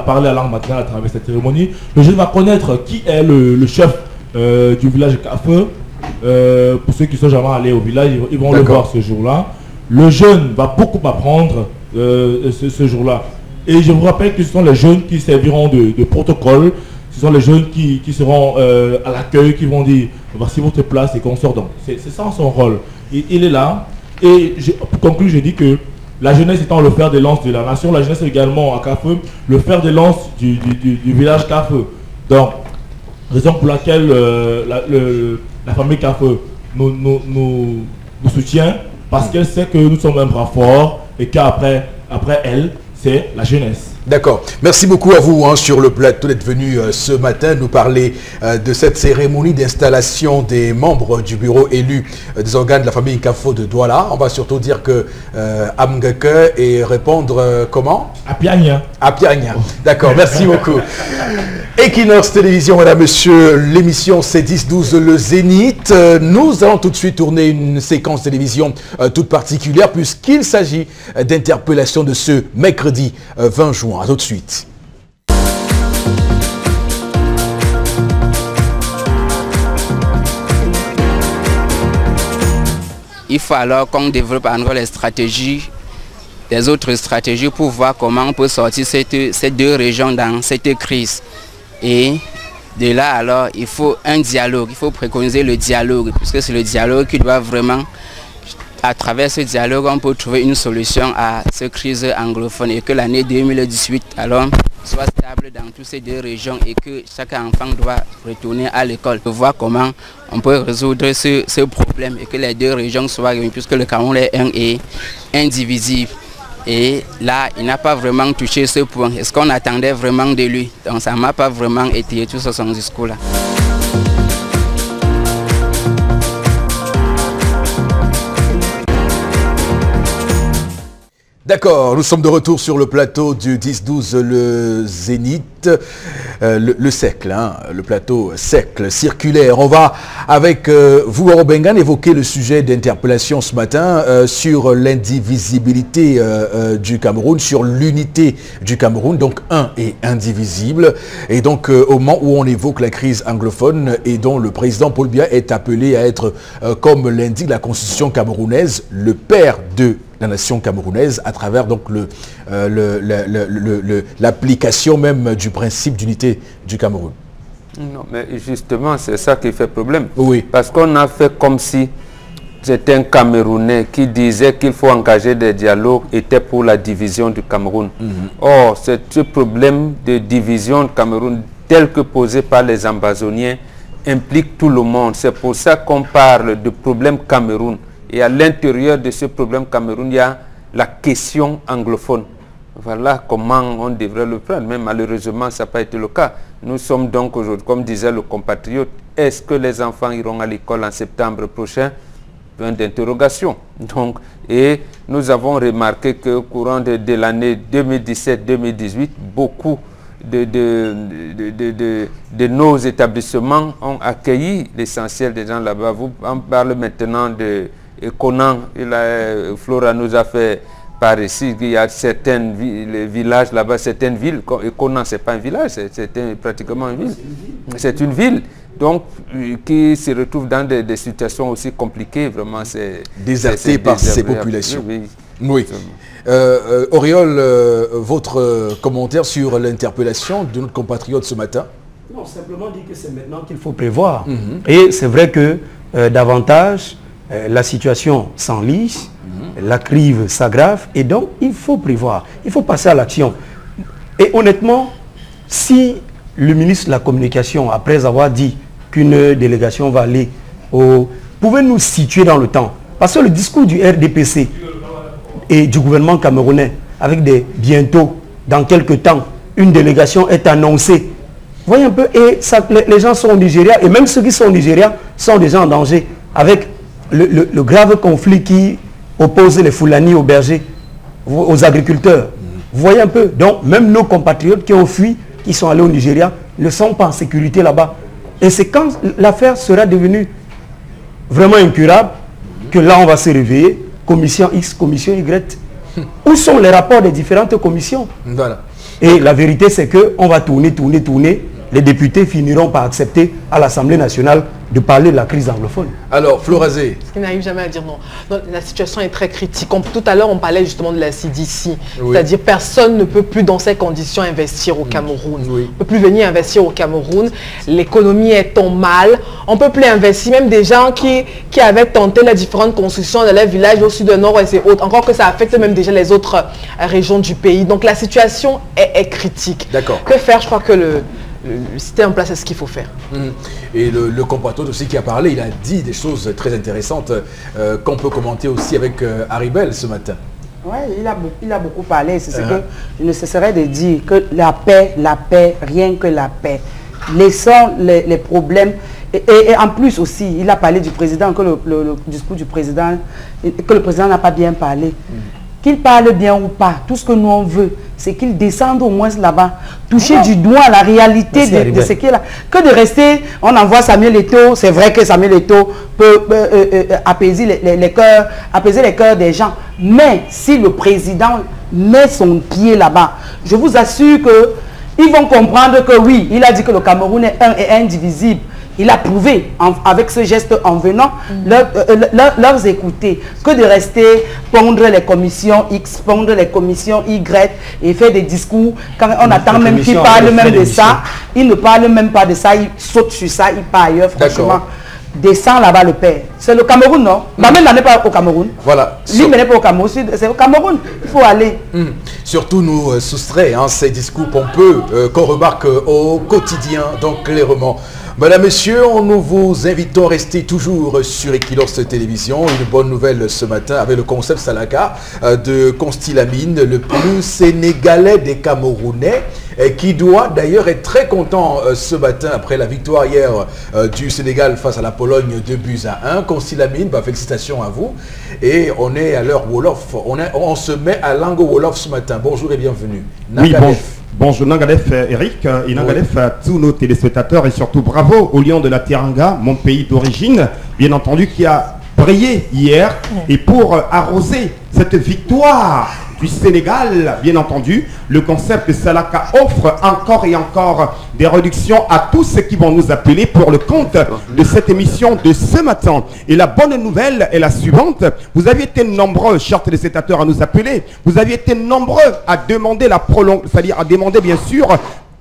parler la langue maternelle à travers cette cérémonie. Le jeune va connaître qui est le chef du village Café. Pour ceux qui sont jamais allés au village, ils vont le voir ce jour-là. Le jeune va beaucoup apprendre ce jour-là. Et je vous rappelle que ce sont les jeunes qui serviront de protocole. Ce sont les jeunes qui seront à l'accueil, qui vont dire voici votre place et qu'on sort. Donc c'est ça son rôle. Il est là. Et pour conclure, je dis que la jeunesse étant le fer de lance de la nation, la jeunesse également à Café, le fer de lance du village Café. Donc, raison pour laquelle la famille Café nous soutient, parce qu'elle sait que nous sommes un bras fort et qu'après elle, c'est la jeunesse. D'accord. Merci beaucoup à vous sur le plateau d'être venu ce matin nous parler de cette cérémonie d'installation des membres du bureau élu des organes de la famille Kafo de Douala. On va surtout dire que Amgeke et répondre comment? Apiagna. Apiagna. D'accord, merci beaucoup. Equinox Télévision, mesdames, messieurs, l'émission c'est 10-12 le Zénith. Nous allons tout de suite tourner une séquence télévision toute particulière puisqu'il s'agit d'interpellation de ce mercredi 20 juin. A tout de suite. Il faut alors qu'on développe encore les stratégies, les autres stratégies pour voir comment on peut sortir ces 2 régions dans cette crise. Et de là alors, il faut un dialogue, il faut préconiser le dialogue, puisque c'est le dialogue qui doit vraiment, à travers ce dialogue, on peut trouver une solution à cette crise anglophone et que l'année 2018 alors soit stable dans toutes ces 2 régions et que chaque enfant doit retourner à l'école pour voir comment on peut résoudre ce problème et que les 2 régions soient réunies puisque le Cameroun est un et indivisible. Et là, il n'a pas vraiment touché ce point. Est-ce qu'on attendait vraiment de lui? Donc ça ne m'a pas vraiment étayé tout son discours-là. D'accord, nous sommes de retour sur le plateau du 10-12 le Zénith, le cercle, le plateau cercle circulaire. On va avec vous, Bengan, évoquer le sujet d'interpellation ce matin sur l'indivisibilité du Cameroun, sur l'unité du Cameroun, donc un et indivisible. Et donc au moment où on évoque la crise anglophone et dont le président Paul Biya est appelé à être, comme l'indique la constitution camerounaise, le père de la nation camerounaise à travers donc l'application même du principe d'unité du Cameroun. Non, mais justement, c'est ça qui fait problème. Oui. Parce qu'on a fait comme si c'était un Camerounais qui disait qu'il faut engager des dialogues, était pour la division du Cameroun. Or, ce problème de division du Cameroun, tel que posé par les Ambazoniens, implique tout le monde. C'est pour ça qu'on parle de problème Cameroun. Et à l'intérieur de ce problème Cameroun, il y a la question anglophone. Voilà comment on devrait le prendre. Mais malheureusement, ça n'a pas été le cas. Nous sommes donc aujourd'hui, comme disait le compatriote, est-ce que les enfants iront à l'école en septembre prochain? point d'interrogation. Donc, et nous avons remarqué que courant de l'année 2017-2018, beaucoup de nos établissements ont accueilli l'essentiel des gens là-bas. On parle maintenant de Conan. Flora nous a fait par ici qu'il y a certains villages là-bas, certaines villes. Conan, ce n'est pas un village, c'est pratiquement une ville. C'est une ville. Donc, qui se retrouve dans des situations aussi compliquées, vraiment. Désertées par ces populations. Oui. Auriol, votre commentaire sur l'interpellation de notre compatriote ce matin? Non, simplement dire que c'est maintenant qu'il faut prévoir. Et c'est vrai que davantage, la situation s'enlise, la crise s'aggrave, et donc il faut prévoir, il faut passer à l'action. Et honnêtement, si le ministre de la Communication, après avoir dit qu'une délégation va aller pouvez nous situer dans le temps, parce que le discours du RDPC et du gouvernement camerounais, avec bientôt, dans quelques temps, une délégation est annoncée. Voyez un peu, et ça, les gens sont au Nigeria, et même ceux qui sont au Nigeria sont déjà en danger, avec le grave conflit qui oppose les Fulani aux bergers, aux agriculteurs. Vous voyez un peu, donc même nos compatriotes qui ont fui, qui sont allés au Nigeria, ne sont pas en sécurité là-bas. Et c'est quand l'affaire sera devenue vraiment incurable que là on va se réveiller, commission X, commission Y. Où sont les rapports des différentes commissions? Voilà. Et la vérité c'est qu'on va tourner. Les députés finiront par accepter à l'Assemblée nationale de parler de la crise anglophone. Alors, Florazé. Ce qui n'arrive jamais à dire non. Donc, la situation est très critique. Tout à l'heure, on parlait justement de la CDC. Oui. C'est-à-dire personne ne peut plus dans ces conditions investir au Cameroun. Oui. On ne peut plus venir investir au Cameroun. L'économie est en mal. On ne peut plus investir. Même des gens qui avaient tenté les différentes constructions dans les villages au sud, au nord et autres. Encore que ça affecte même déjà les autres régions du pays. Donc la situation est critique. D'accord. Que faire? Je crois que c'était en place, c'est ce qu'il faut faire. Et le compatriote aussi qui a parlé, il a dit des choses très intéressantes qu'on peut commenter aussi avec Haribel ce matin. Oui, il a beaucoup parlé. C'est ce que je ne cesserai de dire, que la paix, rien que la paix. Laissons les problèmes. Et en plus aussi, il a parlé du président, que le discours du président, que le président n'a pas bien parlé. Qu'il parle bien ou pas, tout ce que nous on veut, c'est qu'il descende au moins là-bas, toucher du doigt la réalité de ce qu'il a. Que de rester, on envoie Samuel Eto'o, c'est vrai que Samuel Eto'o peut apaiser les cœurs des gens. Mais si le président met son pied là-bas, je vous assure qu'ils vont comprendre que oui, il a dit que le Cameroun est un et indivisible. Il a prouvé avec ce geste en venant leur écouter, que de rester pondre les commissions X, pondre les commissions Y et faire des discours. Quand on attend même qu'ils parlent même de ça, ils ne parlent même pas de ça, ils sautent sur ça, ils partent ailleurs. Franchement, descend là-bas le père. C'est le Cameroun, non? Même n'est pas au Cameroun. Voilà. Lui n'est pas au Cameroun, c'est au Cameroun. Il faut aller. Surtout nous soustrait ces discours pompeux qu'on remarque au quotidien, donc clairement. Madame, Messieurs, nous vous invitons à rester toujours sur Equinos Télévision. Une bonne nouvelle ce matin avec le concept Salaka de Constilamine, le plus sénégalais des Camerounais, qui doit d'ailleurs être très content ce matin après la victoire hier du Sénégal face à la Pologne 2-1. Constilamine, félicitations à vous. Et on est à l'heure Wolof. On se met à langue Wolof ce matin. Bonjour et bienvenue. Oui, bonjour Nangadef Eric et Nangadef à tous nos téléspectateurs et surtout bravo au Lion de la Teranga, mon pays d'origine, bien entendu, qui a brillé hier. Et pour arroser cette victoire du Sénégal, bien entendu, le concept Salaka offre encore et encore des réductions à tous ceux qui vont nous appeler pour le compte de cette émission de ce matin. Et la bonne nouvelle est la suivante. Vous aviez été nombreux, chers téléspectateurs, à nous appeler. Vous aviez été nombreux à demander la prolongation, c'est-à-dire à demander bien sûr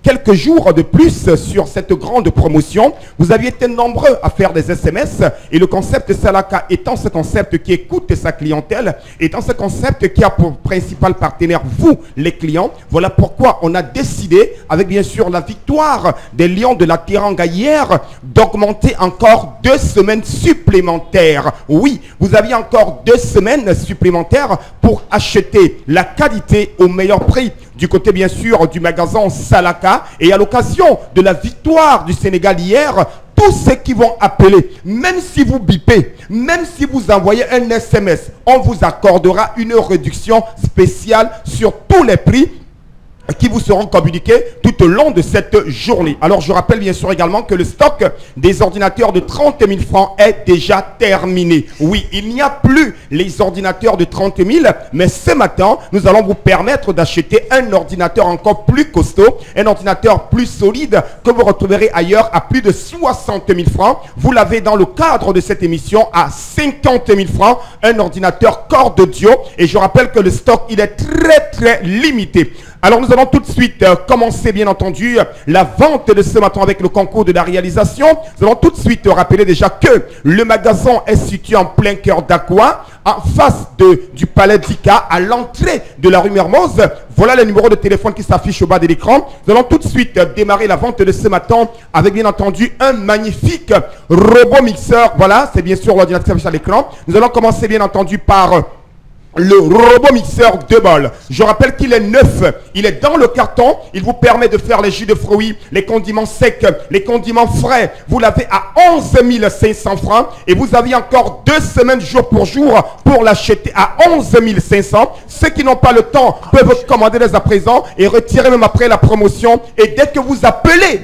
quelques jours de plus sur cette grande promotion. Vous aviez été nombreux à faire des SMS et le concept Salaka étant ce concept qui écoute sa clientèle, étant ce concept qui a pour principal partenaire vous, les clients. Voilà pourquoi on a décidé, avec bien sûr la victoire des Lions de la Teranga hier, d'augmenter encore 2 semaines supplémentaires. Oui, vous aviez encore 2 semaines supplémentaires pour acheter la qualité au meilleur prix. Du côté bien sûr du magasin Salaka, et à l'occasion de la victoire du Sénégal hier, tous ceux qui vont appeler, même si vous bipez, même si vous envoyez un SMS, on vous accordera une réduction spéciale sur tous les prix qui vous seront communiqués tout au long de cette journée. Alors je rappelle bien sûr également que le stock des ordinateurs de 30 000 francs est déjà terminé. Oui, il n'y a plus les ordinateurs de 30 000, mais ce matin, nous allons vous permettre d'acheter un ordinateur encore plus costaud, un ordinateur plus solide que vous retrouverez ailleurs à plus de 60 000 francs. Vous l'avez dans le cadre de cette émission à 50 000 francs, un ordinateur Core Audio. Et je rappelle que le stock, il est très limité. Alors nous allons tout de suite commencer bien entendu la vente de ce matin avec le concours de la réalisation. Nous allons tout de suite rappeler déjà que le magasin est situé en plein cœur d'Aqua, en face du palais d'Ika, à l'entrée de la rue Mermoz. Voilà le numéro de téléphone qui s'affiche au bas de l'écran. Nous allons tout de suite démarrer la vente de ce matin avec bien entendu un magnifique robot mixeur. Voilà, c'est bien sûr l'ordinateur qui s'affiche à l'écran. Nous allons commencer bien entendu par le robot mixeur 2 bols. Je rappelle qu'il est neuf. Il est dans le carton. Il vous permet de faire les jus de fruits, les condiments secs, les condiments frais. Vous l'avez à 11 500 francs. Et vous avez encore 2 semaines jour pour jour pour l'acheter à 11 500. Ceux qui n'ont pas le temps peuvent commander dès à présent et retirer même après la promotion. Et dès que vous appelez,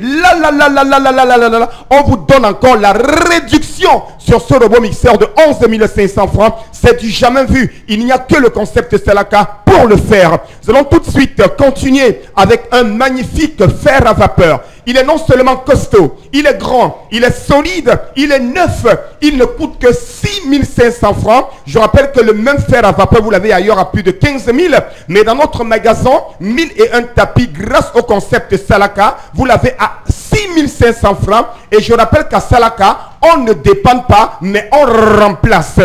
on vous donne encore la réduction sur ce robot mixeur de 11 500 francs. C'est du jamais vu. Il n'y a que le concept Salaka pour le faire. Nous allons tout de suite continuer avec un magnifique fer à vapeur. Il est non seulement costaud, il est grand, il est solide, il est neuf. Il ne coûte que 6 500 francs. Je rappelle que le même fer à vapeur, vous l'avez ailleurs à plus de 15 000. Mais dans notre magasin, 1001 tapis, grâce au concept Salaka, vous l'avez à 6 500 francs. Et je rappelle qu'à Salaka, on ne dépend pas, mais on remplace.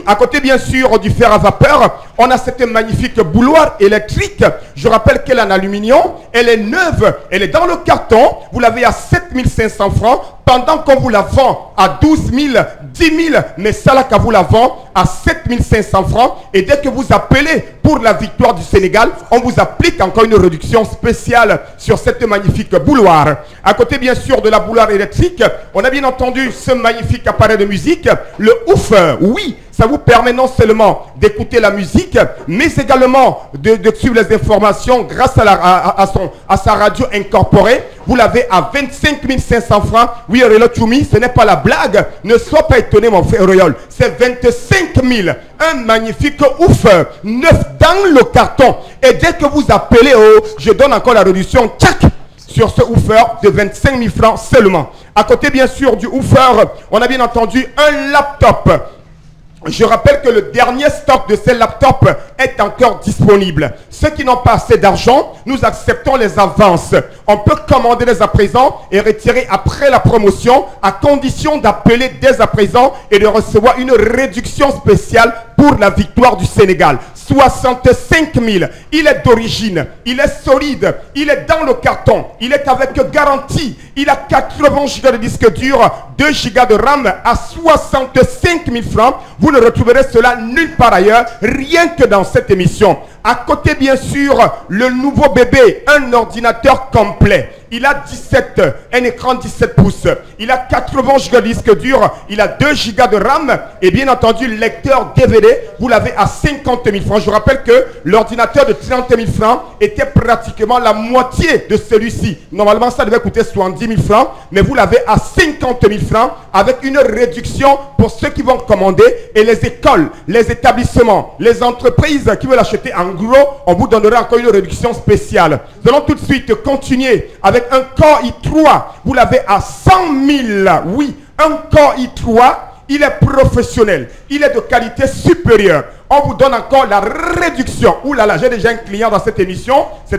À côté bien sûr du fer à vapeur, on a cette magnifique bouilloire électrique. Je rappelle qu'elle est en aluminium, elle est neuve, elle est dans le carton. Vous l'avez à 7 500 francs, pendant qu'on vous la vend à 12 000, 10 000, mais Salaka vous la vend à 7 500 francs. Et dès que vous appelez pour la victoire du Sénégal, on vous applique encore une réduction spéciale sur cette magnifique bouilloire. À côté bien sûr de la bouilloire électrique, on a bien entendu ce magnifique appareil de musique, le woofer. Oui, ça vous permet non seulement d'écouter la musique, mais également de suivre les informations grâce à sa radio incorporée. Vous l'avez à 25 500 francs. Oui, Rélo Tchoumi, ce n'est pas la blague. Ne sois pas étonné, mon frère Réol. C'est 25 000. Un magnifique ouf, neuf dans le carton. Et dès que vous appelez, je donne encore la réduction, tchac, sur ce woofer de 25 000 francs seulement. À côté, bien sûr, du woofer, on a bien entendu un laptop. Je rappelle que le dernier stock de ces laptops est encore disponible. Ceux qui n'ont pas assez d'argent, nous acceptons les avances. On peut commander dès à présent et retirer après la promotion, à condition d'appeler dès à présent et de recevoir une réduction spéciale pour la victoire du Sénégal. 65 000. Il est d'origine, il est solide, il est dans le carton, il est avec garantie. Il a 80 Go de disque dur, 2 Go de RAM à 65 000 francs. Vous ne retrouverez cela nulle part ailleurs, rien que dans cette émission. À côté, bien sûr, le nouveau bébé, un ordinateur complet. Il a un écran 17 pouces. Il a 80 Go de disque dur. Il a 2 Go de RAM. Et bien entendu, lecteur DVD, vous l'avez à 50 000 francs. Je rappelle que l'ordinateur de 30 000 francs était pratiquement la moitié de celui-ci. Normalement, ça devait coûter 70 000 francs. Mais vous l'avez à 50 000 francs avec une réduction pour ceux qui vont commander. Et les écoles, les établissements, les entreprises qui veulent acheter en gros, on vous donnera encore une réduction spéciale. Nous allons tout de suite continuer avec un Core i3. Vous l'avez à 100 000. Oui, un Core i3. Il est professionnel. Il est de qualité supérieure. On vous donne encore la réduction. Ouh là là, j'ai déjà un client dans cette émission. J'ai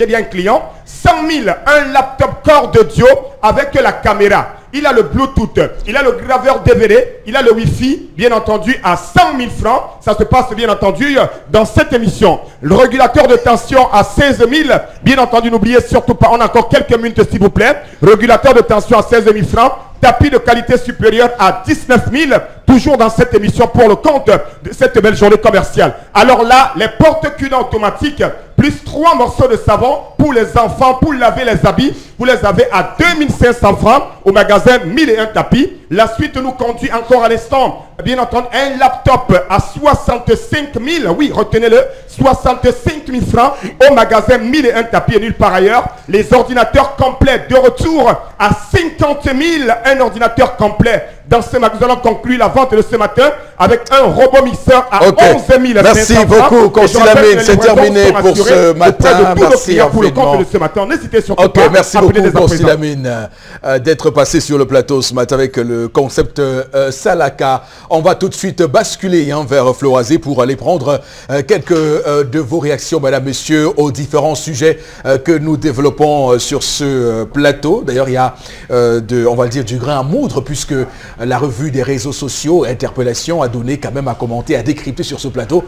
déjà un client. 100 000, un laptop Core Audio avec la caméra. Il a le Bluetooth, il a le graveur DVD, il a le Wi-Fi, bien entendu, à 100 000 francs. Ça se passe, bien entendu, dans cette émission. Le régulateur de tension à 16 000. Bien entendu, n'oubliez surtout pas, on a encore quelques minutes, s'il vous plaît. Régulateur de tension à 16 000 francs. Tapis de qualité supérieure à 19 000. Toujours dans cette émission pour le compte de cette belle journée commerciale. Alors là, les porte-culs automatiques plus 3 morceaux de savon pour les enfants, pour laver les habits. Vous les avez à 2500 francs au magasin 1001 tapis. La suite nous conduit encore à l'instant. Bien entendu, un laptop à 65 000, oui, retenez-le, 65 000 francs au magasin 1001 tapis et nulle part ailleurs. Les ordinateurs complets de retour à 50 000, un ordinateur complet. Dans ce magasin, nous allons conclure la vente de ce matin avec un robot mixeur à 11 000 francs. Merci beaucoup, Consul Lamine. C'est terminé pour ce matin. Merci pour le compte de ce matin. N'hésitez surtout pas. Merci beaucoup, Consul Lamine, d'être passé sur le plateau ce matin avec le concept Salaka. On va tout de suite basculer vers Florazé pour aller prendre quelques de vos réactions, madame, monsieur, aux différents sujets que nous développons sur ce plateau. D'ailleurs, il y a, on va dire, du grain à moudre, puisque la revue des réseaux sociaux, Interpellation, a donné quand même à commenter, à décrypter sur ce plateau.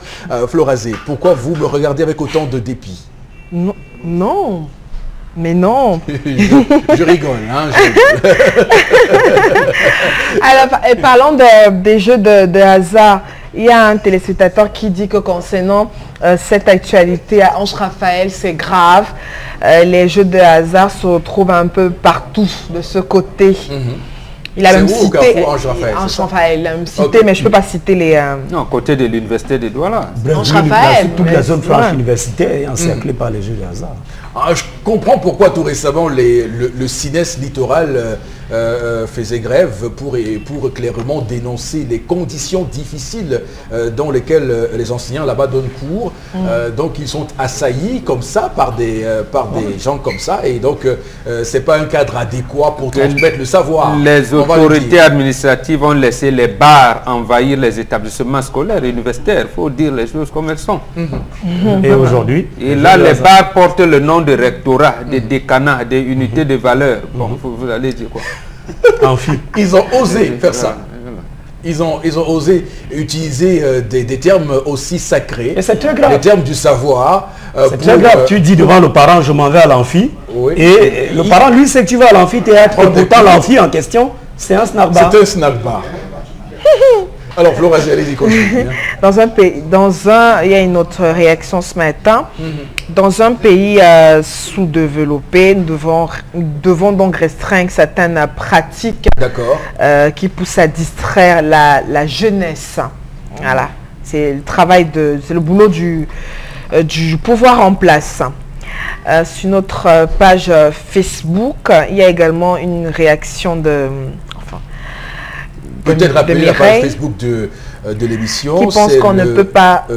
Florazé, pourquoi vous me regardez avec autant de dépit? Non, non. Mais non. je rigole, hein. Alors, parlons des jeux de hasard. Il y a un téléspectateur qui dit que concernant cette actualité à Ange Raphaël, c'est grave. Les jeux de hasard se retrouvent un peu partout de ce côté. Il a même cité Ange Raphaël, il a même cité, mais je ne peux pas citer les... Non, côté de l'université de Douala. Ange Raphaël. Toute la zone franche universitaire est encerclée par les jeux de hasard. Je comprends pourquoi tout récemment le CINES littoral faisait grève pour clairement dénoncer les conditions difficiles dans lesquelles les enseignants là-bas donnent cours. Donc ils sont assaillis comme ça par des gens comme ça, et donc c'est pas un cadre adéquat pour transmettre le savoir. Les autorités administratives ont laissé les bars envahir les établissements scolaires et universitaires. Il faut dire les choses comme elles sont. Et aujourd'hui, et là les bars portent le nom de rectorat, des décanats, des unités de valeur. Bon, vous allez dire quoi? Ils ont osé faire ça. Ils ont osé utiliser des termes aussi sacrés, des termes du savoir. C'est très grave. Tu dis devant le parent, je m'en vais à l'amphi. Oui. Et le parent, lui, sait que tu vas à l'amphithéâtre. Pourtant, l'amphi en question, c'est un snack bar. C'est un snack bar. Alors, Florazé, allez-y, continue. Il y a une autre réaction ce matin. Dans un pays sous-développé, nous devons donc restreindre certaines pratiques qui poussent à distraire la jeunesse. Voilà. C'est le travail c'est le boulot du pouvoir en place. Sur notre page Facebook, il y a également une réaction peut-être rappeler la page Facebook de l'émission. Qui pense qu'on ne peut pas...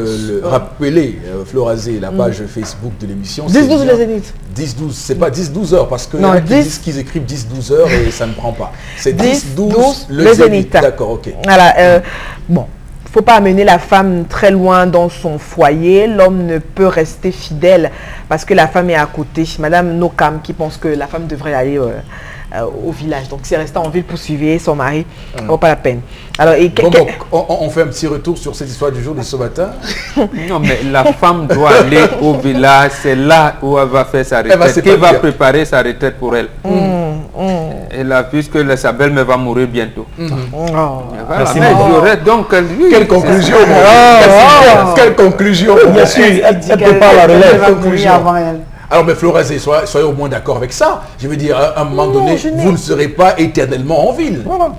rappeler, Florazé, la page Facebook de l'émission. 10-12 les Zéniths. 10-12, c'est pas 10-12 heures, parce qu'il y en a qui disent qu'ils écrivent 10-12 heures et ça ne prend pas. C'est 10-12 le Zénith. D'accord, ok. Voilà, bon. Il ne faut pas amener la femme très loin dans son foyer. L'homme ne peut rester fidèle parce que la femme est à côté. Madame Nokam qui pense que la femme devrait aller au village. Donc, si elle reste en ville pour suivre son mari, ça ne vaut pas la peine. Alors, on fait un petit retour sur cette histoire du jour de ce matin. Non, mais la femme doit aller au village. C'est là où elle va faire sa retraite. Qui va préparer sa retraite pour elle. Et là, puisque sa belle-mère va mourir bientôt. Voilà. Donc, quelle conclusion, quelle conclusion. Bien sûr, elle prépare la relève. Alors, mais Florazé, soyez au moins d'accord avec ça. Je veux dire, à un moment donné, vous ne serez pas éternellement en ville. Voilà.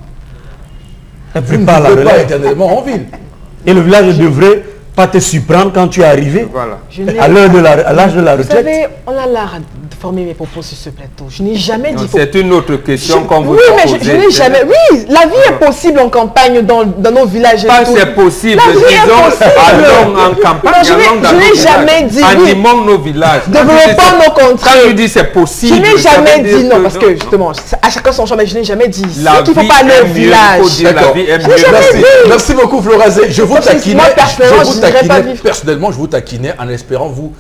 Vous ne serez pas éternellement en ville. Et le village devrait pas te surprendre quand tu es arrivé à l'âge de la retraite. Vous savez, on a l'art de former mes propos sur ce plateau. Je n'ai jamais dit... C'est une autre question qu'on vous pose. Oui, mais je n'ai jamais... Oui, la vie est possible en campagne dans nos villages. Pas c'est possible. Disons, allons en campagne, allons dans nos villages. Je n'ai jamais dit... Animons nos villages. Développons nos contrées. Quand je dis c'est possible... Je n'ai jamais dit non, parce que justement, à chacun son choix, mais je n'ai jamais dit qu'il ne faut pas aller au village. D'accord. Merci beaucoup, Florazé. Je vous taquinais. Personnellement, je vous taquinais en espérant vous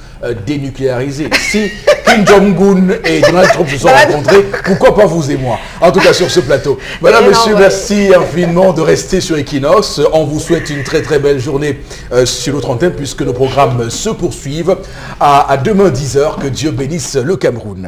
dénucléariser. Si Kim Jong-un et Donald Trump se sont rencontrés, pourquoi pas vous et moi? En tout cas, sur ce plateau. Madame, monsieur, merci infiniment de rester sur Equinox. On vous souhaite une très très belle journée sur notre antenne, puisque nos programmes se poursuivent. À demain 10h. Que Dieu bénisse le Cameroun.